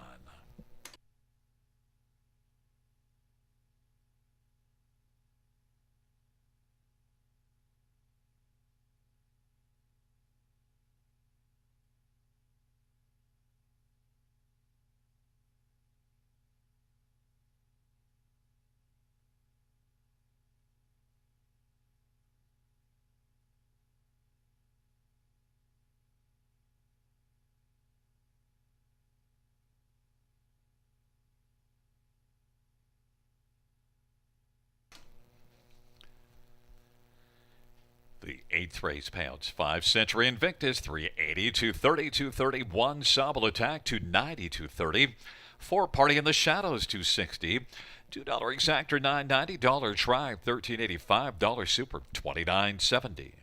The 8th race payouts 5 Century Invictus 380, 230, 231. Sobble Attack 290, 230. 4 Party in the Shadows 260. $2 Exactor 990. $1 Tribe 1385. $1 Super 2970.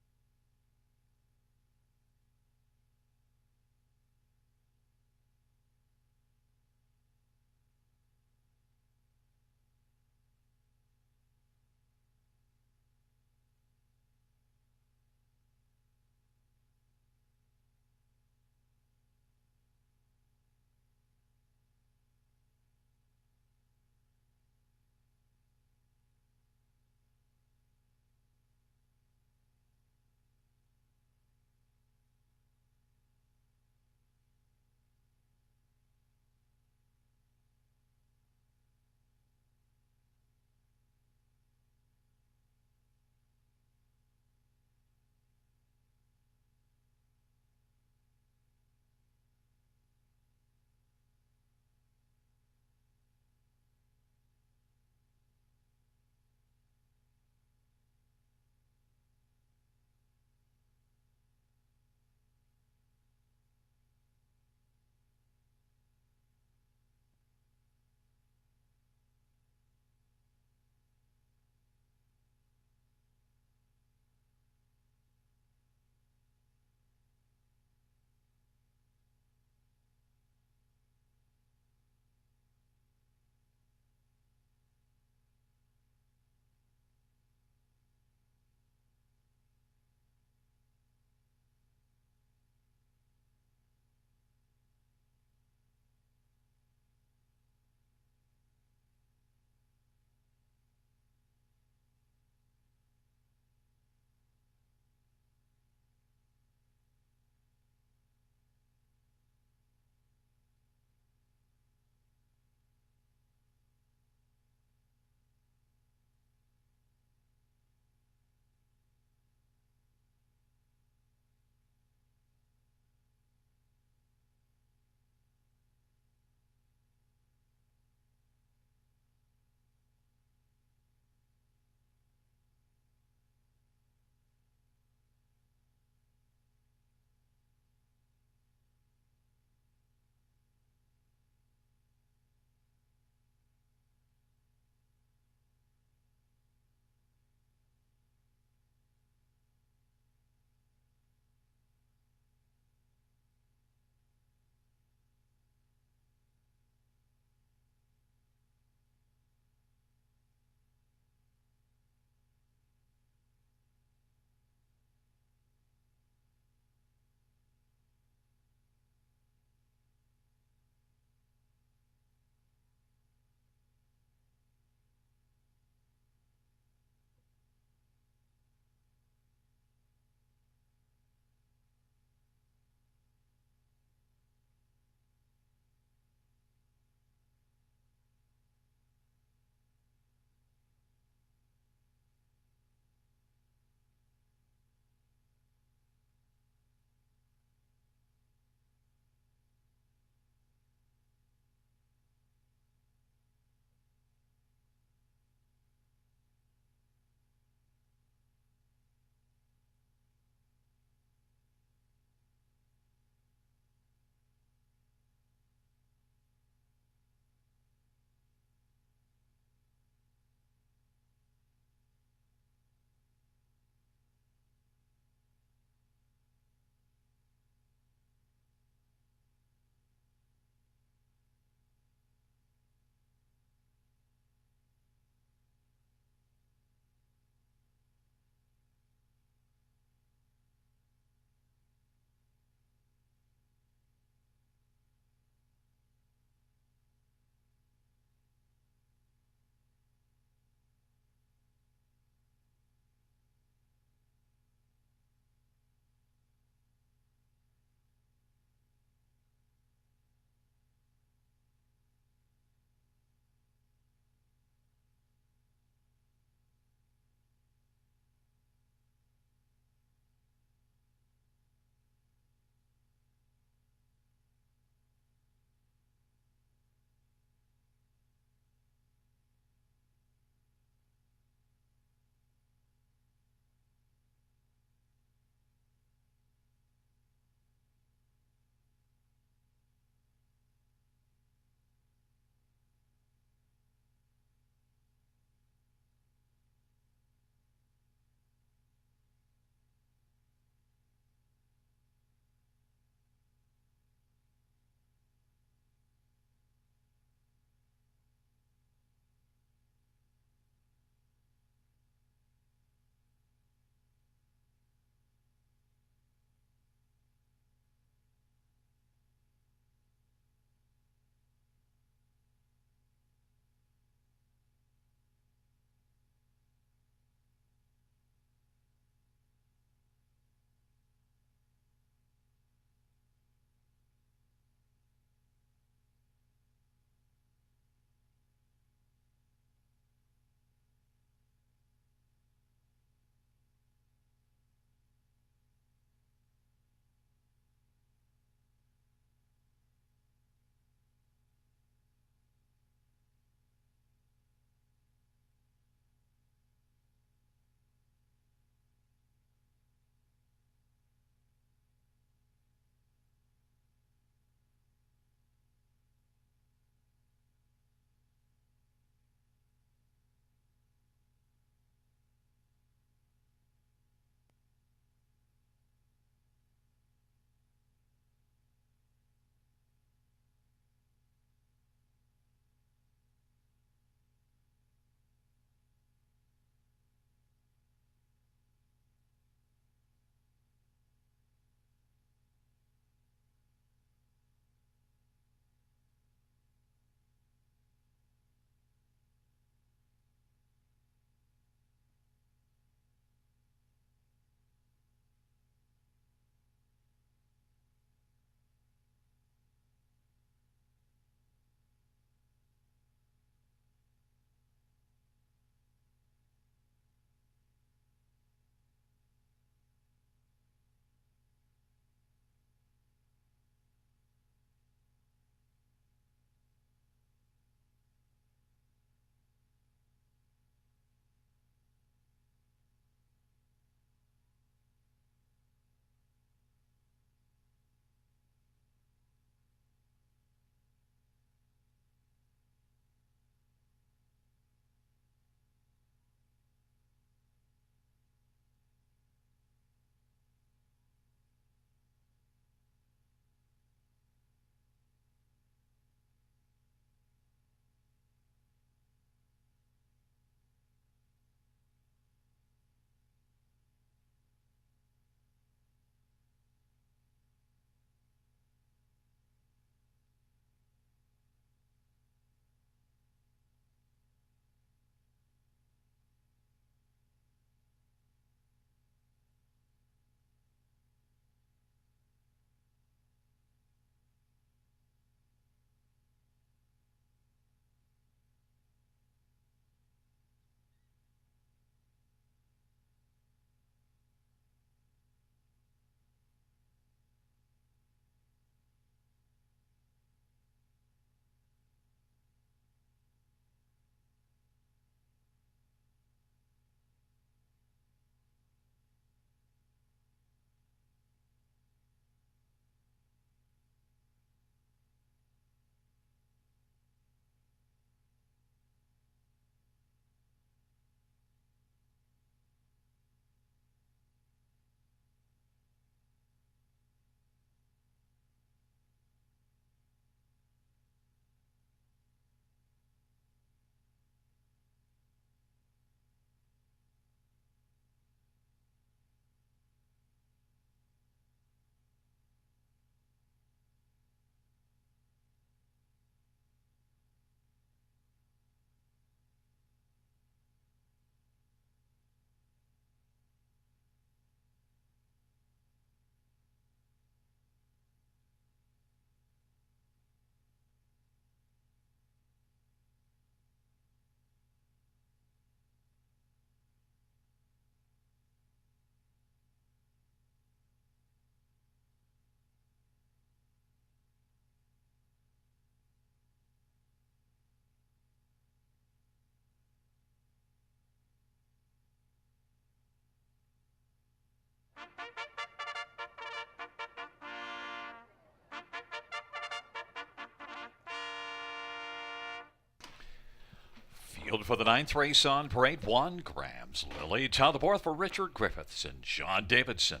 Field for the ninth race on parade 1, Graham's Lily. Top of the fourth for Richard Griffiths and John Davidson.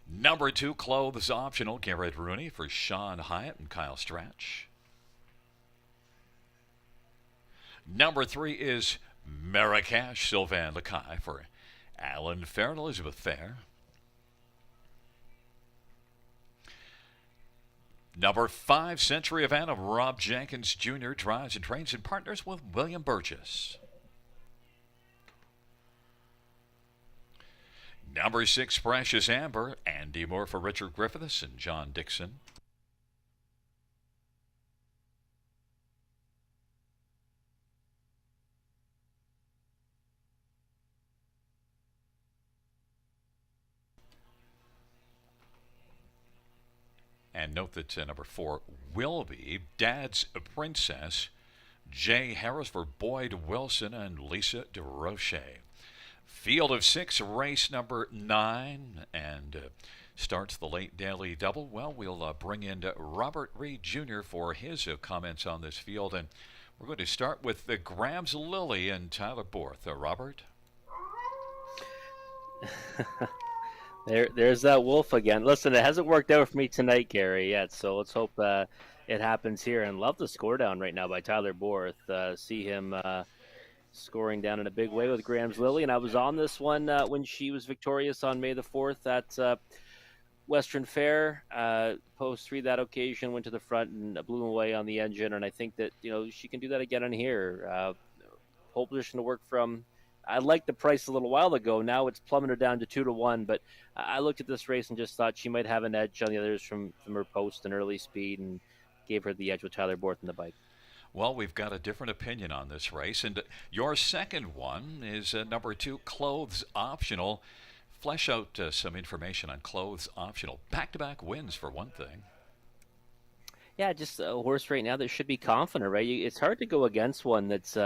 Number 2, Clothes Optional, Garrett Rooney for Sean Hyatt and Kyle Stratch. Number 3 is Marrakesh, Sylvain Lacaille for Alan Fair and Elizabeth Fair. Number 5, Century Event of Rob Jenkins Jr. drives and trains and partners with William Burgess. Number 6, Precious Amber, Andy Moore for Richard Griffiths and John Dixon. And note that number 4 will be Dad's Princess, Jay Harris for Boyd Wilson and Lisa DeRoche. Field of 6, race number 9, and starts the late daily double. Well, we'll bring in Robert Reed Jr. for his comments on this field, and we're going to start with the Graham's Lily and Tyler Borth. Robert? There's that wolf again. Listen, it hasn't worked out for me tonight, Gary, yet. So let's hope it happens here. And love the score down right now by Tyler Borth. See him scoring down in a big way with Graham's Lily. And I was on this one when she was victorious on May the 4th at Western Fair. Post 3 that occasion, went to the front and blew away on the engine. And I think that, she can do that again on here. Pole position to work from. I liked the price a little while ago. Now it's plummeted down to 2-1. But I looked at this race and just thought she might have an edge on the others from her post and early speed, and gave her the edge with Tyler Borth in the bike. Well, we've got a different opinion on this race. And your second one is number 2, Clothes Optional. Flesh out some information on Clothes Optional. Back-to-back wins, for one thing. Yeah, just a horse right now that should be confident, right? It's hard to go against one that's,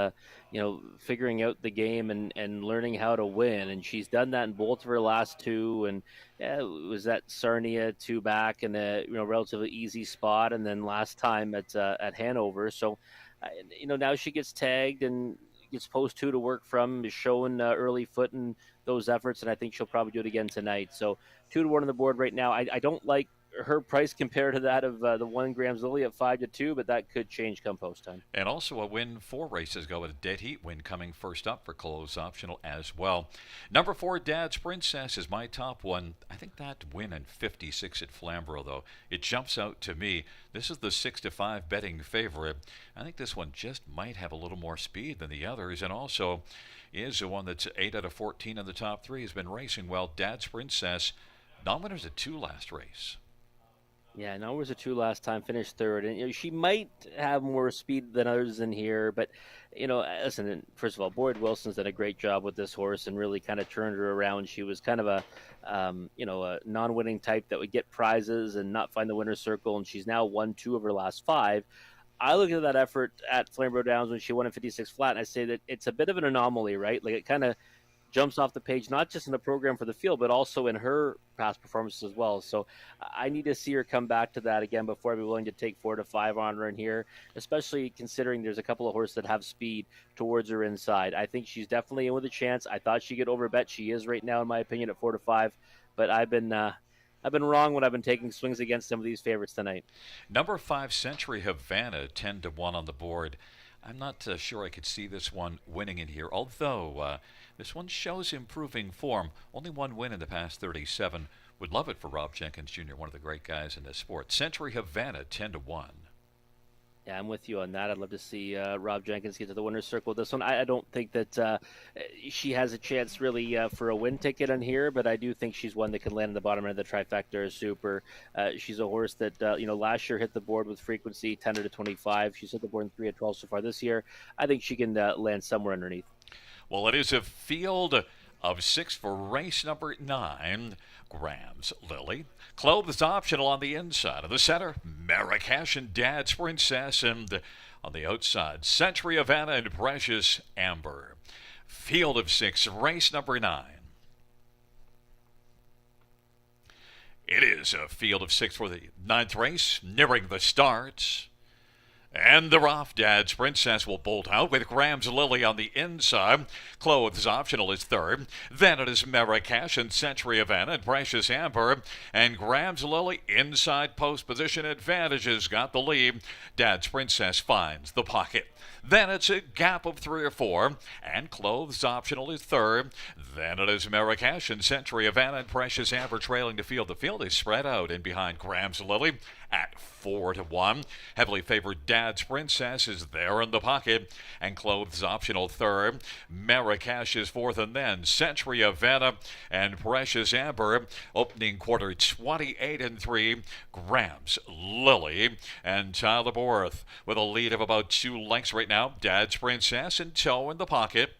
figuring out the game and learning how to win. And she's done that in both of her last 2. And it was at Sarnia 2 back in a relatively easy spot, and then last time at Hanover. So, now she gets tagged and gets post 2 to work from, is showing early foot in those efforts, and I think she'll probably do it again tonight. So 2-1 on the board right now. I don't like her price compared to that of the 1 Graham's Lily at 5-2, but that could change come post time. And also a win 4 races ago with a dead heat win coming first up for Clothes Optional as well. Number 4, Dad's Princess is my top one. I think that win in 56 at Flamborough, though, it jumps out to me. This is the 6-5 betting favorite. I think this one just might have a little more speed than the others, and also is the one that's 8 out of 14 in the top 3, has been racing well. Dad's Princess, non-winners at 2 last race. Yeah, no, it was a 2 last time, finished 3rd. And she might have more speed than others in here. But, listen, first of all, Boyd Wilson's done a great job with this horse and really kind of turned her around. She was kind of a non-winning type that would get prizes and not find the winner's circle. And she's now won 2 of her last 5. I look at that effort at Flamborough Downs when she won in 56 flat, and I say that it's a bit of an anomaly, right? Like, it kind of jumps off the page, not just in the program for the field, but also in her past performances as well. So I need to see her come back to that again before I'd be willing to take 4-5 on her in here, especially considering there's a couple of horses that have speed towards her inside. I think she's definitely in with a chance. I thought she'd get overbet. She is right now, in my opinion, at 4-5, but I've been wrong when I've been taking swings against some of these favorites tonight. Number 5, Century Havana, 10-1 on the board. I'm not sure I could see this one winning in here, although this one shows improving form. Only 1 win in the past 37. Would love it for Rob Jenkins Jr., one of the great guys in this sport. Century Havana, 10-1. Yeah, I'm with you on that. I'd love to see Rob Jenkins get to the winner's circle with this one. I don't think that she has a chance really for a win ticket on here, but I do think she's one that can land in the bottom end of the trifecta or super. She's a horse that, last year hit the board with frequency, 10-25. She's hit the board in 3-12 so far this year. I think she can land somewhere underneath. Well, it is a field of 6 for race number 9. Graham's Lily. Clothes Optional on the inside. Of the center, Marrakesh and Dad's Princess. And on the outside, Century Havana and Precious Amber. Field of 6, race number 9. It is a field of 6 for the 9th race, nearing the start. And they're off. Dad's Princess will bolt out with Graham's Lily on the inside. Clothes Optional is third. Then it is Marrakesh and Century Havana and Precious Amber. And Graham's Lily inside post position advantages got the lead. Dad's Princess finds the pocket. Then it's a gap of 3 or 4. And Clothes Optional is third. Then it is Marrakesh and Century Havana and Precious Amber trailing the field. The field is spread out in behind Graham's Lily at 4-1. Heavily favored Dad's Princess is there in the pocket, and Clothes Optional third. Marrakesh is fourth, and then Century Havana and Precious Amber. Opening quarter 28-3. Graham's Lily and Tyler Borth with a lead of about 2 lengths right now. Dad's Princess in tow in the pocket.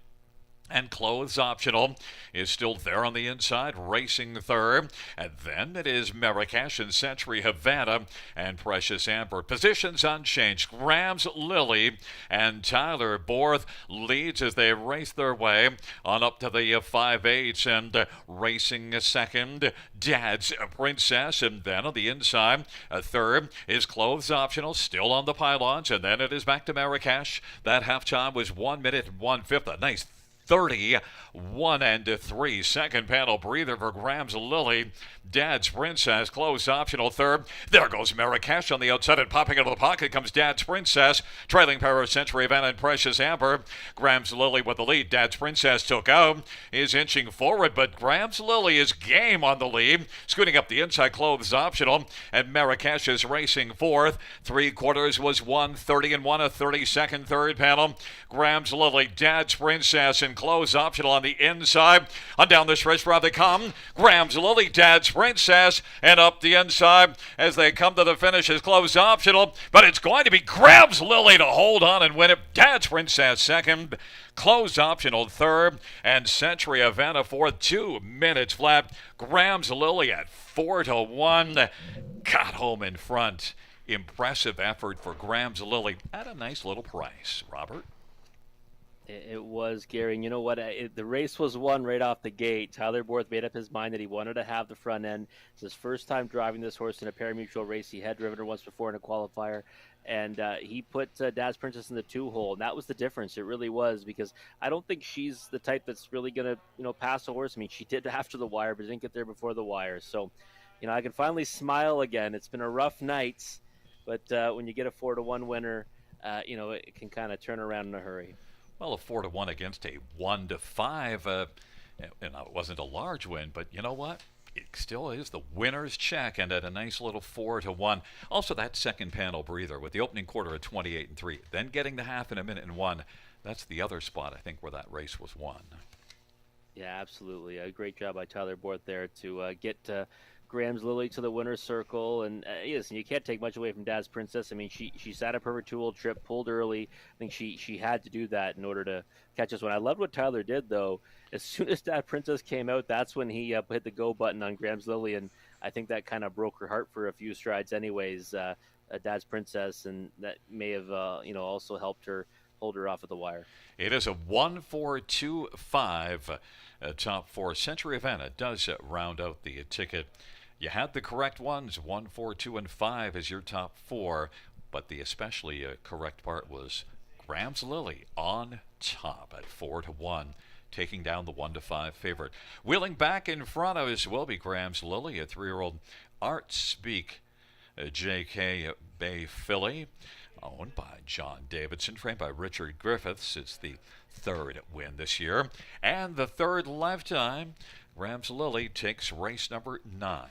And Clothes Optional is still there on the inside, racing third. And then it is Marrakesh and Century Havana and Precious Amber. Positions unchanged. Graham's Lily and Tyler Borth leads as they race their way on up to the 5/8 and racing second. Dad's Princess, and then on the inside, third is Clothes Optional, still on the pylons, and then it is back to Marrakesh. That halftime was 1 minute and 1/5. A nice 31-3. Second panel breather for Graham's Lily. Dad's Princess, Clothes Optional third. There goes Marrakesh on the outside, and popping out of the pocket comes Dad's Princess. Trailing pair of Century Havana and Precious Amber. Graham's Lily with the lead. Dad's Princess took out. Is inching forward, but Graham's Lily is game on the lead. Scooting up the inside, Clothes Optional. And Marrakesh is racing fourth. 3/4 was 1:30-1, a 30-second third panel. Graham's Lily, Dad's Princess, and Clothes Optional on the inside. On down the stretch where they come. Graham's Lily, Dad's Princess, and up the inside as they come to the finish is Clothes Optional. But it's going to be Graham's Lily to hold on and win it. Dad's Princess second. Clothes Optional third. And Century Havana fourth. 2 minutes flat. Graham's Lily at 4-1. Got home in front. Impressive effort for Graham's Lily at a nice little price. Robert? It was, Gary. And you know what? The race was won right off the gate. Tyler Borth made up his mind that he wanted to have the front end. It's his first time driving this horse in a pari-mutuel race. He had driven her once before in a qualifier. And he put Dad's Princess in the 2-hole. And that was the difference. It really was, because I don't think she's the type that's really going to, pass a horse. I mean, she did after the wire, but didn't get there before the wire. So, I can finally smile again. It's been a rough night, but when you get a 4-1 winner, it can kind of turn around in a hurry. Well, a 4-1 against a 1-5. It wasn't a large win, but you know what? It still is the winner's check, and at a nice little 4-1. Also, that second panel breather with the opening quarter at 28-3, then getting the half in a minute and 1. That's the other spot, I think, where that race was won. Yeah, absolutely. A great job by Tyler Borth there to get Graham's Lily to the winner's circle. And yes, you can't take much away from Dad's Princess. I mean, she sat up her retool trip, pulled early. I think she had to do that in order to catch this one. I loved what Tyler did, though. As soon as Dad's Princess came out, that's when he hit the go button on Graham's Lily, and I think that kind of broke her heart for a few strides anyways, Dad's Princess, and that may have also helped her hold her off at the wire. It is a 1-4-2-5 top 4. Century Havana does round out the ticket. You had the correct ones, 1, 4, 2, and 5 as your top 4, but the especially correct part was Graham's Lily on top at 4-1, taking down the 1-5 favorite. Wheeling back in front of us will be Graham's Lily, a 3-year-old Art Speak J.K. Bay filly, owned by John Davidson, trained by Richard Griffiths. It's the third win this year, and the third lifetime. Graham's Lily takes race number 9.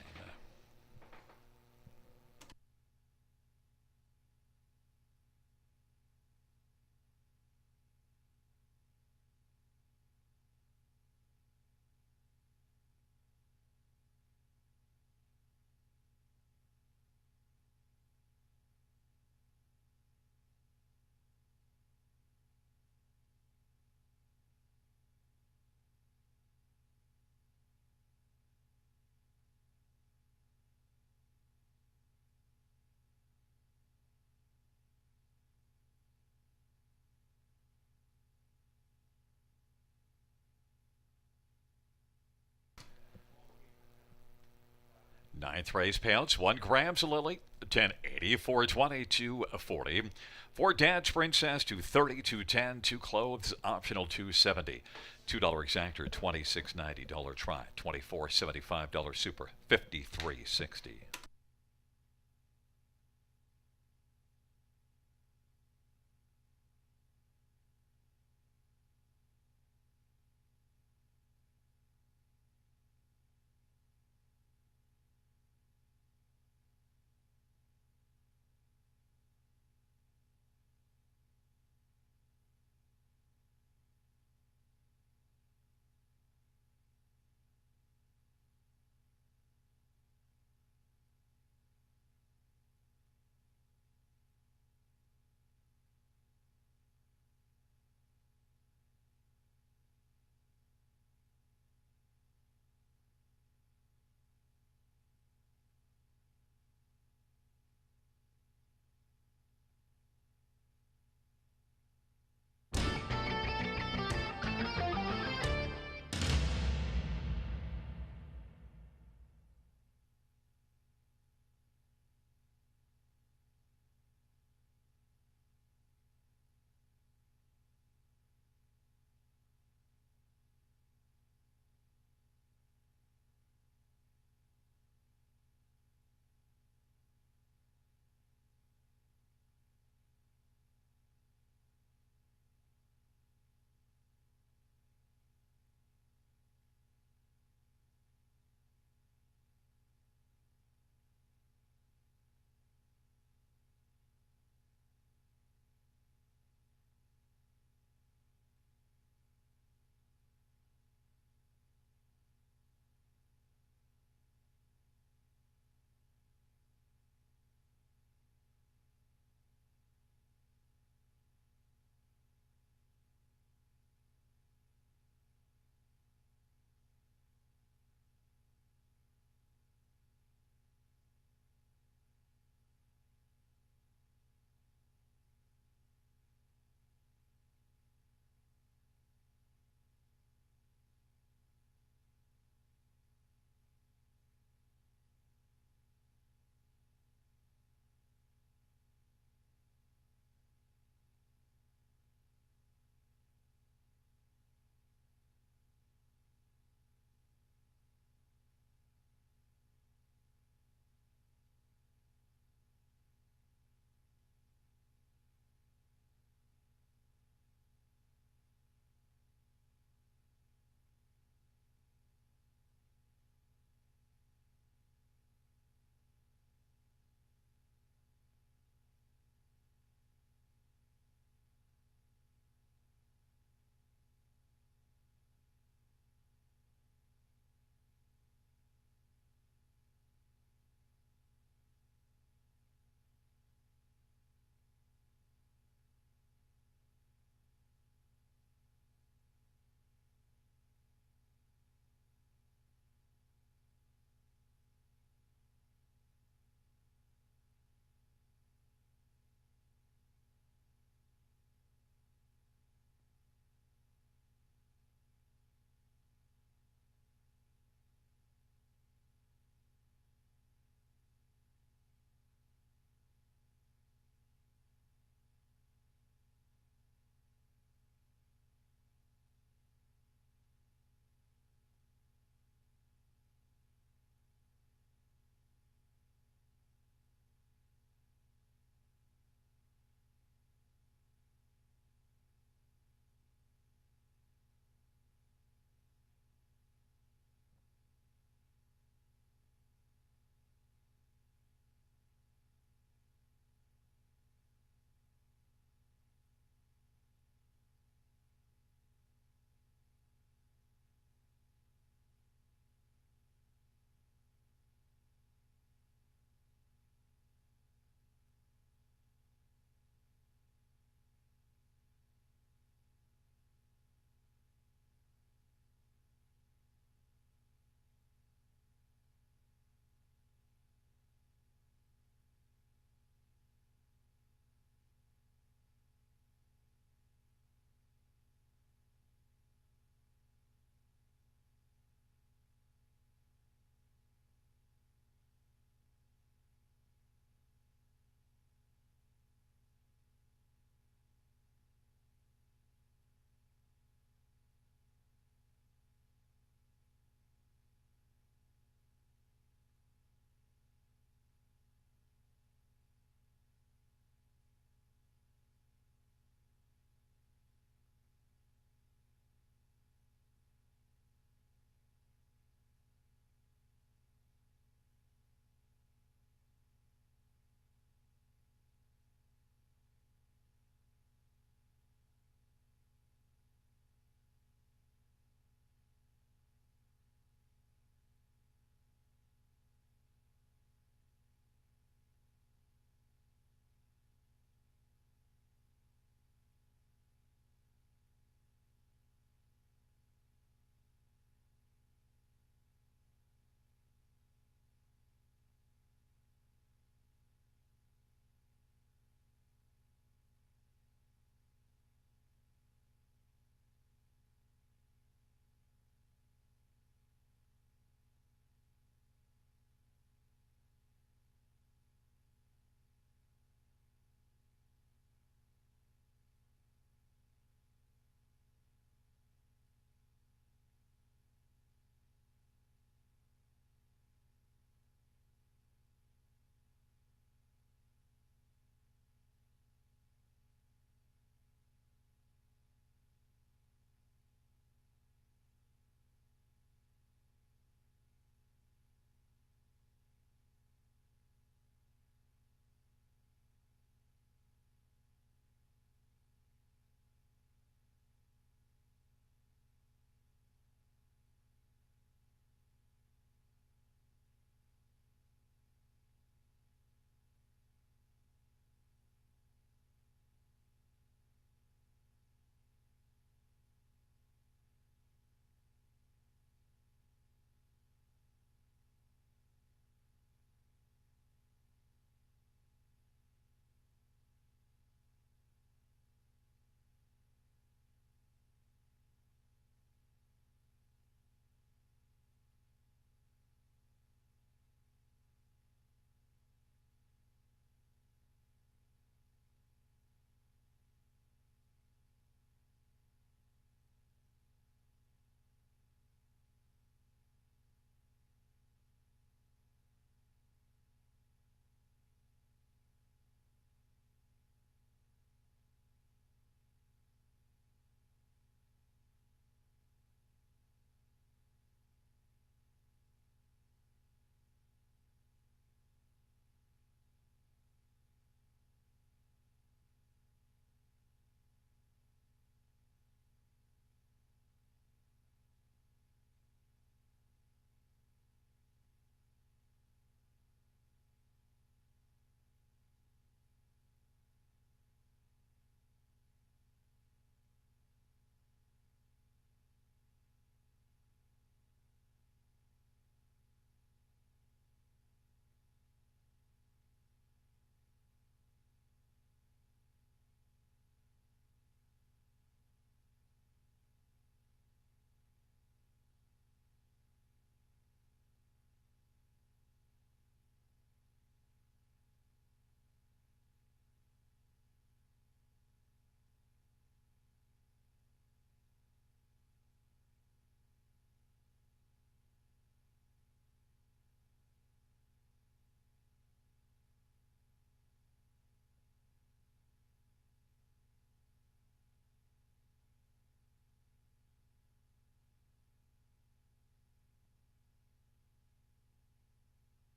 Ninth race payouts, 1 grams a lily, 10.80, 4.20 to 40. 4 Dad's Princess to 32.10, 2 clothes, optional 2.70. $2 exactor, $26.90. Dollar try, $24.75. Super, $53.60.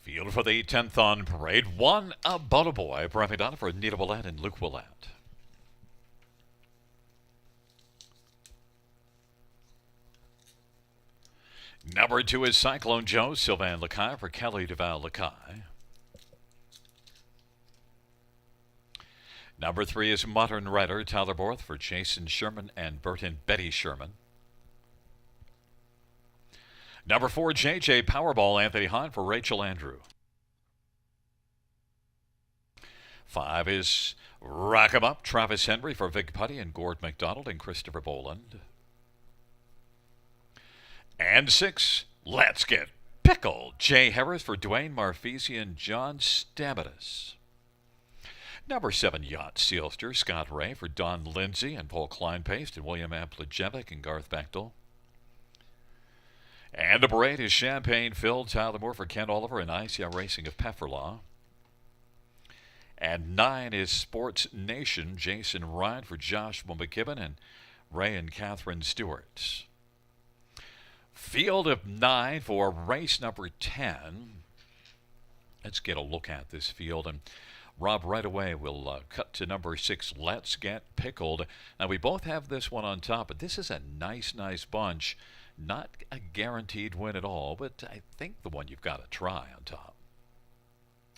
Field for the 10th on parade. One About a Boy. Brian Donovan for Nita Willett and Luke Willett. Number 2 is Cyclone Joe, Sylvain Lacaille for Kelly Duval Lacaille. Number 3 is Modern Rider, Tyler Borth for Jason Sherman and Burton Betty Sherman. Number 4, JJ Powerball, Anthony Hahn for Rachel Andrew. 5 is Rack 'em Up, Travis Henry for Vic Putty and Gord McDonald and Christopher Boland. And 6, Let's Get Pickled, Jay Harris for Dwayne Marfisi and John Stamatis. Number 7, Yacht Sealster, Scott Ray for Don Lindsay and Paul Kleinpaste and William Aplajevic and Garth Bechtel. And number 8 is Champagne Filled, Tyler Moore for Ken Oliver and ICR Racing of Pefferlaw. And 9 is Sports Nation, Jason Ryan for Joshua McKibben and Ray and Catherine Stewart. Field of 9 for race number 10. Let's get a look at this field. And Rob, right away, we'll cut to number 6, Let's Get Pickled. Now, we both have this one on top, but this is a nice bunch. Not a guaranteed win at all, but I think the one you've got to try on top.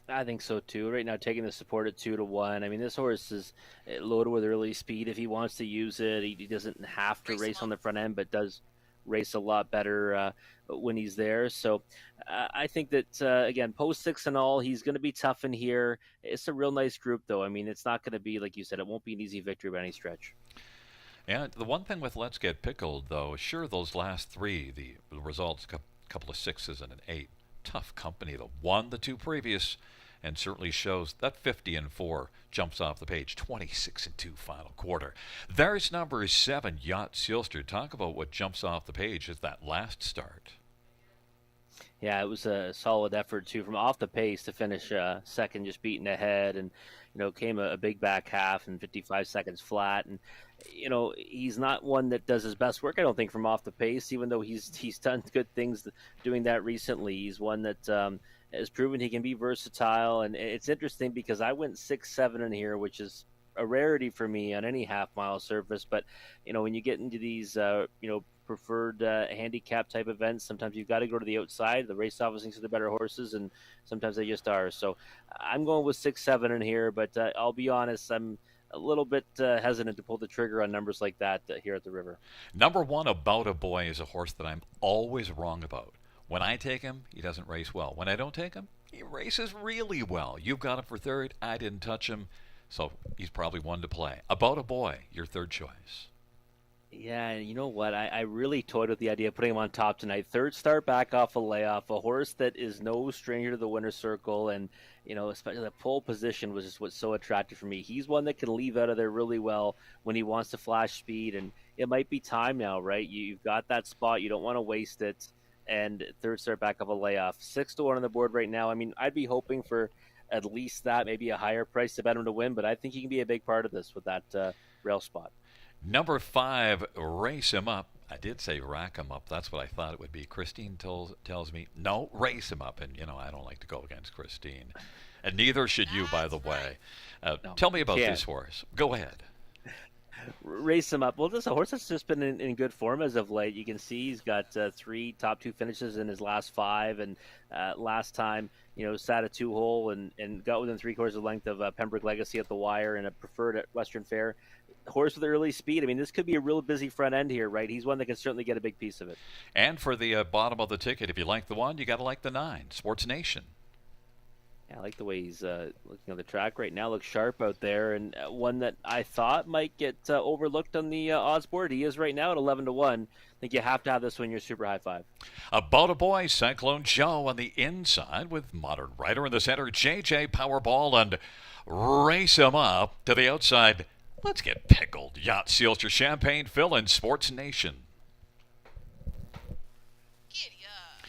I think so too. Right now, taking the support at 2-1. I mean, this horse is loaded with early speed. If he wants to use it, he doesn't have to race on the front end, but does race a lot better when he's there. So I think that, again, post 6 and all, he's going to be tough in here. It's a real nice group, though. I mean, it's not going to be, like you said, it won't be an easy victory by any stretch. Yeah, the one thing with Let's Get Pickled, though, sure, those last 3, the results, a couple of 6s and an 8, tough company. The 1, the 2 previous, and certainly shows that 50-4 jumps off the page. 26-2 final quarter. There's number 7, Yacht Sealster. Talk about what jumps off the page is that last start. Yeah, it was a solid effort too, from off the pace to finish second, just beating ahead, and came a big back half and 55 seconds flat. And he's not one that does his best work, I don't think, from off the pace, even though he's done good things doing that recently. He's one that has proven he can be versatile, and it's interesting because I went 6-7 in here, which is a rarity for me on any half mile surface. But when you get into these preferred handicap type events, sometimes you've got to go to the outside. The race office thinks they're better horses, and sometimes they just are. So I'm going with 6-7 in here, but I'll be honest, I'm a little bit hesitant to pull the trigger on numbers like that here at the River. Number 1, About a Boy, is a horse that I'm always wrong about. When I take him, he doesn't race well. When I don't take him, he races really well. You've got him for third. I didn't touch him, so he's probably one to play. About a Boy, your third choice. Yeah, and you know what? I really toyed with the idea of putting him on top tonight. Third start back off a layoff, a horse that is no stranger to the winner's circle, and especially the pole position was just what's so attractive for me. He's one that can leave out of there really well when he wants to flash speed, and it might be time now, right? You've got that spot, you don't want to waste it, and third start back off a layoff. 6-1 on the board right now. I mean, I'd be hoping for at least that, maybe a higher price to bet him to win, but I think he can be a big part of this with that rail spot. Number 5, Race Him Up. I did say Rack Him Up. That's what I thought it would be. Christine tells me, no, Race Him Up. And, I don't like to go against Christine. And neither should you, by the way. No, tell me about this horse. Go ahead. Race Him Up. Well, this is a horse that's just been in good form as of late. You can see he's got 3 top 2 finishes in his last 5. And last time, sat a 2-hole and got within 3/4 of the length of Pembroke Legacy at the wire and a preferred at Western Fair. Horse with early speed. I mean, this could be a real busy front end here, right? He's one that can certainly get a big piece of it. And for the bottom of the ticket, if you like the 1, you got to like the 9, Sports Nation. Yeah, I like the way he's looking on the track right now. Looks sharp out there, and one that I thought might get overlooked on the odds board. He is right now at 11-1. I think you have to have this one in your super high 5. About a Boy, Cyclone Joe on the inside with Modern Rider in the center, JJ Powerball, and Race Him Up to the outside. Let's Get Pickled, Yacht Sealster, Champagne Phil, and Sports Nation. Giddy up.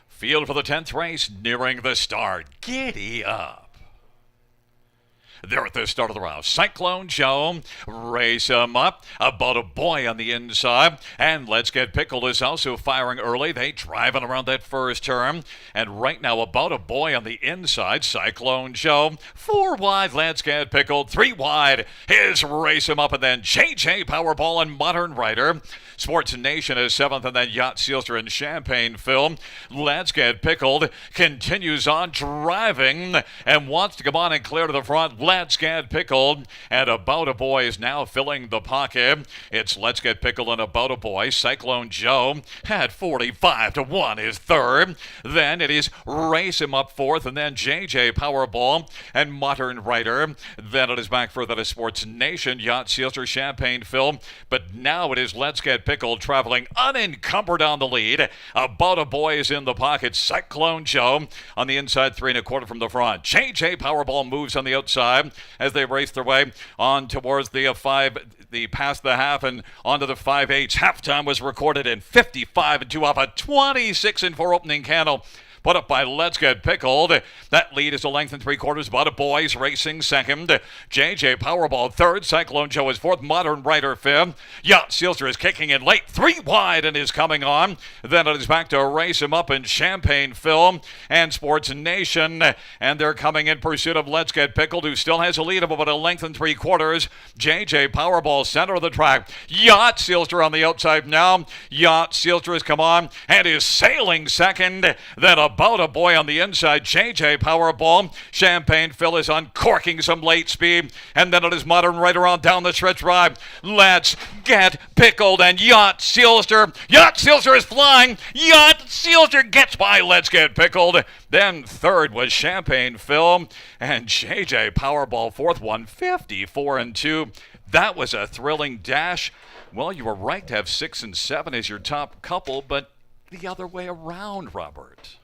Field for the 10th race, nearing the start. Giddy up. They're at the start of the round. Cyclone Joe, race him up. About a boy on the inside. And Let's Get Pickled is also firing early. They driving around that first turn. And right now, About a Boy on the inside. Cyclone Joe, 4 wide. Let's Get Pickled, 3 wide. Is Race Him Up, and then JJ Powerball and Modern Rider. Sports Nation is 7th, and then Yacht Sealster and Champagne Film. Let's Get Pickled continues on driving and wants to come on and clear to the front. Let's Get Pickled, and About a Boy is now filling the pocket. It's Let's Get Pickled and About a Boy. Cyclone Joe at 45-1 is third. Then it is Race Him Up fourth, and then JJ Powerball and Modern Rider. Then it is back further to Sports Nation, Yacht Sealster, Champagne Film. But now it is Let's Get Pickled traveling unencumbered on the lead. About a Boy is in the pocket. Cyclone Joe on the inside, 3 1/4 from the front. JJ Powerball moves on the outside as they race their way on towards the past the half and onto the 5/8. Halftime was recorded in 55-2 off a 26-4 opening candle put up by Let's Get Pickled. That lead is a length and 3/4. About a Boy's racing second. JJ Powerball third. Cyclone Joe is fourth. Modern Rider fifth. Yacht Sealster is kicking in late, 3 wide, and is coming on. Then it is back to Race Him Up in Champagne Film and Sports Nation. And they're coming in pursuit of Let's Get Pickled, who still has a lead of about a length and 3/4. JJ Powerball center of the track. Yacht Sealster on the outside now. Yacht Sealster has come on and is sailing second. Then About a Boy on the inside. JJ Powerball. Champagne Phil is uncorking some late speed. And then it is Modern Rider on down the stretch drive. Let's Get Pickled and Yacht Sealster. Yacht Sealster is flying. Yacht Sealster gets by Let's Get Pickled. Then third was Champagne Phil. And JJ Powerball fourth, 154-2. That was a thrilling dash. Well, you were right to have 6 and 7 as your top couple, but the other way around, Robert.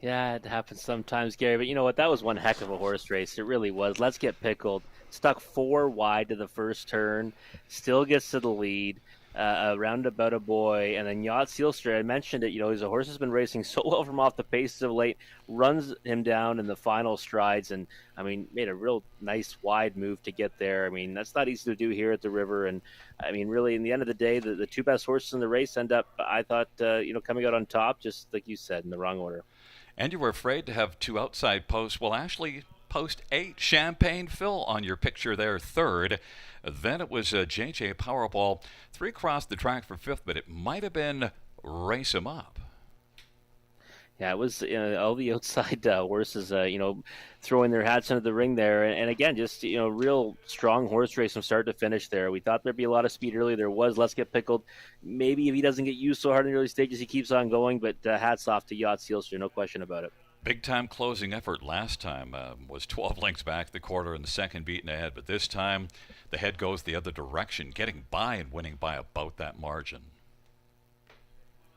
Yeah, it happens sometimes, Gary. But you know what? That was one heck of a horse race. It really was. Let's Get Pickled. Stuck 4 wide to the first turn. Still gets to the lead. Around About a Boy, and then Yacht Sealster. I mentioned it. You know, his horse has been racing so well from off the paces of late. Runs him down in the final strides, and I mean, made a real nice wide move to get there. I mean, that's not easy to do here at the River. And I mean, really, in the end of the day, the 2 best horses in the race end up, I thought, coming out on top, just like you said, in the wrong order. And you were afraid to have 2 outside posts. Well, actually, post 8, Champagne Phil on your picture there, third. Then it was JJ Powerball, 3 across the track for 5th, but it might have been Race Him Up. Yeah, it was all the outside horses, throwing their hats into the ring there. And again, just, real strong horse race from start to finish there. We thought there'd be a lot of speed early. There was. Let's Get Pickled. Maybe if he doesn't get used so hard in the early stages, he keeps on going. But hats off to Yacht Sealster, no question about it. Big-time closing effort last time was 12 lengths back the quarter and the second beaten ahead. But this time, the head goes the other direction, getting by and winning by about that margin.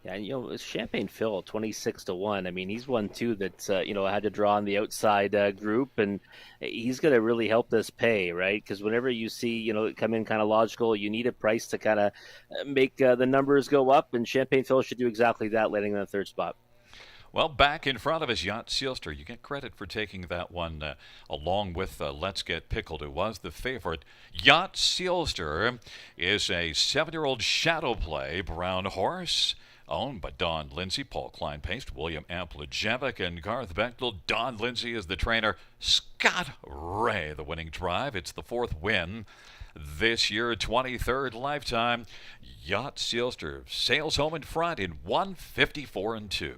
Yeah, and, Champagne Phil, 26-1. I mean, he's one, too, that, had to draw on the outside group, and he's going to really help this pay, right? Because whenever you see, it come in kind of logical, you need a price to kind of make the numbers go up, and Champagne Phil should do exactly that, landing in the third spot. Well, back in front of us, Yacht Sealster. You get credit for taking that one along with Let's Get Pickled, who was the favorite. Yacht Sealster is a 7-year-old shadow play brown horse owned by Don Lindsay, Paul Klein-Paste, William Amplajevic, and Garth Bechtel. Don Lindsay is the trainer. Scott Ray, the winning drive. It's the 4th win this year, 23rd lifetime. Yacht Sealster sails home in front in 154-2.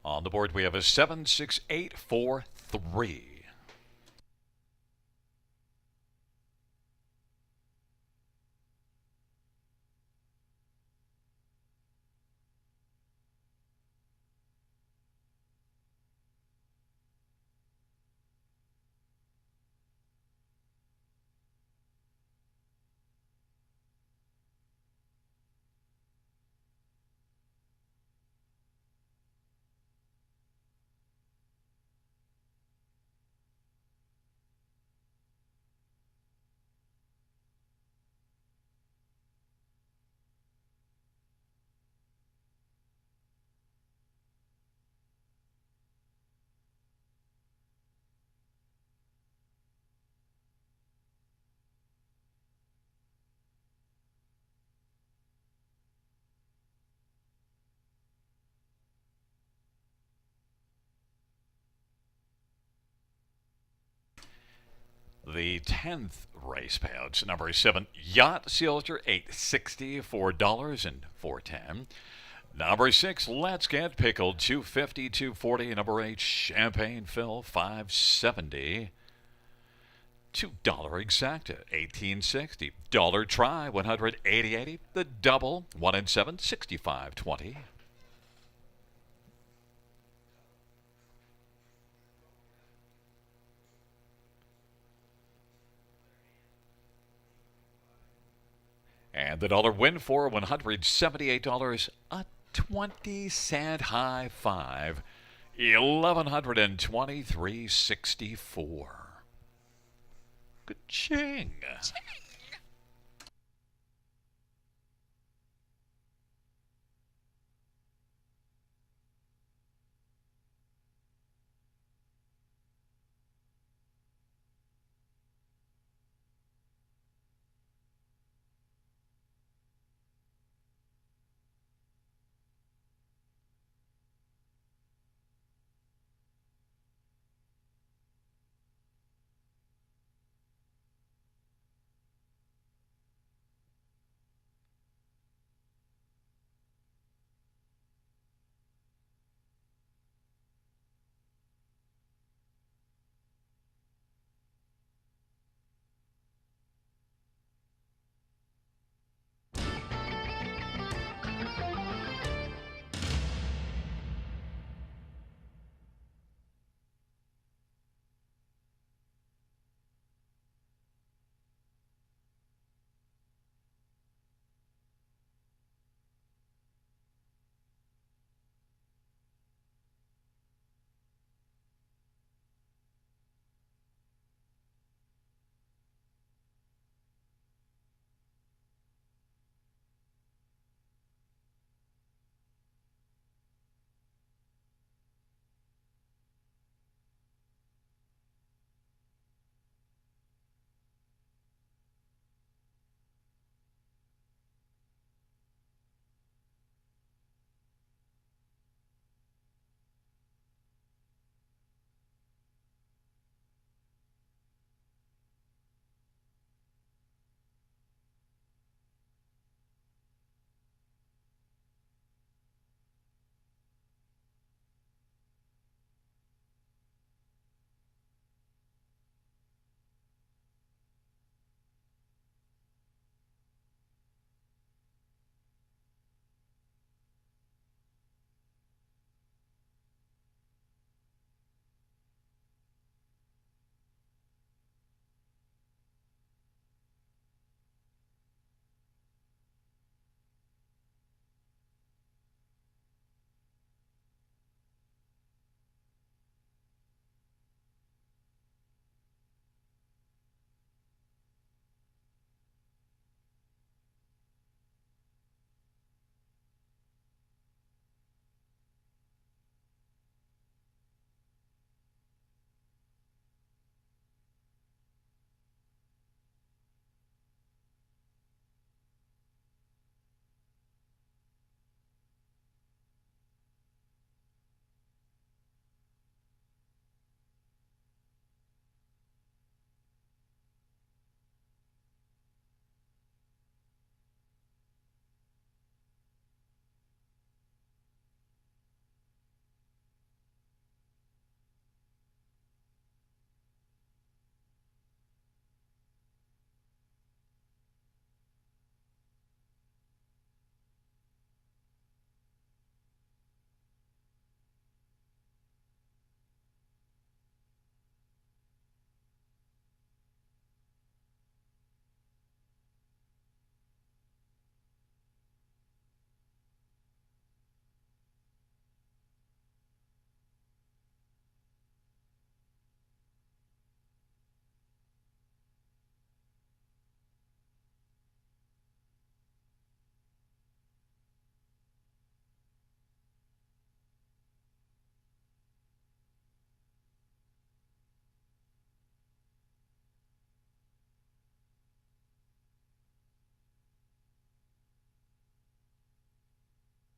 On the board, we have a 76843. The 10th race payouts, number 7, Yacht Silver, $860, $4.04. Number 6, Let's Get Pickled, $250, $240. Number 8, Champagne Fill, $570. $2 exacta, $18.60. Dollar try, $180.80. The double, 1 and 7, $65.20. And the dollar win for $178, a 20-cent high five, $1,123.64. Good ching.